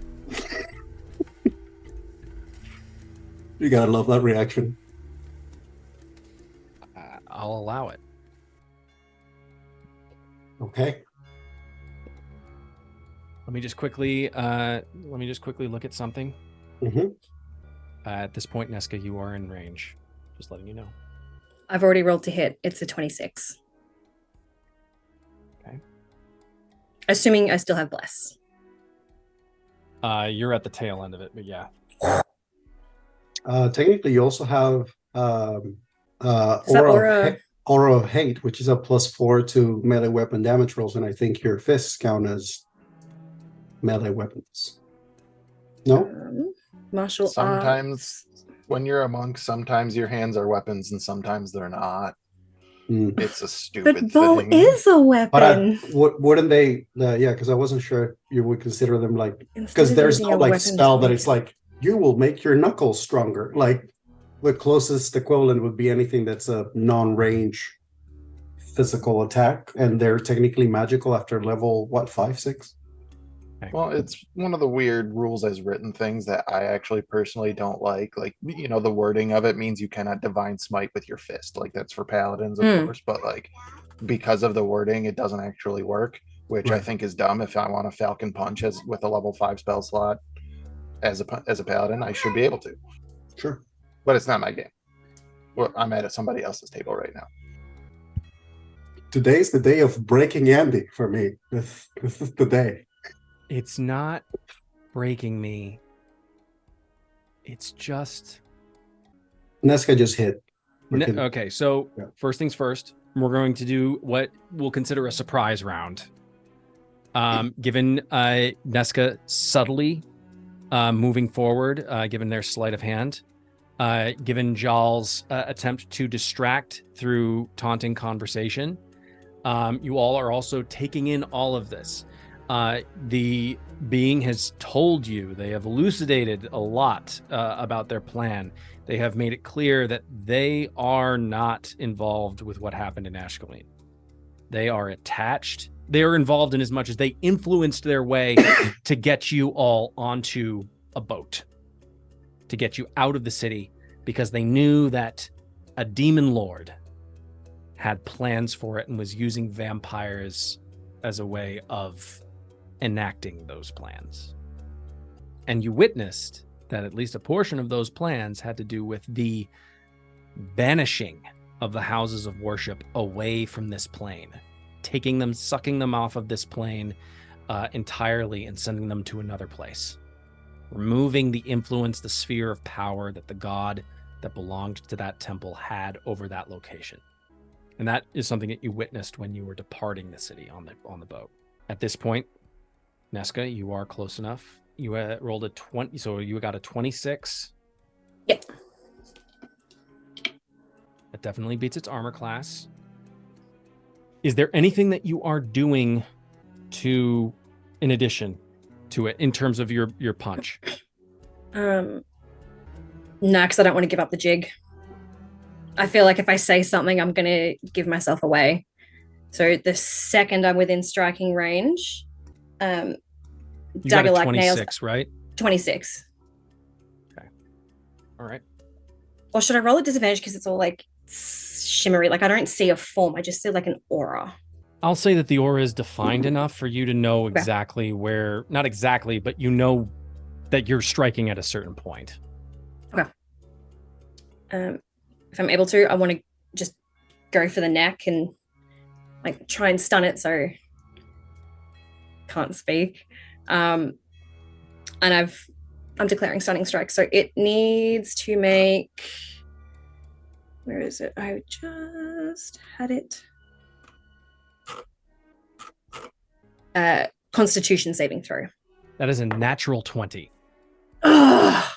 You gotta love that reaction.
I'll allow it.
Okay.
Let me just quickly look at something.
Mm-hmm.
At this point, Nesca, you are in range. Just letting you know.
I've already rolled to hit. It's a 26.
Okay.
Assuming I still have bless.
You're at the tail end of it, but yeah.
Technically, you also have
Is that aura?
Aura of Hate, which is a +4 to melee weapon damage rolls, and I think your fists count as melee weapons. No?
Martial art.
sometimes when you're a monk, sometimes your hands are weapons and sometimes they're not.
Mm.
It's a stupid
But bow
thing.
is a weapon.
But wouldn't they? Yeah, because I wasn't sure if you would consider them like,
Instead
because
of
there's
using
no
a
like
weapon
spell
to
that
make
it's like you will make your knuckles stronger. Like the closest equivalent would be anything that's a non-range physical attack, and they're technically magical after level 5, 6.
Well, it's one of the weird rules as written things that I actually personally don't like. Like, the wording of it means you cannot divine smite with your fist. Like, that's for paladins, of course, but like, because of the wording, it doesn't actually work, which I
Right.
think is dumb. If I want a falcon punch as with a level 5 spell slot as a paladin, I should be able to.
Sure.
But it's not my game. Well, I'm at somebody else's table right now.
Today's the day of breaking Andy for me. This is the day.
It's not breaking me. It's just...
Nesca just hit.
Okay, so
Yeah.
first things first, we're going to do what we'll consider a surprise round. Given Nesca subtly moving forward, given their sleight of hand, given Jal's attempt to distract through taunting conversation, you all are also taking in all of this. The being has told you, they have elucidated a lot about their plan. They have made it clear that they are not involved with what happened in Ashcaleen. They are attached. They are involved in as much as they influenced their way to get you all onto a boat, to get you out of the city, because they knew that a demon lord had plans for it and was using vampires as a way of enacting those plans. And you witnessed that at least a portion of those plans had to do with the banishing of the houses of worship away from this plane, taking them, sucking them off of this plane entirely and sending them to another place, removing the influence, the sphere of power that the god that belonged to that temple had over that location. And that is something that you witnessed when you were departing the city on the boat. At this point, Nesca, you are close enough. You rolled a 20, so you got a 26.
Yep.
That definitely beats its armor class. Is there anything that you are doing in addition to it, in terms of your punch?
No, because I don't want to give up the jig. I feel like if I say something, I'm going to give myself away. So the second I'm within striking range,
You got
dagger
a
like
26,
nails.
right?
26.
Okay. All right.
Or should I roll at disadvantage because it's all like shimmery? Like I don't see a form. I just see like an aura.
I'll say that the aura is defined enough for you to know exactly where, not exactly, but you know that you're striking at a certain point.
Okay. If I'm able to, I want to just go for the neck and like try and stun it so can't speak. And I'm declaring stunning strike. So it needs to make, where is it? I just had it. Constitution saving throw.
That is a natural 20.
Ugh.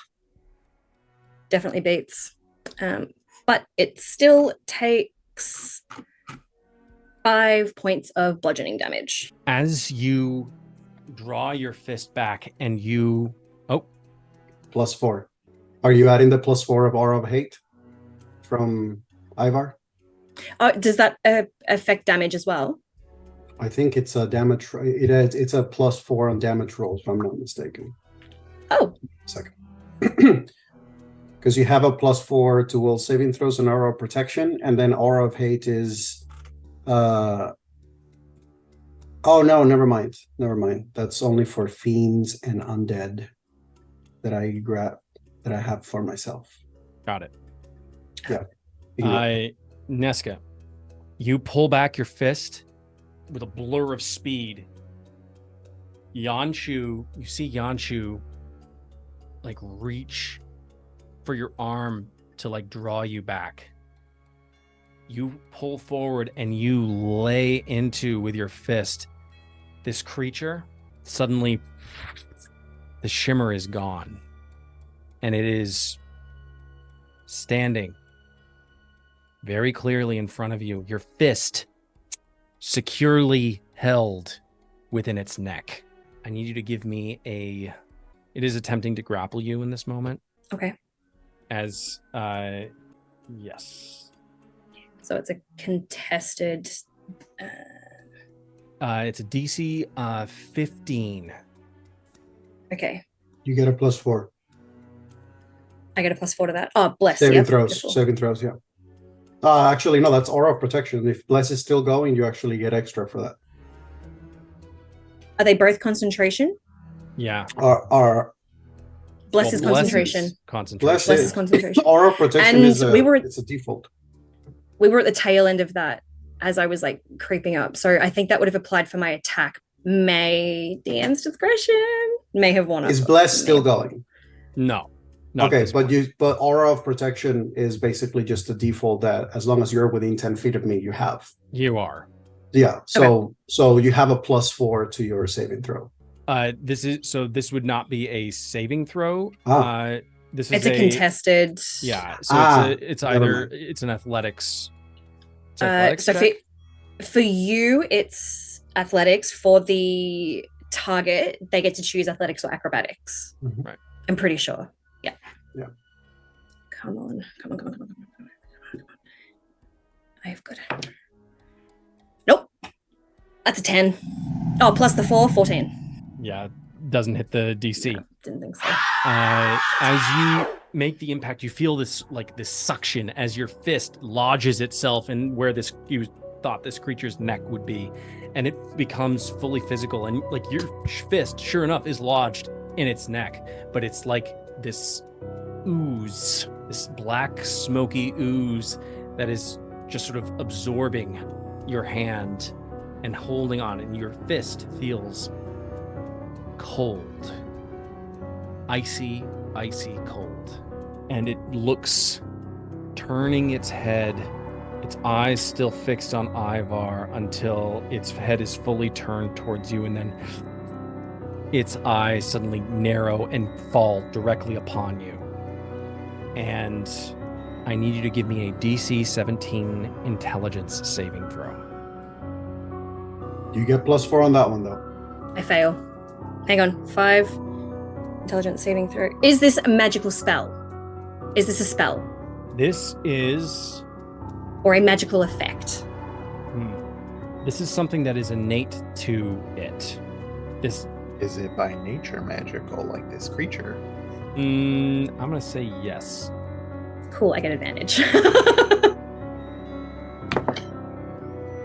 Definitely beats. but it still takes 5 points of bludgeoning damage.
As you draw your fist back and you... Oh.
+4. Are you adding the +4 of Aura of Hate from Ivar?
Does that affect damage as well?
I think it's a damage. It's a +4 on damage rolls, if I'm not mistaken.
Oh.
Second. Because you have a +4 to will saving throws and Aura of Protection, and then Aura of Hate is... Oh, no, never mind. That's only for fiends and undead that I have for myself.
Got it.
Yeah.
Nesca, you pull back your fist with a blur of speed. You see Yanshu like reach for your arm to like draw you back. You pull forward and you lay into with your fist this creature. Suddenly the shimmer is gone and it is standing very clearly in front of you, your fist securely held within its neck. I need you to give me it is attempting to grapple you in this moment.
Okay.
As, yes.
So it's a contested...
It's a DC 15.
Okay.
You get a +4.
I get a +4 to that. Oh, bless.
Saving
Yep,
throws.
beautiful.
Saving throws, yeah. Actually, no, that's Aura of Protection. If Bless is still going, you actually get extra for that.
Are they both concentration?
Yeah.
Bless is concentration.
Bless
Bless is concentration.
Aura of Protection
And
is
it's
a default.
We were at the tail end of that as I was like creeping up. So I think that would have applied for my attack. May DM's discretion may have won.
Is Bless still going?
No.
Okay, but Aura of Protection is basically just a default that as long as you're within 10 feet of me, you have.
You are.
Yeah. So you have a +4 to your saving throw.
This would not be a saving throw. This is
it's a contested.
Yeah. So it's an athletics.
For you, it's athletics. For the target, they get to choose athletics or acrobatics.
Mm-hmm.
Right.
I'm pretty sure. Yeah.
Yeah.
Come on. I've got it. Nope. That's a 10. Oh, plus the 4, 14.
Yeah, doesn't hit the DC.
No, didn't think so.
As you make the impact, you feel this suction as your fist lodges itself in where you thought this creature's neck would be, and it becomes fully physical. And like your fist, sure enough, is lodged in its neck, but it's like this ooze, this black smoky ooze that is just sort of absorbing your hand and holding on, and your fist feels cold, icy cold. And it looks, turning its head, its eyes still fixed on Ivar until its head is fully turned towards you, and then its eyes suddenly narrow and fall directly upon you. And I need you to give me a DC 17 intelligence saving throw.
You get +4 on that one, though.
I fail. Hang on. 5 intelligence saving throw. Is this a magical spell? Is this a spell?
This is...
Or a magical effect?
This is something that is innate to it. This...
Is it by nature magical, like this creature?
I'm going to say yes.
Cool, I get advantage.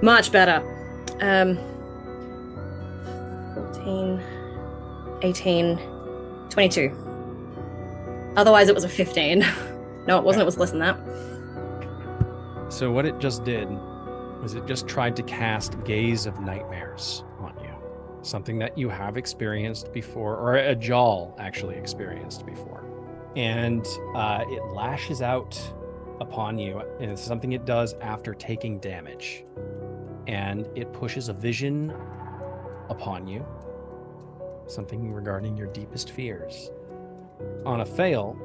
Much better. 14, 18, 22. Otherwise, it was a 15. No, it wasn't. It was less than that.
So what it just did was it just tried to cast Gaze of Nightmares on you. Something that you have experienced before, or a Jawl actually experienced before. And it lashes out upon you, and it's something it does after taking damage. And it pushes a vision upon you, something regarding your deepest fears. On a fail,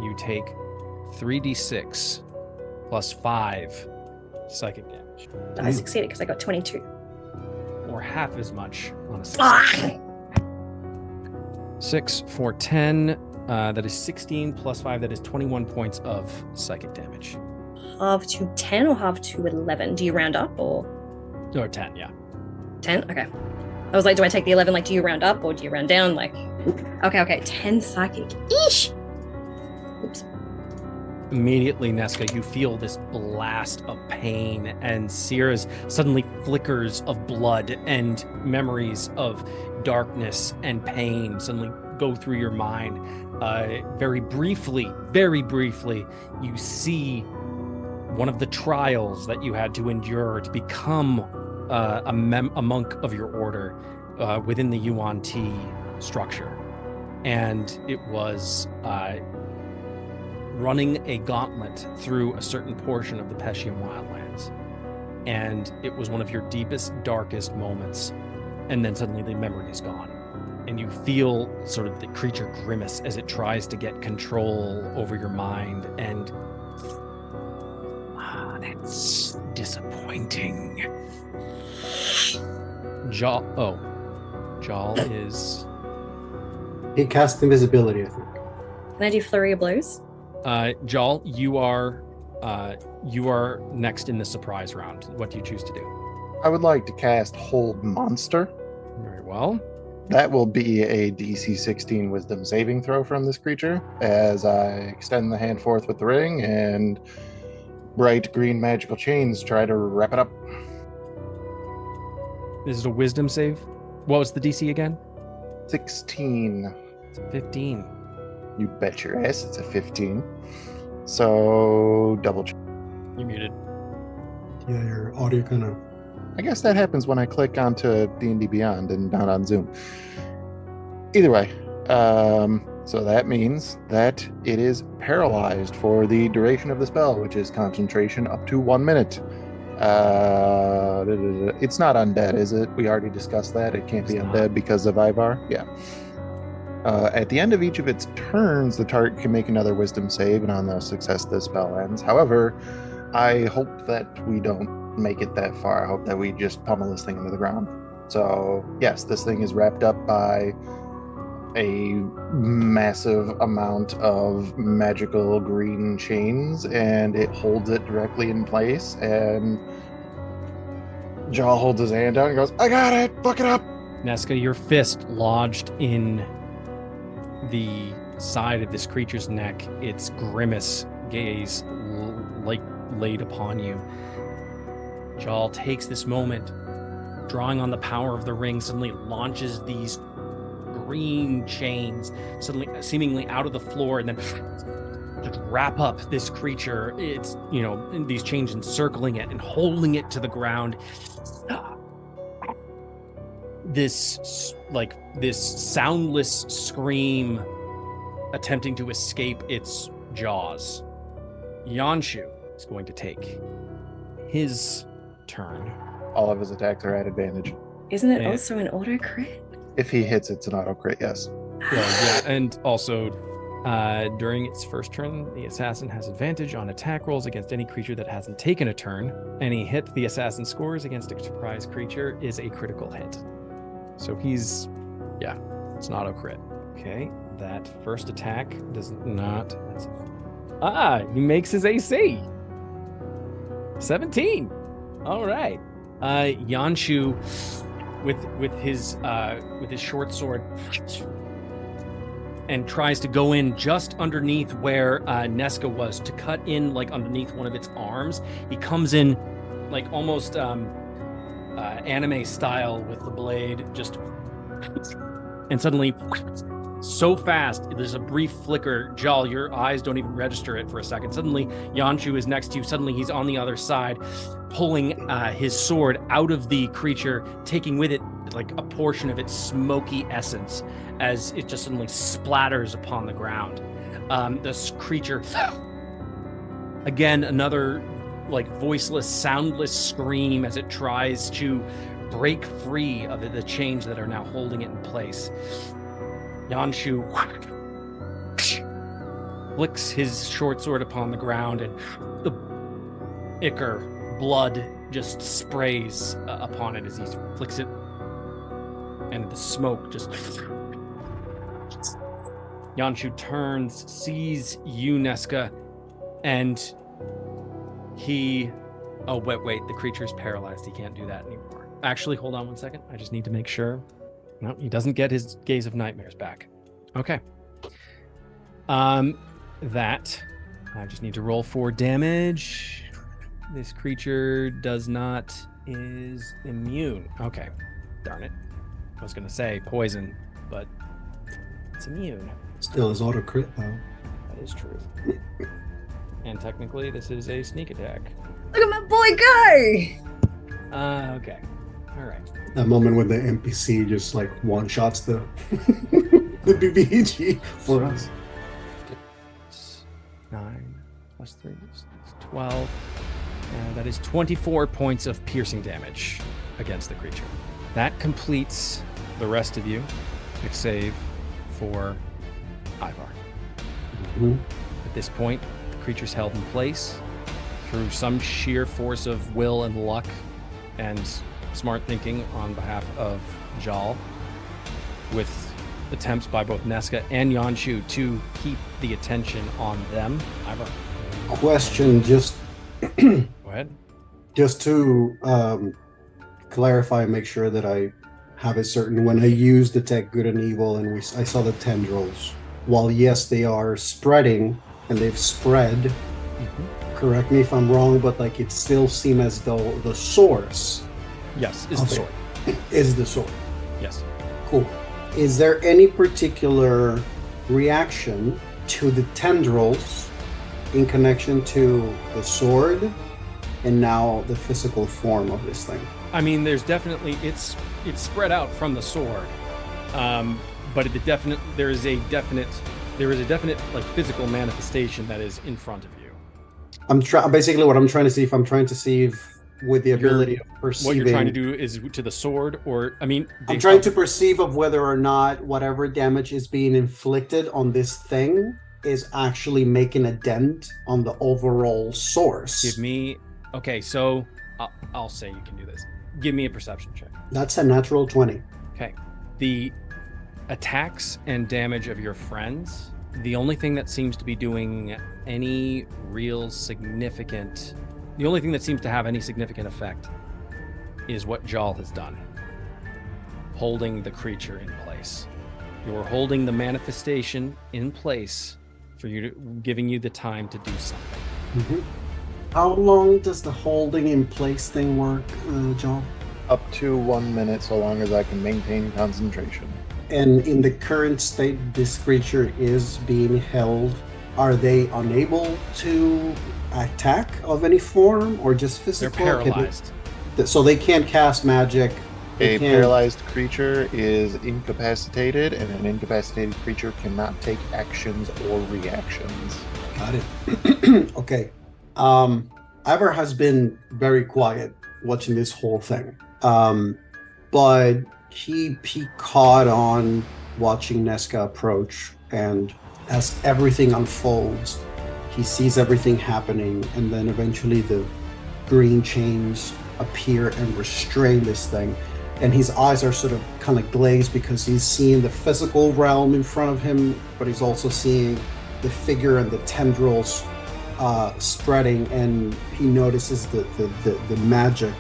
you take 3d6 plus 5 psychic damage.
I succeeded because I got 22.
Or half as much on a success. 6 for 10. That is 16 plus 5. That is 21 points of psychic damage.
Half to 10 or half to 11? Do you round up or?
Or 10, yeah.
10? Okay. I was like, do I take the 11? Like, do you round up or do you round down? Like, okay. 10 psychic. Eesh! Oops.
Immediately, Nesca, you feel this blast of pain, and Sierra's suddenly flickers of blood and memories of darkness and pain suddenly go through your mind. Very briefly, you see one of the trials that you had to endure to become a monk of your order within the Yuan Ti structure. And it was running a gauntlet through a certain portion of the Peshian wildlands. And it was one of your deepest, darkest moments. And then suddenly the memory is gone. And you feel sort of the creature grimace as it tries to get control over your mind. And that's disappointing. Jal is...
He cast invisibility, I think.
Can I do flurry of blows?
Jal, you are next in the surprise round. What do you choose to do?
I would like to cast Hold Monster.
Very well.
That will be a DC 16 Wisdom saving throw from this creature as I extend the hand forth with the ring and bright green magical chains try to wrap it up.
Is it a Wisdom save? What was the DC again?
16.
It's a 15.
You bet your ass it's a 15. So double check.
You muted.
Yeah, your audio kind of...
I guess that happens when I click onto D&D Beyond and not on Zoom. Either way, so that means that it is paralyzed for the duration of the spell, which is concentration up to 1 minute. It's not undead, is it? We already discussed that. It can't be undead because of Ivar. Yeah. At the end of each of its turns, the target can make another wisdom save, and on the success, the spell ends. However, I hope that we don't make it that far. I hope that we just pummel this thing into the ground. So, yes, this thing is wrapped up by a massive amount of magical green chains, and it holds it directly in place, and Jaw holds his hand down and goes, I got it! Fuck it up!
Nesca, your fist lodged in the side of this creature's neck, its grimace gaze laid upon you. Jal takes this moment, drawing on the power of the ring, suddenly launches these green chains, suddenly seemingly out of the floor, and then just wrap up this creature. It's, these chains encircling it and holding it to the ground. This soundless scream attempting to escape its jaws. Yanshu is going to take his turn.
All of his attacks are at advantage.
Isn't it also an auto crit?
If he hits, it's an auto crit, yes.
Well, yeah, and also during its first turn, the assassin has advantage on attack rolls against any creature that hasn't taken a turn. Any hit the assassin scores against a surprise creature is a critical hit. So it's an auto crit. Okay, that first attack does not. He makes his AC. 17. All right. Yanshu, with his short sword, and tries to go in just underneath where Nesca was to cut in, like underneath one of its arms. He comes in like almost anime style with the blade, just and suddenly so fast, there's a brief flicker. Jal, your eyes don't even register it for a second. Suddenly, Yanshu is next to you. Suddenly, he's on the other side, pulling his sword out of the creature, taking with it like a portion of its smoky essence as it just suddenly splatters upon the ground. This creature, again, another like voiceless, soundless scream as it tries to break free of the chains that are now holding it in place. Yanshu flicks his short sword upon the ground, and the ichor blood just sprays upon it as he flicks it, and the smoke just. Yanshu turns, sees you, Nesca, and he. Oh, wait, the creature's paralyzed. He can't do that anymore. Actually, hold on one second. I just need to make sure. No, he doesn't get his Gaze of Nightmares back. Okay. That. I just need to roll 4 damage. This creature is immune. Okay. Darn it. I was going to say poison, but it's immune.
Still is auto crit though.
That is true. And technically, this is a sneak attack.
Look at my boy go!
Okay. All right.
That moment when the NPC just like one shots the the BBG for us.
9 plus 3 is 12. And that is 24 points of piercing damage against the creature. That completes the rest of you. Quick save for Ivar.
Mhm.
At this point, the creature's held in place through some sheer force of will and luck and smart thinking on behalf of Jal, with attempts by both Nesca and Yanshu to keep the attention on them. Ivar.
Question, just
Go ahead.
just to clarify and make sure that I have it certain. When I use detect good and evil, and I saw the tendrils, while yes, they are spreading and they've spread. Correct me if I'm wrong, but like it still seems as though the source
Yes, is the sword.
is the sword.
Yes.
Cool. Is there any particular reaction to the tendrils in connection to the sword and now the physical form of this thing?
I mean, there's definitely it's spread out from the sword, but there is a definite like physical manifestation that is in front of you.
Basically what I'm trying to see if I'm trying to see if with the ability of perceiving.
What you're trying to do is to the sword, or I mean,
I'm trying to perceive of whether or not whatever damage is being inflicted on this thing is actually making a dent on the overall source.
Give me. Okay, so I'll say you can do this. Give me a perception check.
That's a natural 20.
Okay. The attacks and damage of your friends, the only thing that seems to be doing any real significant, the only thing that seems to have any significant effect is what Jal has done. Holding the creature in place. You're holding the manifestation in place for you to, giving you the time to do something.
Mm-hmm. How long does the holding in place thing work, John?
Up to 1 minute, so long as I can maintain concentration.
And in the current state this creature is being held, are they unable to attack of any form or just physical?
They're paralyzed.
So they can't cast magic.
A paralyzed creature is incapacitated, and an incapacitated creature cannot take actions or reactions.
Got it. Okay. Ivor has been very quiet watching this whole thing. But he caught on watching Nesca approach, and as everything unfolds, he sees everything happening, and then eventually the green chains appear and restrain this thing. And his eyes are sort of kind of glazed because he's seeing the physical realm in front of him, but he's also seeing the figure and the tendrils spreading, and he notices the magic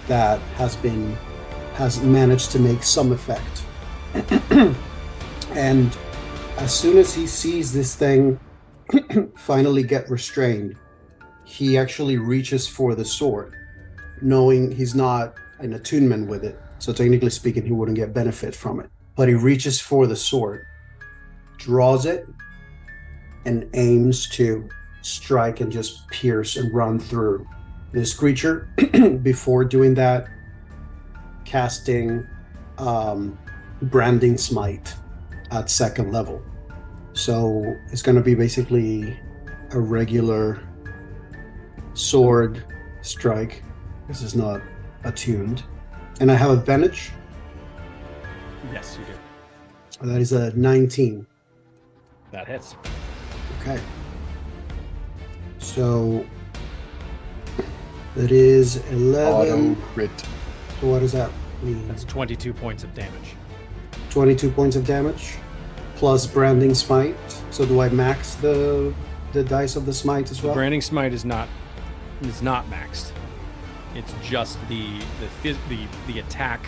that has managed to make some effect. And as soon as he sees this thing finally get restrained, he actually reaches for the sword, knowing he's not in attunement with it, so technically speaking he wouldn't get benefit from it. But he reaches for the sword, draws it, and aims to strike and just pierce and run through this creature. Before doing that, casting branding smite at 2nd level. So it's going to be basically a regular sword strike. This is not attuned. And I have advantage.
Yes, you do.
That is a 19.
That hits.
Okay. So it is 11.
Auto crit.
So what does that mean?
That's 22 points of damage.
22 points of damage plus branding smite. So do I max the dice of the smite as well?
Branding smite is not maxed. It's just the attack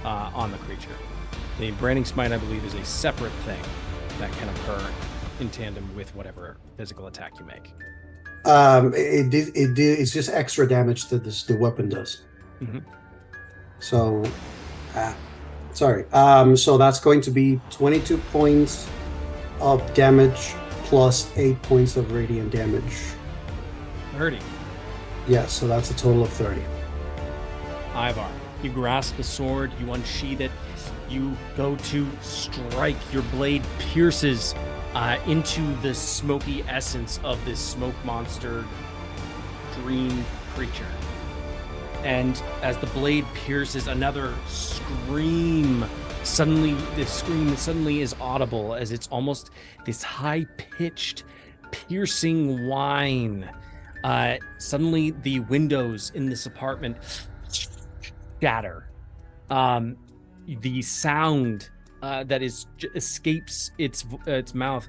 on the creature. The branding smite, I believe, is a separate thing that can occur in tandem with whatever physical attack you make.
It's just extra damage that the weapon does.
Mm-hmm.
So, sorry. So that's going to be 22 points of damage plus 8 points of radiant damage.
30.
Yes, so that's a total of 30.
Ivar, you grasp the sword, you unsheath it, you go to strike. Your blade pierces into the smoky essence of this smoke monster dream creature. And as the blade pierces, another scream suddenly is audible, as it's almost this high-pitched, piercing whine. Suddenly the windows in this apartment shatter. The sound that escapes its mouth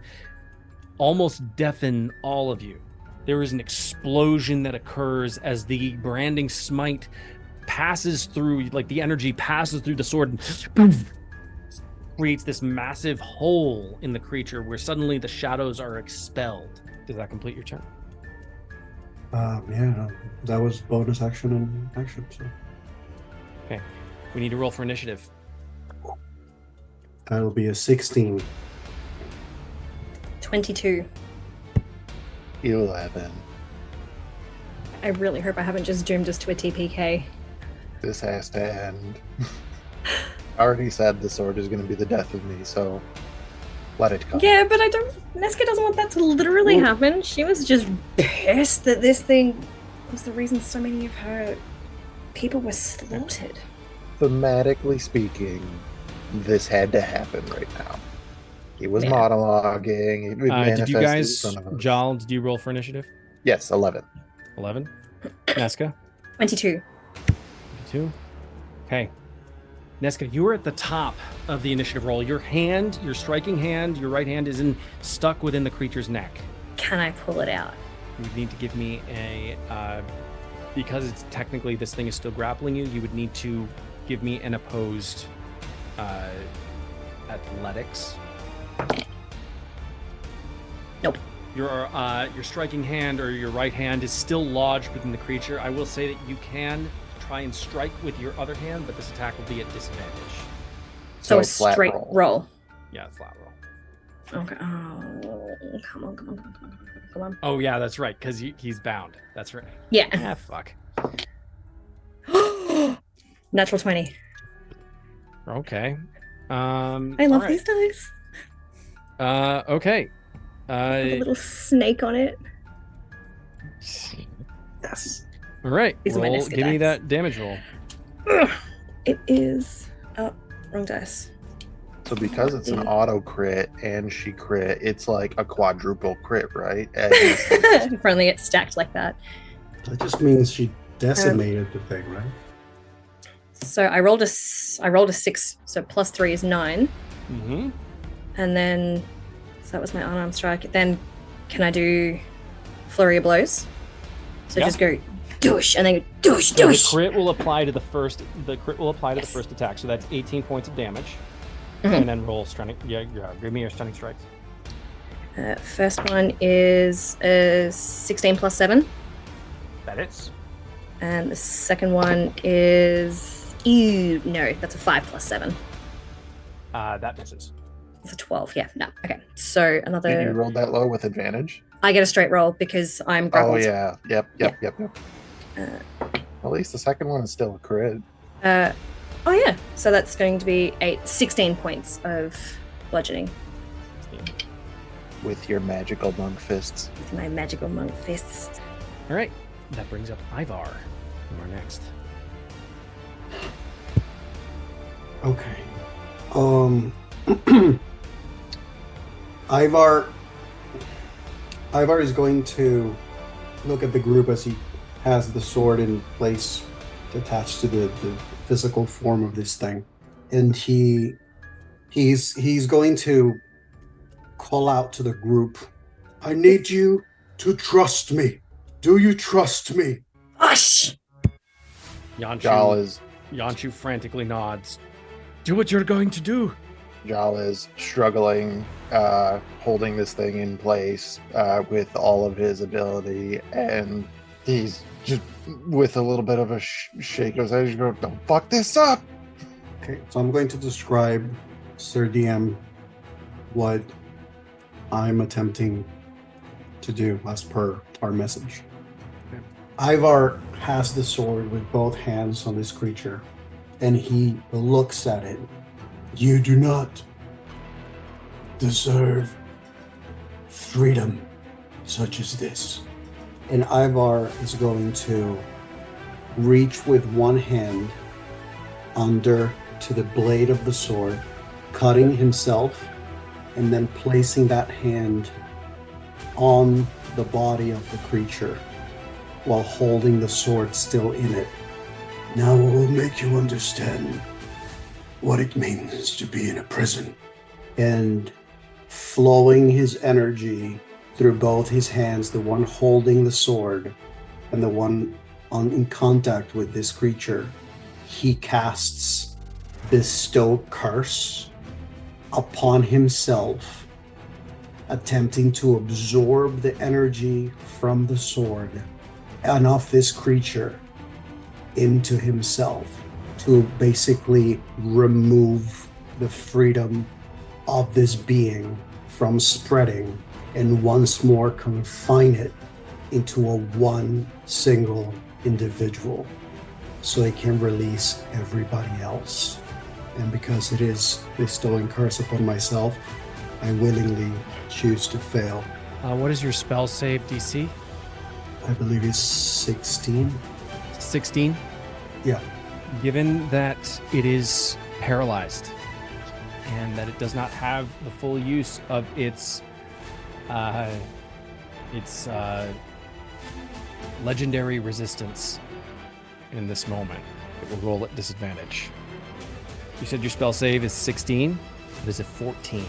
almost deafen all of you. There is an explosion that occurs as the branding smite passes through, like the energy passes through the sword and boom, creates this massive hole in the creature where suddenly the shadows are expelled. Does that complete your turn?
Yeah, that was bonus action and action. So
Okay, we need to roll for initiative.
that'll be a 16.
22.
11.
I really hope I haven't just doomed us to a TPK.
This has to end. I already said the sword is going to be the death of me, so let it come.
Yeah, but Neska doesn't want that to literally happen. She was just pissed that this thing was the reason so many of her people were slaughtered.
Thematically speaking, this had to happen right now. He was
Yeah.
monologuing. It
Did
manifested
you guys,
in front of us.
Jal, did you roll for initiative?
Yes, 11.
11. Nesca?
22.
2. Okay. Nesca, you are at the top of the initiative roll. Your striking hand, your right hand is stuck within the creature's neck.
Can I pull it out?
You would need to give me because it's technically this thing is still grappling you, you would need to give me an opposed athletics.
Nope.
Your striking hand or your right hand is still lodged within the creature. I will say that you can try and strike with your other hand, but this attack will be at disadvantage.
So a
flat
straight roll.
Yeah, flat roll.
Okay. Oh, come on.
Oh yeah, that's right, because he's bound. That's right.
Yeah.
Ah, fuck.
Natural 20.
Okay.
I love these dice.
Okay.
With a little snake on it.
Yes.
All right.
These are my Nesca
Give me
dice.
that damage roll.
It is. Oh, wrong dice.
So because it's an auto crit and she crit, it's like a quadruple crit, right? And
Friendly, it's stacked like that.
That just means she decimated the thing, right?
So I rolled a 6. So plus 3 is 9.
Mm-hmm.
And then, so that was my unarmed strike. Then, can I do flurry of blows? So
Yeah.
just go douche and then go douche,
So the
douche.
crit will apply to the first. The crit will apply to the first attack. So that's 18 points of damage.
Mhm.
And then roll stunning. Yeah. Give me your stunning strikes.
First one is 16 plus 7.
That is.
And the second one is. Ew, no, that's a 5 plus 7.
That misses.
It's a 12. Yeah, no. Okay. So
you
another.
rolled that low with advantage?
I get a straight roll because I'm grappled.
Oh, yeah. Yep. At least the second one is still a crit.
Oh, yeah. So that's going to be 16 points of bludgeoning
With your magical monk fists.
with my magical monk fists.
All right. That brings up Ivar. You are next.
Okay. Ivar Ivar is going to look at the group as he has the sword in place attached to the physical form of this thing, and he's going to call out to the group, I need you to trust me. Do you trust me?
Hush!
Yanshu frantically nods. Do what you're going to do.
Jal is struggling, holding this thing in place with all of his ability, and he's just with a little bit of a shake of his head. He's going, don't fuck this up.
Okay, so I'm going to describe, Sir DM, what I'm attempting to do as per our message.
Okay.
Ivar has the sword with both hands on this creature, and he looks at it. You do not deserve freedom such as this. And Ivar is going to reach with one hand under to the blade of the sword, cutting himself, and then placing that hand on the body of the creature while holding the sword still in it. Now I will make you understand what it means to be in a prison. And flowing his energy through both his hands, the one holding the sword and the one in contact with this creature, he casts Bestow Curse upon himself, attempting to absorb the energy from the sword and of this creature into himself, to basically remove the freedom of this being from spreading and once more confine it into a one single individual so it can release everybody else. And because it is bestowing curse upon myself, I willingly choose to fail.
What is your spell save DC?
I believe it's 16.
16?
Yeah.
Given that it is paralyzed and that it does not have the full use of its legendary resistance in this moment, it will roll at disadvantage. You said your spell save is 16. It is a 14.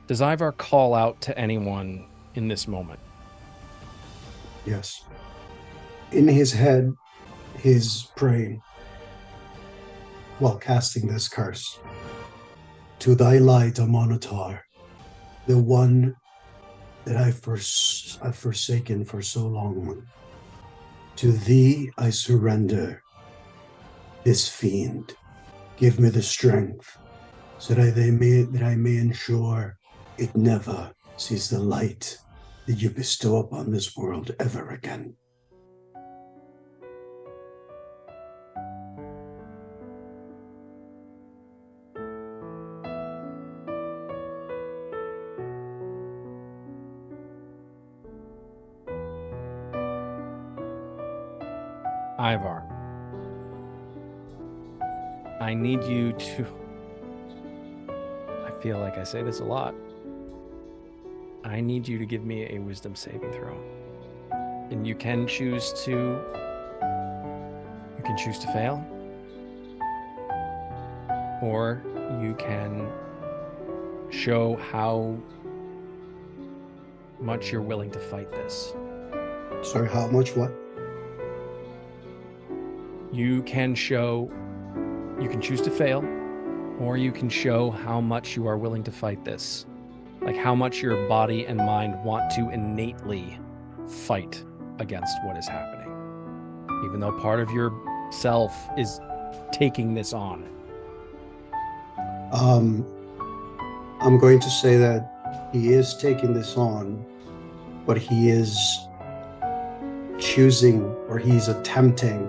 Does Ivar call out to anyone in this moment?
Yes. In his head, he's praying while casting this curse. To thy light, Amonatar, the one that I've forsaken for so long. To thee I surrender this fiend. Give me the strength so that I may ensure it never sees the light that you bestow upon this world ever again.
Ivar, I need you to... I feel like I say this a lot. I need you to give me a wisdom saving throw. And you can choose to fail. Or you can show how much you're willing to fight this.
Sorry, how much what?
You can choose to fail, or you can show how much you are willing to fight this. Like how much your body and mind want to innately fight against what is happening. Even though part of your self is taking this on.
I'm going to say that he is taking this on, but he is choosing, or he's attempting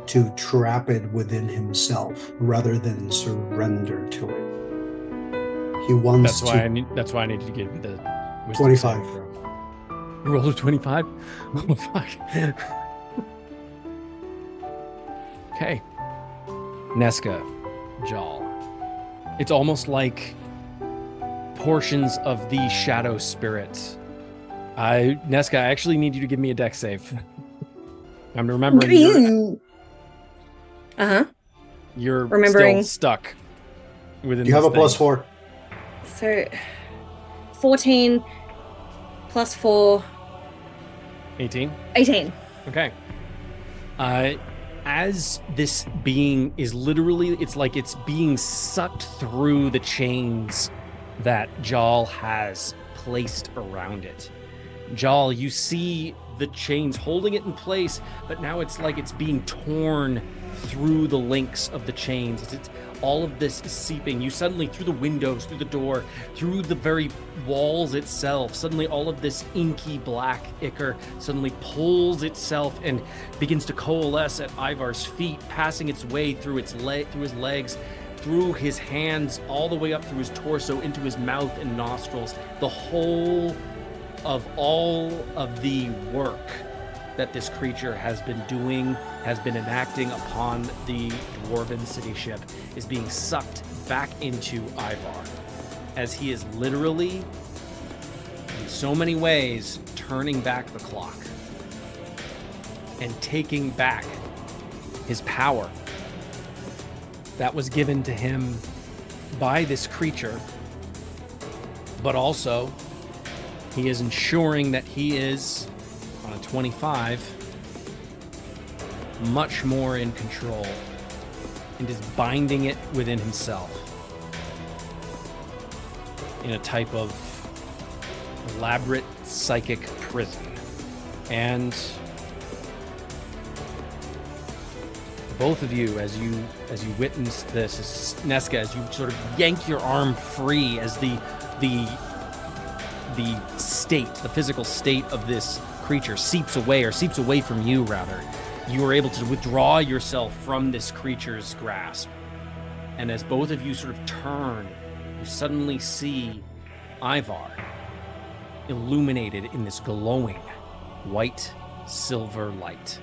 to trap it within himself rather than surrender to it. He wants
That's why I needed to give you the wisdom
25.
saving throw. You rolled a 25? Oh, fuck. Okay. Nesca, Jal, It's almost like portions of the shadow spirit. Nesca, I actually need you to give me a dex save. I'm remembering you're
Remembering.
still stuck within.
You have
this
a plus
thing.
4.
So 14 plus 4.
18.
18.
Okay. As this being is literally, it's like it's being sucked through the chains that Jal has placed around it. Jal, you see the chains holding it in place, but now it's like it's being torn through the links of the chains. It's all of this is seeping. You suddenly, through the windows, through the door, through the very walls itself, suddenly all of this inky black ichor suddenly pulls itself and begins to coalesce at Ivar's feet, passing its way through through his legs, through his hands, all the way up through his torso, into his mouth and nostrils. The whole of all of the work that this creature has been doing, has been enacting upon the dwarven city ship, is being sucked back into Ivar, as he is literally, in so many ways, turning back the clock and taking back his power that was given to him by this creature, but also he is ensuring that he is, on a 25, much more in control and is binding it within himself in a type of elaborate psychic prison. And both of you, as you witness this, Nesca, as you sort of yank your arm free, as the physical state of this creature seeps away from you, rather, you are able to withdraw yourself from this creature's grasp. And as both of you sort of turn, you suddenly see Ivar illuminated in this glowing white silver light,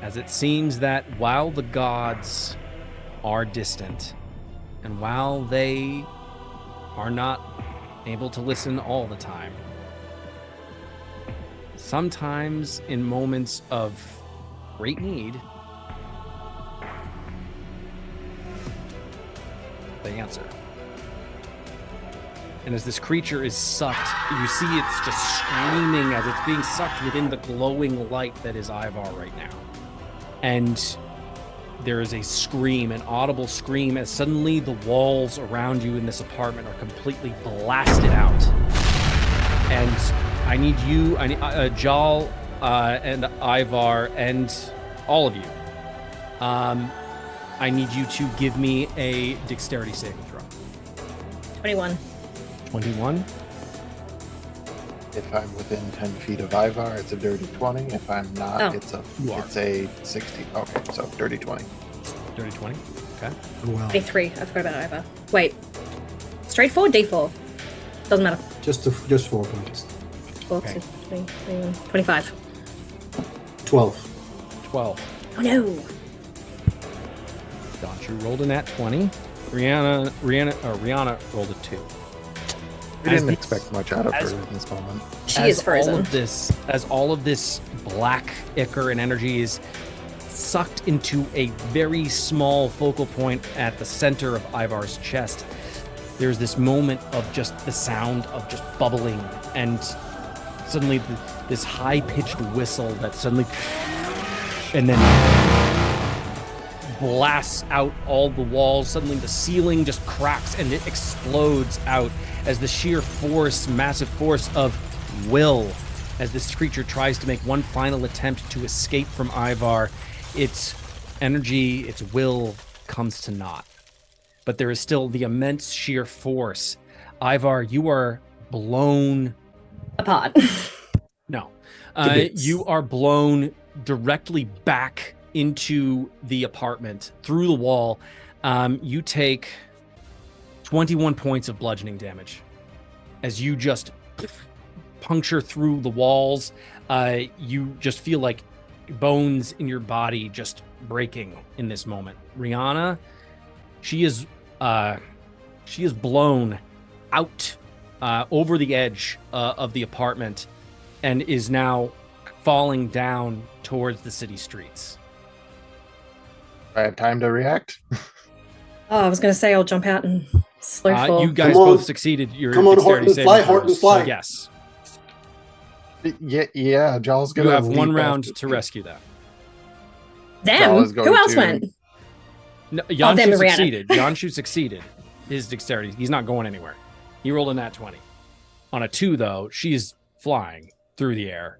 as it seems that while the gods are distant, and while they are not able to listen all the time, sometimes in moments of great need, they answer. And as this creature is sucked, you see it's just screaming as it's being sucked within the glowing light that is Ivar right now. And there is a scream, an audible scream, as suddenly the walls around you in this apartment are completely blasted out. And I need you, Jal and Ivar and all of you, I need you to give me a dexterity saving throw.
21.
21.
If I'm within 10 feet of Ivar, it's a dirty 20. If I'm not, it's a 60. Okay, so dirty 20.
Dirty 20. Okay.
Well,
23. I forgot about Ivar. Wait. Straight 4, D4. Doesn't matter.
just 4 points.
4,
Okay.
20, 21, 25.
12.
12.
Oh no.
Donchu rolled a nat 20. Rihanna rolled a 2.
We didn't expect much out of her in this moment.
She is frozen.
As all of this black ichor and energy is sucked into a very small focal point at the center of Ivar's chest, there's this moment of just the sound of just bubbling, and suddenly this high-pitched whistle that suddenly, and then blasts out all the walls. Suddenly the ceiling just cracks and it explodes out as the sheer force, massive force of will, as this creature tries to make one final attempt to escape from Ivar, its energy, its will comes to naught. But there is still the immense sheer force. Ivar, you are blown
Apart.
No.
bits.
You are blown directly back into the apartment through the wall. You take 21 points of bludgeoning damage as you just puncture through the walls. You just feel like bones in your body just breaking in this moment. Rihanna, she is She is blown out over the edge of the apartment and is now falling down towards the city streets.
I have time to react.
Oh, I was going to say I'll jump out and slow fall.
You guys
Come on.
both succeeded your
Come on,
dexterity
Hord'n,
saving
fly,
throws,
Hord'n, fly.
So yes,
Yeah, Jaw's
you
gonna
have one
leap
round
after-
to rescue them.
Them?
Jal is going
Who else
to-
went?
No,
them,
Yanshu
Mariana.
succeeded. Yanshu succeeded his dexterity. He's not going anywhere. He rolled a nat 20. On a 2, though, she's flying through the air,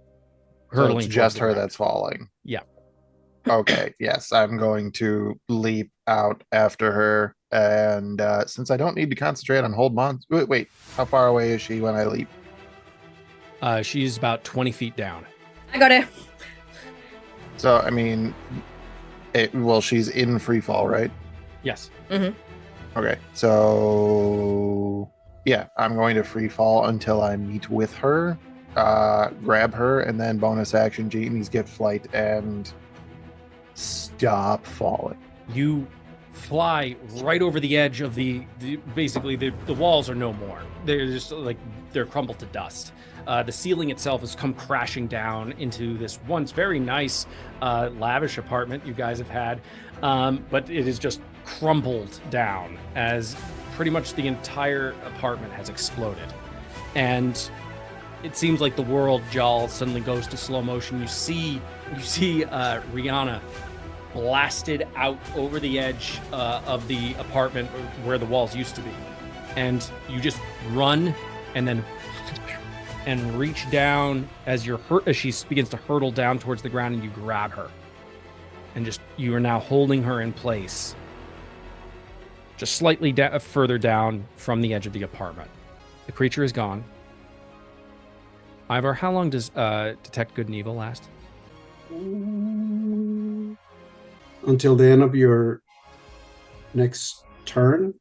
So
hurtling
it's
towards
just
the
her
ground.
that's falling.
Yeah.
Okay, yes, I'm going to leap out after her. And since I don't need to concentrate on hold mon. Wait, how far away is she when I leap?
She's about 20 feet down.
I got her.
So, I mean, she's in free fall, right?
Yes.
Okay, so yeah, I'm going to free fall until I meet with her, grab her, and then bonus action Genie's Gift Flight and stop falling.
You fly right over the edge of basically the walls are no more. They're just like they're crumbled to dust. The ceiling itself has come crashing down into this once very nice, lavish apartment you guys have had, but it is just crumbled down as pretty much the entire apartment has exploded. And it seems like the world, Jal, suddenly goes to slow motion. You see Rihanna blasted out over the edge of the apartment where the walls used to be, and you just run and then reach down as she begins to hurtle down towards the ground, and you grab her, and you are now holding her in place, just slightly further down from the edge of the apartment. The creature is gone. Ivar, how long does detect good and evil last?
Until the end of your next turn.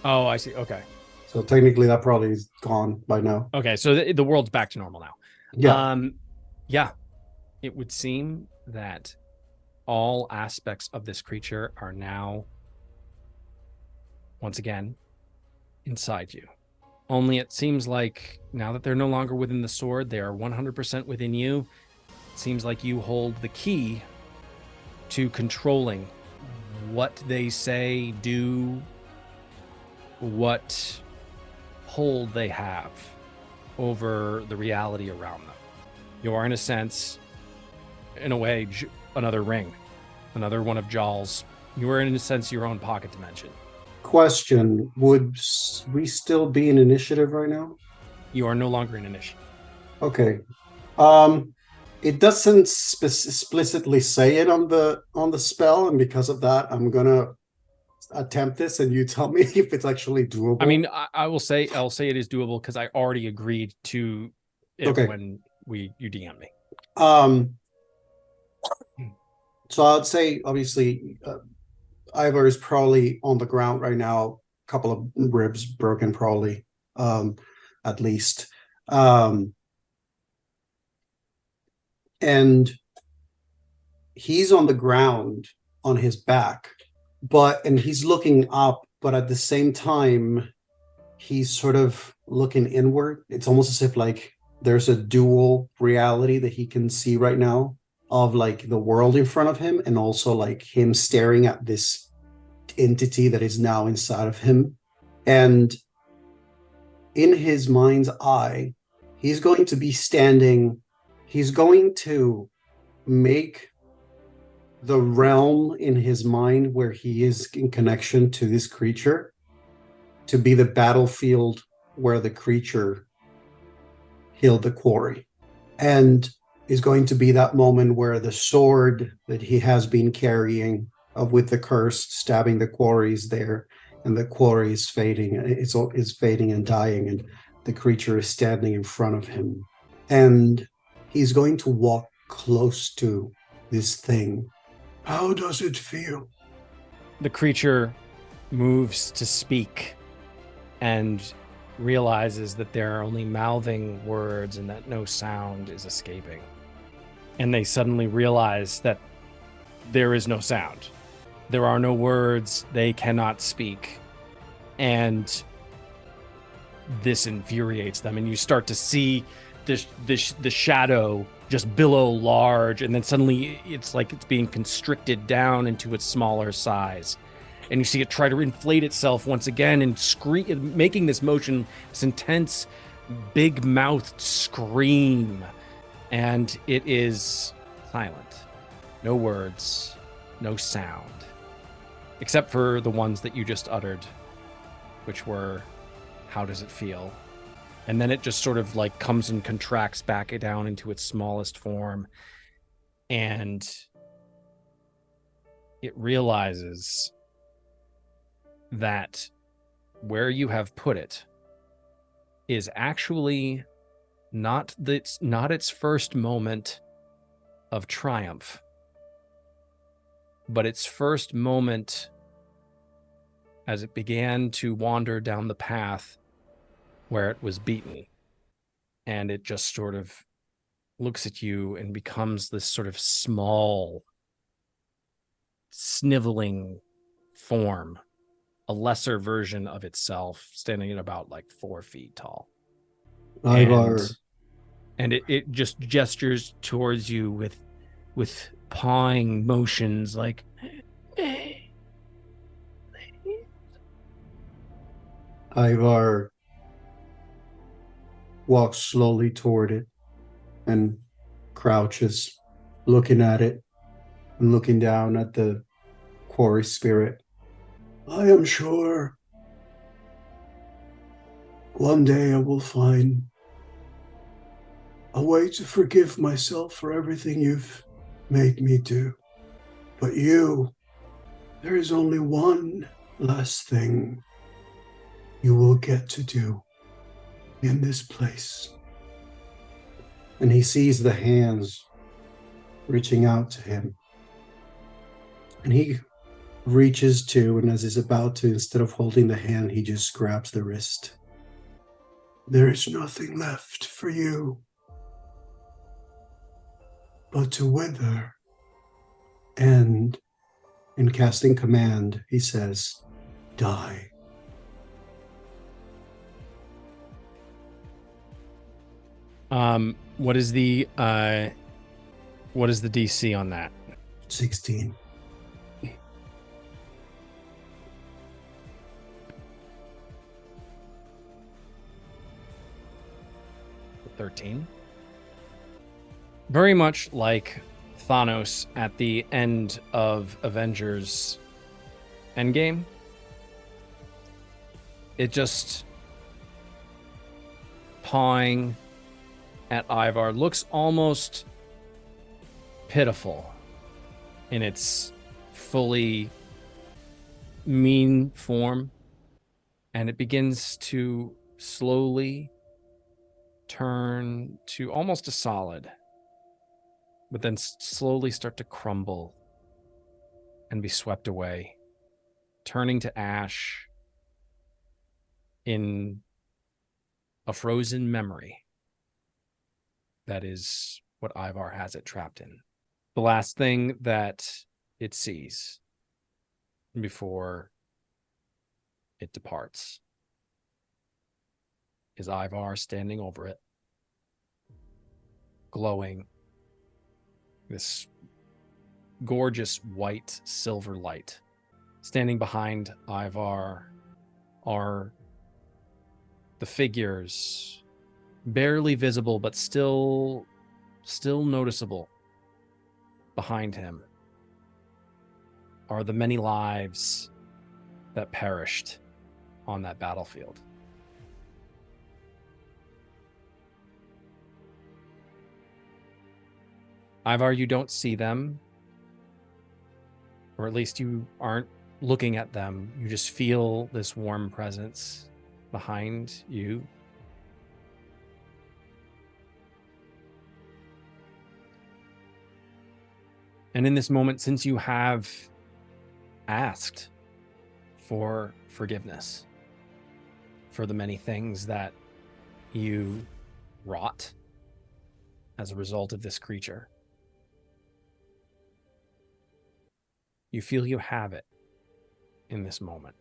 Oh, I see. Okay.
So technically that probably is gone by now.
Okay, so the world's back to normal now.
Yeah.
Yeah. It would seem that all aspects of this creature are now, once again, inside you. Only it seems like now that they're no longer within the sword, they are 100% within you. It seems like you hold the key to controlling what they say, do, what hold they have over the reality around them. You are, in a sense, in a way, another ring, another one of Jal's. You are, in a sense, your own pocket dimension.
Question: would we still be in initiative right now?
You are no longer in initiative.
Okay. It doesn't explicitly say it on the spell, and because of that, I'm gonna attempt this, and you tell me if it's actually doable.
I mean, I'll say it is doable because I already agreed to it when you DM me.
So I'd say, obviously, Ivar is probably on the ground right now, a couple of ribs broken, probably, at least. And he's on the ground on his back, and he's looking up, but at the same time, he's sort of looking inward. It's almost as if like there's a dual reality that he can see right now of like the world in front of him, and also like him staring at this entity that is now inside of him. And in his mind's eye, he's going to be standing. He's going to make the realm in his mind where he is in connection to this creature to be the battlefield where the creature healed the quarry. And is going to be that moment where the sword that he has been carrying with the curse stabbing the quarry is there, and the quarry is fading. It's fading and dying, and the creature is standing in front of him. And he's going to walk close to this thing. How does it feel?
The creature moves to speak and realizes that they're only mouthing words and that no sound is escaping. And they suddenly realize that there is no sound. There are no words. They cannot speak. And this infuriates them, and you start to see the shadow just billow large, and then suddenly it's like it's being constricted down into its smaller size. And you see it try to inflate itself once again and scream, making this motion, this intense, big-mouthed scream. And it is silent. No words, no sound, except for the ones that you just uttered, which were, how does it feel? And then it just sort of like comes and contracts back down into its smallest form. And it realizes that where you have put it is actually not its first moment of triumph, but its first moment as it began to wander down the path where it was beaten. And it just sort of looks at you and becomes this sort of small, sniveling form, a lesser version of itself, standing at about like 4 feet tall.
Ivar.
And it just gestures towards you with pawing motions like,
Ivar walks slowly toward it and crouches, looking at it and looking down at the quarry spirit. I am sure one day I will find a way to forgive myself for everything you've made me do. But you, there is only one last thing you will get to do in this place. And he sees the hands reaching out to him. And he reaches to, and as he's about to, instead of holding the hand, he just grabs the wrist. There is nothing left for you but to wither. And in casting command, he says, die.
What is the DC on that?
16.
13. Very much like Thanos at the end of Avengers Endgame, it just pawing at Ivar looks almost pitiful in its fully mean form, and it begins to slowly turn to almost a solid, but then slowly start to crumble and be swept away, turning to ash in a frozen memory that is what Ivar has it trapped in. The last thing that it sees before it departs is Ivar standing over it, glowing this gorgeous white silver light. Standing behind Ivar are the figures, barely visible but still noticeable. Behind him are the many lives that perished on that battlefield. Ivar, you don't see them, or at least you aren't looking at them. You just feel this warm presence behind you. And in this moment, since you have asked for forgiveness for the many things that you wrought as a result of this creature, you feel you have it in this moment.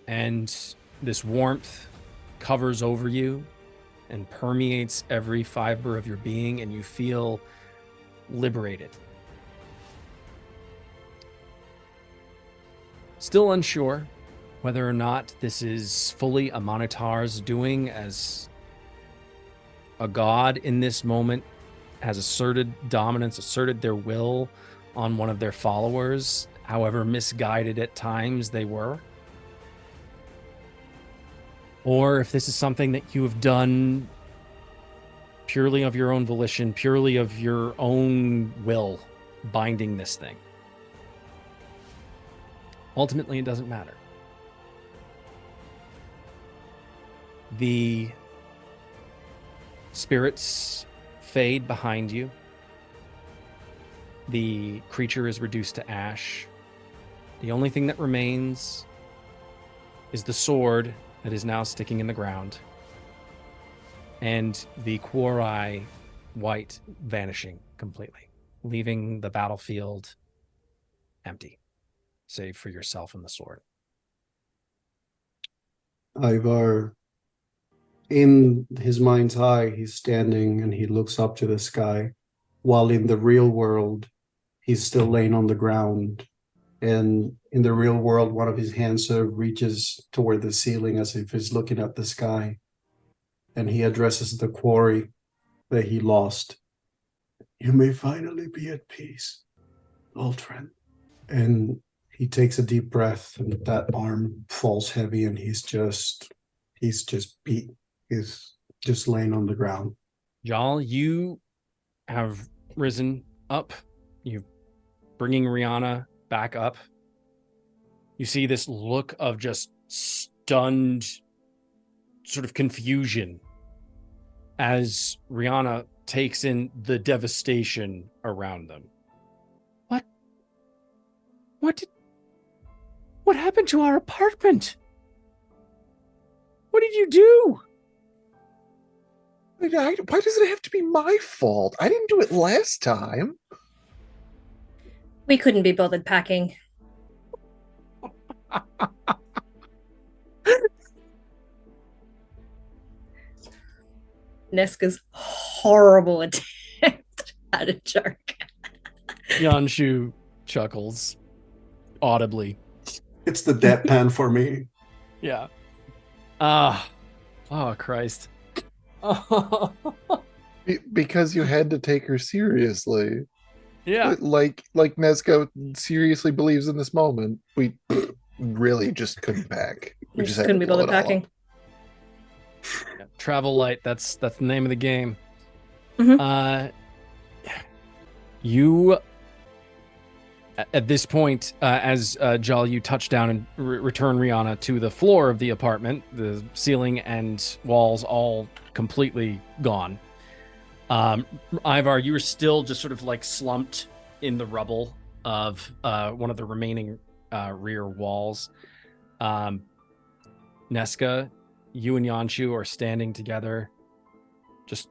And this warmth covers over you and permeates every fiber of your being, and you feel liberated. Still unsure whether or not this is fully Amanitar's doing, as a god in this moment has asserted dominance, asserted their will on one of their followers, however misguided at times they were. Or if this is something that you have done purely of your own volition, purely of your own will, binding this thing. Ultimately, it doesn't matter. The spirits fade behind you. The creature is reduced to ash. The only thing that remains is the sword that is now sticking in the ground, and the Quori white vanishing completely, leaving the battlefield empty, save for yourself and the sword.
Ivar, in his mind's eye, he's standing and he looks up to the sky, while in the real world, he's still laying on the ground. And in the real world, one of his hands sort of reaches toward the ceiling as if he's looking at the sky. And he addresses the quarry that he lost. You may finally be at peace, old friend. And he takes a deep breath, and that arm falls heavy, and he's just beat. He's just laying on the ground.
Jal, you have risen up. You're bringing Rihanna back up. You see this look of just stunned sort of confusion as Rihanna takes in the devastation around them. What happened to our apartment? What did you do?
Why does it have to be my fault? I didn't do it last time.
We couldn't be bothered packing. Neska's horrible attempt at a joke.
Yanshu chuckles audibly.
It's the deadpan for me.
Yeah. Oh, Christ.
Because you had to take her seriously.
Yeah.
Like Nezca seriously believes in this moment. We really just couldn't pack. We just
couldn't be bothered packing.
Yeah, travel light. That's the name of the game.
Mm-hmm.
You at this point, as Jal, you touch down and return Rihanna to the floor of the apartment, the ceiling and walls all completely gone. Ivar, you were still just sort of like slumped in the rubble of one of the remaining rear walls. Neska, you and Yanshu are standing together, just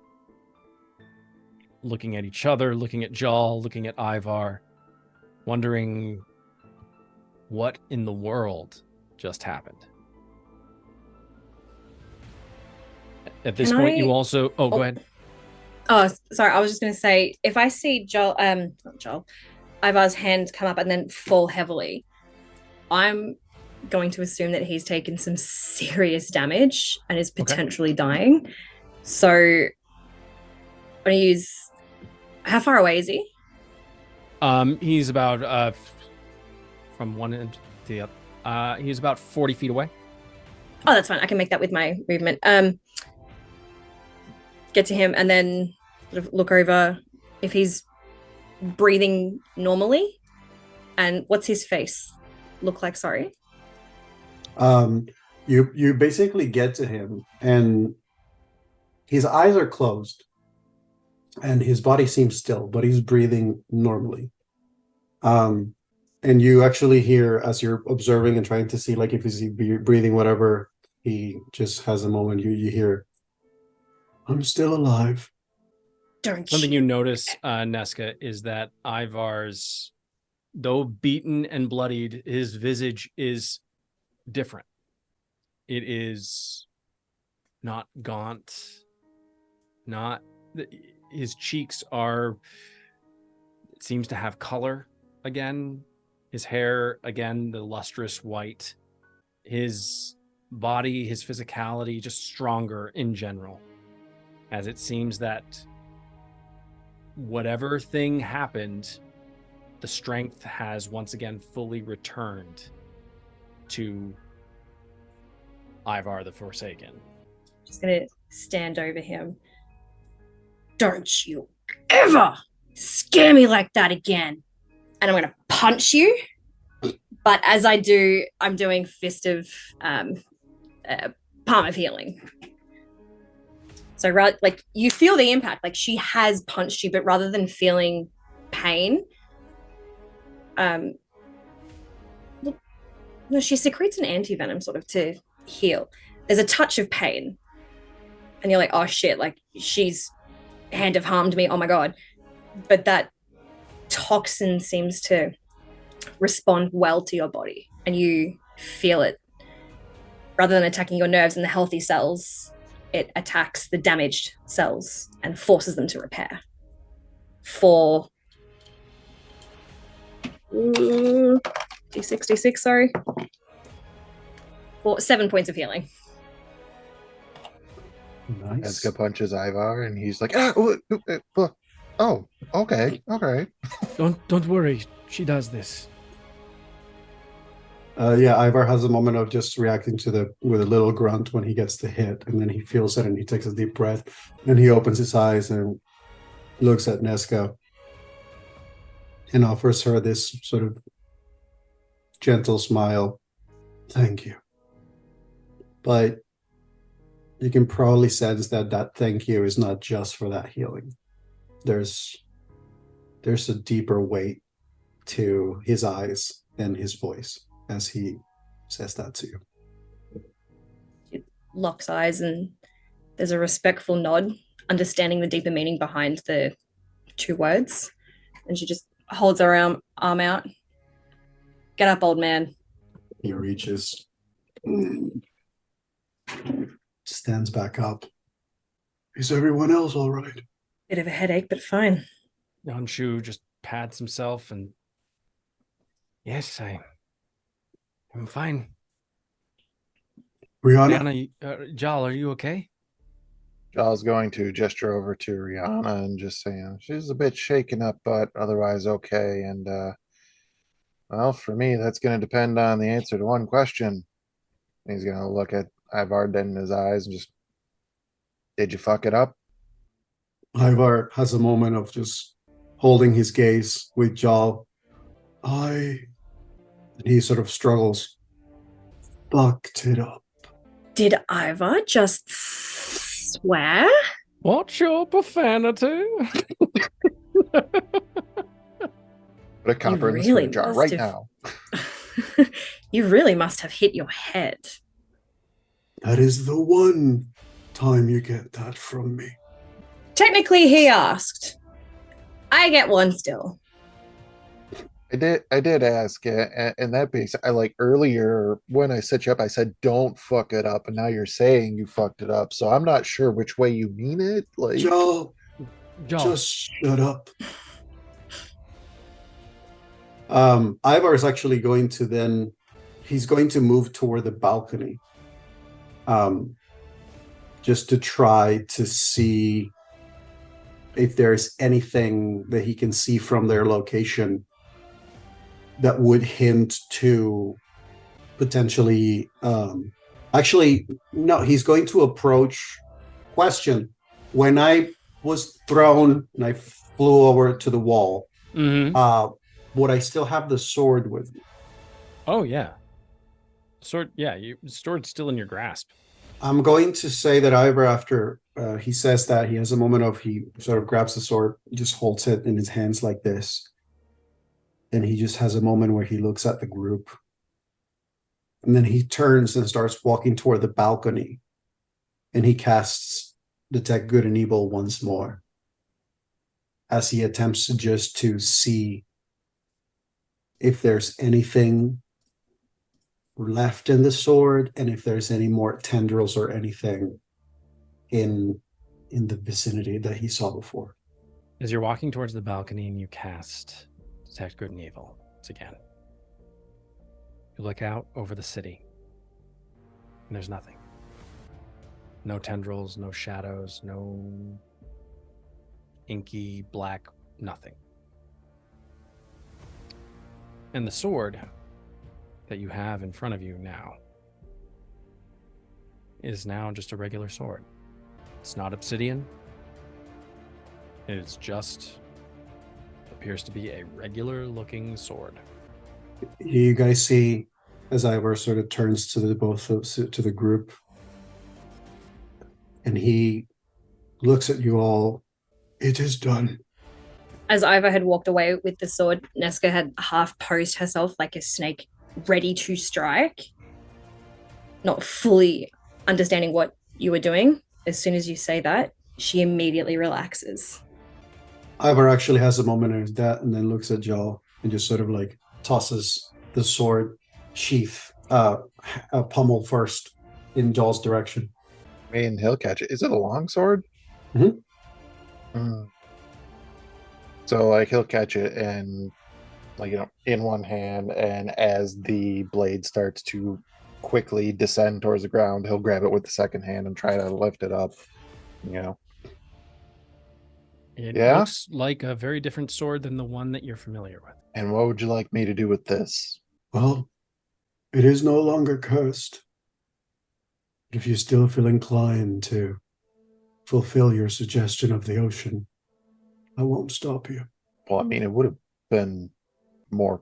looking at each other, looking at Jal, looking at Ivar, wondering what in the world just happened. At this point, you also... Oh, go ahead.
Oh, sorry. I was just going to say, if I see Ivar's hand come up and then fall heavily, I'm going to assume that he's taken some serious damage and is potentially dying. So I'm going to use... How far away is he?
He's about from one end to the other. He's about 40 feet away.
Oh, that's fine. I can make that with my movement. Get to him and then sort of look over if he's breathing normally. And what's his face look like? Sorry.
You basically get to him and his eyes are closed and his body seems still, but he's breathing normally. And you actually hear, as you're observing and trying to see like if he's breathing whatever, he just has a moment, you hear, I'm still alive.
Something you notice, Neska, is that Ivar's, though beaten and bloodied, his visage is different. It is not gaunt, not his cheeks are, it seems to have color again. His hair, again, the lustrous white. His body, his physicality, just stronger in general. As it seems that whatever thing happened, the strength has once again fully returned to Ivar the Forsaken.
Just gonna stand over him. Don't you ever scare me like that again. And I'm gonna punch you. But as I do, I'm doing fist of palm of healing. So like you feel the impact, like she has punched you, but rather than feeling pain, no, she secretes an anti-venom sort of to heal. There's a touch of pain. And you're like, oh shit, like she's hand of harmed me, oh my god. But that toxin seems to respond well to your body and you feel it. Rather than attacking your nerves and the healthy cells, it attacks the damaged cells and forces them to repair. For D6, sorry. For 7 points of healing.
Nice.
Eska punches Ivar, and he's like, oh, okay, okay.
Don't worry. She does this.
Yeah, Ivar has a moment of just reacting to with a little grunt when he gets the hit, and then he feels it and he takes a deep breath, and he opens his eyes and looks at Nesca and offers her this sort of gentle smile. Thank you. But you can probably sense that thank you is not just for that healing. There's a deeper weight to his eyes and his voice as he says that to you.
It locks eyes and there's a respectful nod, understanding the deeper meaning behind the 2 words. And she just holds her arm out. Get up, old man.
He reaches, stands back up. Is everyone else all right?
Bit of a headache, but fine.
Yanshu just pats himself and yes, I'm fine.
Rihanna?
Jal, are you okay?
Jal's going to gesture over to Rihanna and just say, she's a bit shaken up, but otherwise okay. And, well, for me, that's going to depend on the answer to one question. And he's going to look at Ivar dead in his eyes and just, did you fuck it up?
Ivar has a moment of just holding his gaze with Jal. And he sort of struggles. Fucked it up.
Did Ivar just swear?
What's your profanity?
Put a copper in the
really
swear jar
must
right
have-
now.
You really must have hit your head.
That is the one time you get that from me.
Technically, he asked. I get one still.
I did ask, and that being said, I like earlier when I set you up, I said don't fuck it up, and now you're saying you fucked it up. So I'm not sure which way you mean it. Like,
Jal,
Jal.
just shut up. Ivar is actually going to he's going to move toward the balcony, just to try to see if there's anything that he can see from their location that would hint to potentially actually no, he's going to approach. Question: when I was thrown and I flew over to the wall, would I still have the sword with me?
Oh yeah, sword. Yeah, sword's still in your grasp.
I'm going to say that Ivar, after he says that, he has a moment of, he sort of grabs the sword, just holds it in his hands like this. And he just has a moment where he looks at the group. And then he turns and starts walking toward the balcony. And he casts Detect Good and Evil once more, as he attempts to see if there's anything left in the sword, and if there's any more tendrils or anything in the vicinity that he saw before.
As you're walking towards the balcony and you cast Detect Good and Evil once again, you look out over the city, and there's nothing. No tendrils, no shadows, no inky black, nothing. And the sword that you have in front of you now is now just a regular sword. It's not obsidian. It's just appears to be a regular looking sword.
You guys see, as Ivor sort of turns to the group, and he looks at you all. It is done.
As Ivor had walked away with the sword, Nesca had half posed herself like a snake, ready to strike, not fully understanding what you were doing. As soon as you say that, she immediately relaxes.
Ivor actually has a moment of that, and then looks at Joel and just sort of like tosses the sword sheath, pummel first in Joel's direction.
I mean, he'll catch it. Is it a long sword?
Mm-hmm.
So, like, he'll catch it and, like, in one hand, and as the blade starts to quickly descend towards the ground, he'll grab it with the second hand and try to lift it up,
It
Yeah?
looks like a very different sword than the one that you're familiar with.
And what would you like me to do with this?
Well, it is no longer cursed. If you still feel inclined to fulfill your suggestion of the ocean, I won't stop you.
Well, I mean, it would have been more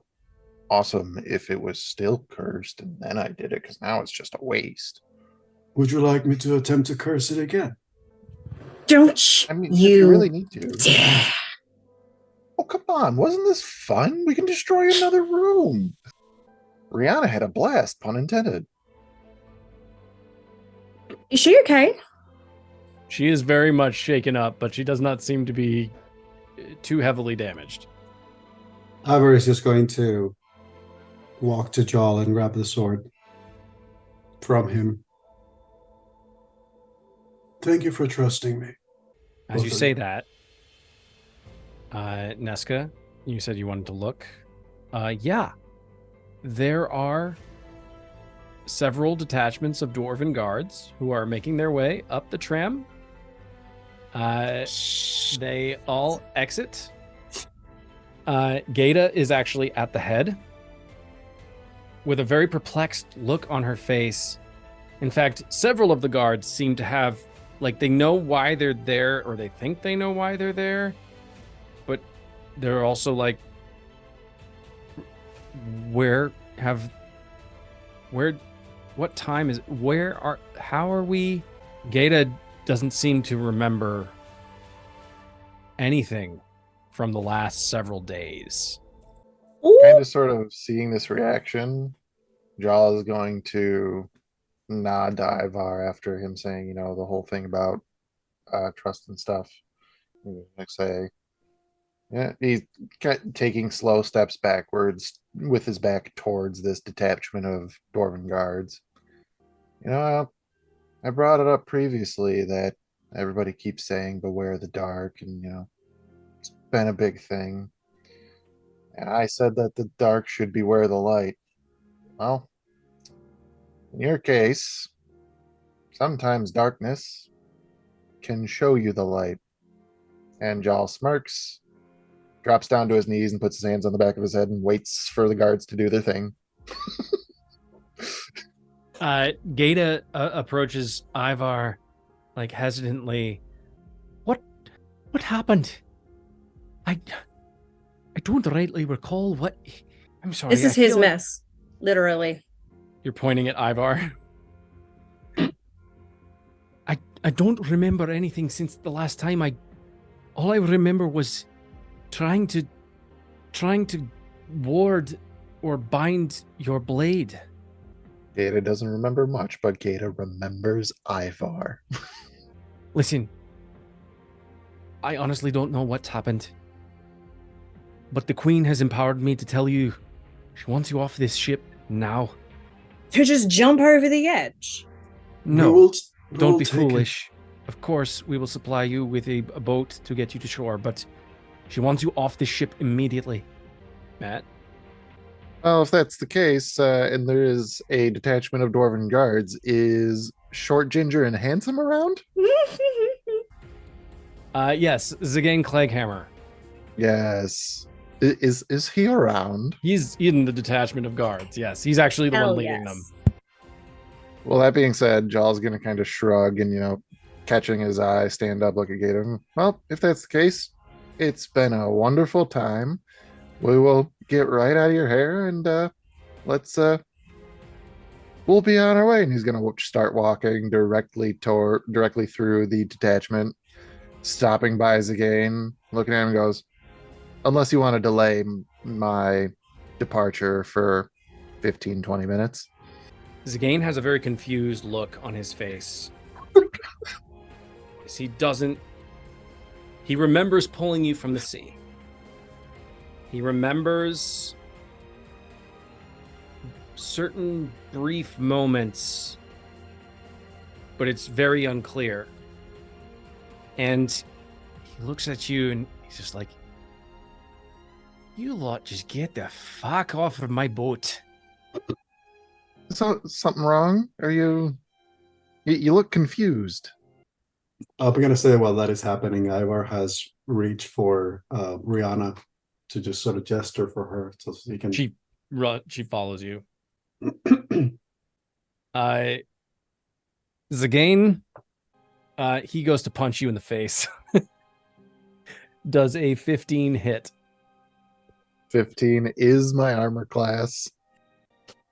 awesome if it was still cursed and then I did it, because now it's just a waste.
Would you like me to attempt to curse it again?
Don't
I mean, if you really need to.
dare.
Oh, come on. Wasn't this fun? We can destroy another room. Rihanna had a blast, pun intended.
Is she okay?
She is very much shaken up, but she does not seem to be too heavily damaged.
Ivor is just going to walk to Joel and grab the sword from him. Thank you for trusting me.
As you say that, Nesca, you said you wanted to look. Yeah, there are several detachments of dwarven guards who are making their way up the tram. They all exit. Gata is actually at the head with a very perplexed look on her face. In fact, several of the guards seem to have, like, they know why they're there, or they think they know why they're there, but they're also like, what time is, how are we? Gata doesn't seem to remember anything from the last several days.
Kind of sort of seeing this reaction, Jal is going to nod to Ivar after him saying, the whole thing about trust and stuff. Like say, yeah, he's taking slow steps backwards with his back towards this detachment of dwarven guards. I brought it up previously that everybody keeps saying beware the dark, and it's been a big thing. And I said that the dark should beware the light. Well, in your case, sometimes darkness can show you the light. And Jal smirks, drops down to his knees and puts his hands on the back of his head and waits for the guards to do their thing.
Gata approaches Ivar, like, hesitantly. What happened? I don't rightly recall what. I'm sorry.
This is his mess, literally.
You're pointing at Ivar. I don't remember anything since the last time. All I remember was trying to ward or bind your blade.
Gata doesn't remember much, but Gata remembers Ivar.
Listen, I honestly don't know what's happened, but the Queen has empowered me to tell you she wants you off this ship now.
to just jump over the edge.
No, don't be
take it.
foolish. Of course, we will supply you with a boat to get you to shore, but she wants you off the ship immediately. Matt?
Well, if that's the case, and there is a detachment of dwarven guards, is Short Ginger and Handsome around?
Yes, Zagain Clegghammer.
Yes. Is he around?
He's in the detachment of guards. Yes, he's actually the
Hell
one leading
yes.
them.
Well, that being said, Jaw's going to kind of shrug and, catching his eye, stand up, look at him. Well, if that's the case, it's been a wonderful time. We will get right out of your hair and we'll be on our way. And he's going to start walking directly through the detachment, stopping by Zagain, looking at him and goes, unless you want to delay my departure for 15, 20 minutes.
Zagain has a very confused look on his face. He remembers pulling you from the sea. He remembers certain brief moments, but it's very unclear. And he looks at you and he's just like, you lot just get the fuck off of my boat.
So something wrong? Are you look confused?
I'm gonna say while that is happening, Ivar has reached for Rihanna to just sort of gesture for her so he can.
She follows you. Zagain, he goes to punch you in the face. Does a 15 hit.
15 is my armor class.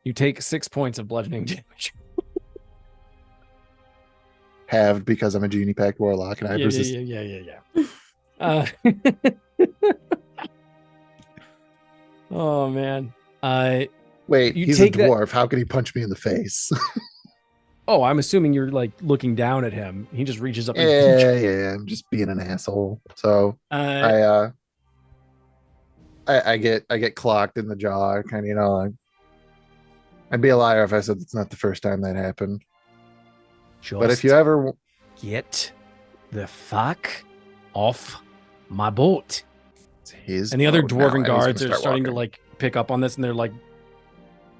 You take 6 points of bludgeoning damage.
Halved because I'm a genie pact warlock and I have resist.
Yeah. Oh man.
Wait,
you
he's a
take that-
dwarf. How can he punch me in the face?
Oh, I'm assuming you're like looking down at him. He just reaches up and
yeah. I'm just being an asshole. So I get clocked in the jaw. Kind of, like, I'd be a liar if I said it's not the first time that happened. But if you ever
get the fuck off my boat.
His
and the other
boat
dwarven
now,
guards are starting
walking.
to like pick up on this, and they're like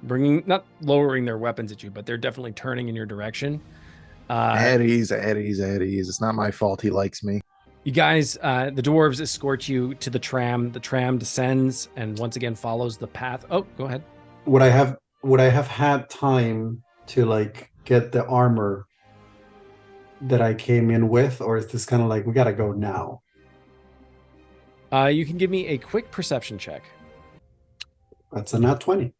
not lowering their weapons at you, but they're definitely turning in your direction.
At ease. It's not my fault he likes me.
You guys, the dwarves escort you to the tram. The tram descends and once again follows the path. Oh, go ahead.
Would I have had time to like get the armor that I came in with, or is this kind of like we gotta go now?
You can give me a quick perception check.
That's a nat 20.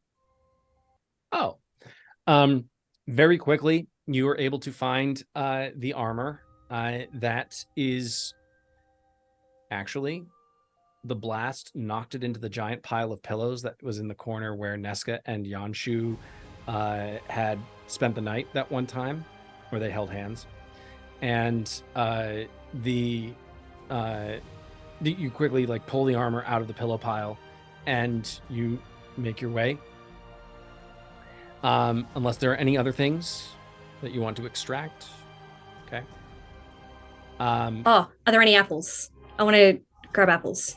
Oh, very quickly you are able to find the armor that is actually the blast knocked it into the giant pile of pillows that was in the corner where Nesca and Yanshu had spent the night that one time, where they held hands, and you quickly like pull the armor out of the pillow pile, and you make your way. Unless there are any other things that you want to extract. Okay.
Are there any apples? I want to grab apples.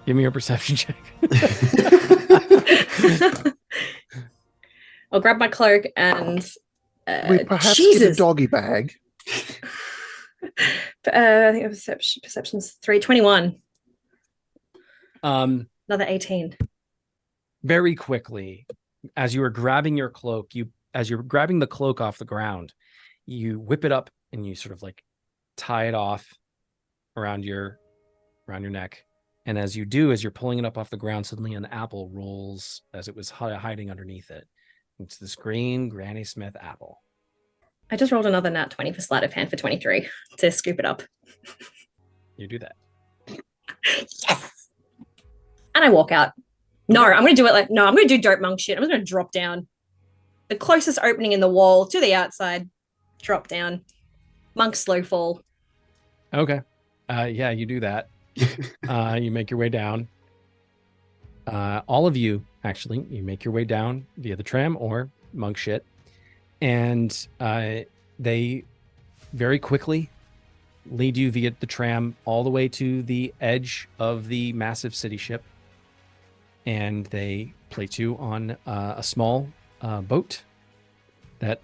Give me your perception check.
I'll grab my cloak and
we perhaps
Jesus.
get a doggy bag.
I think perception's 321. Another 18.
Very quickly, as you are grabbing your cloak, as you're grabbing the cloak off the ground, you whip it up and you sort of like tie it off around your neck. And as you do, as you're pulling it up off the ground, suddenly an apple rolls as it was hiding underneath it. It's this green Granny Smith apple.
I just rolled another nat 20 for sleight of hand for 23 to scoop it up.
You do that.
Yes. And I walk out. No, I'm going to do it like, no, I'm going to do dope monk shit. I'm just going to drop down. The closest opening in the wall to the outside. Drop down. Monk slow fall.
Okay. Yeah, you do that. You make your way down. all of you, actually, you make your way down via the tram or monk shit. And they very quickly lead you via the tram all the way to the edge of the massive city ship. And they place you on a small boat that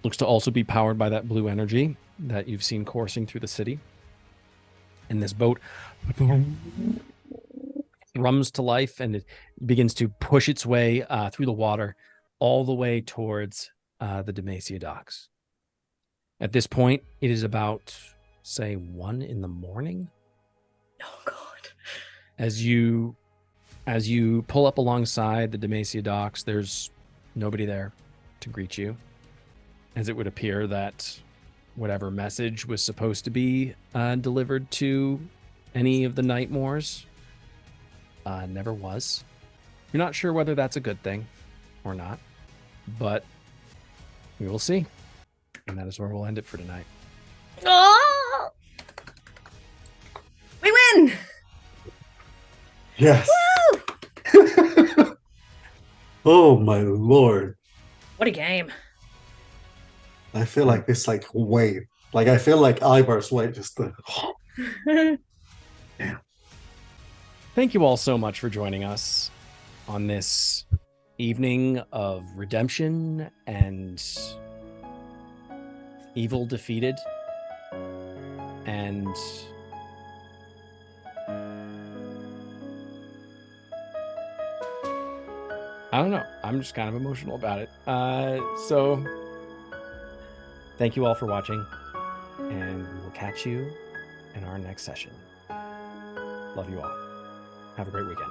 looks to also be powered by that blue energy that you've seen coursing through the city. And this boat thrums to life, and it begins to push its way through the water all the way towards the Demacia docks. At this point, it is about, say, 1 a.m.
Oh God.
As you pull up alongside the Demacia docks, there's nobody there to greet you, as it would appear that whatever message was supposed to be delivered to any of the Nightmoors never was. You're not sure whether that's a good thing or not, but we will see. And that is where we'll end it for tonight.
Oh! We win!
Yes.
Woo!
Oh my lord.
What a game.
I feel like this like wave. Like I feel like Ivar's wave just
Thank you all so much for joining us on this evening of redemption and evil defeated. And I don't know. I'm just kind of emotional about it. So thank you all for watching, and we will catch you in our next session. Love you all. Have a great weekend.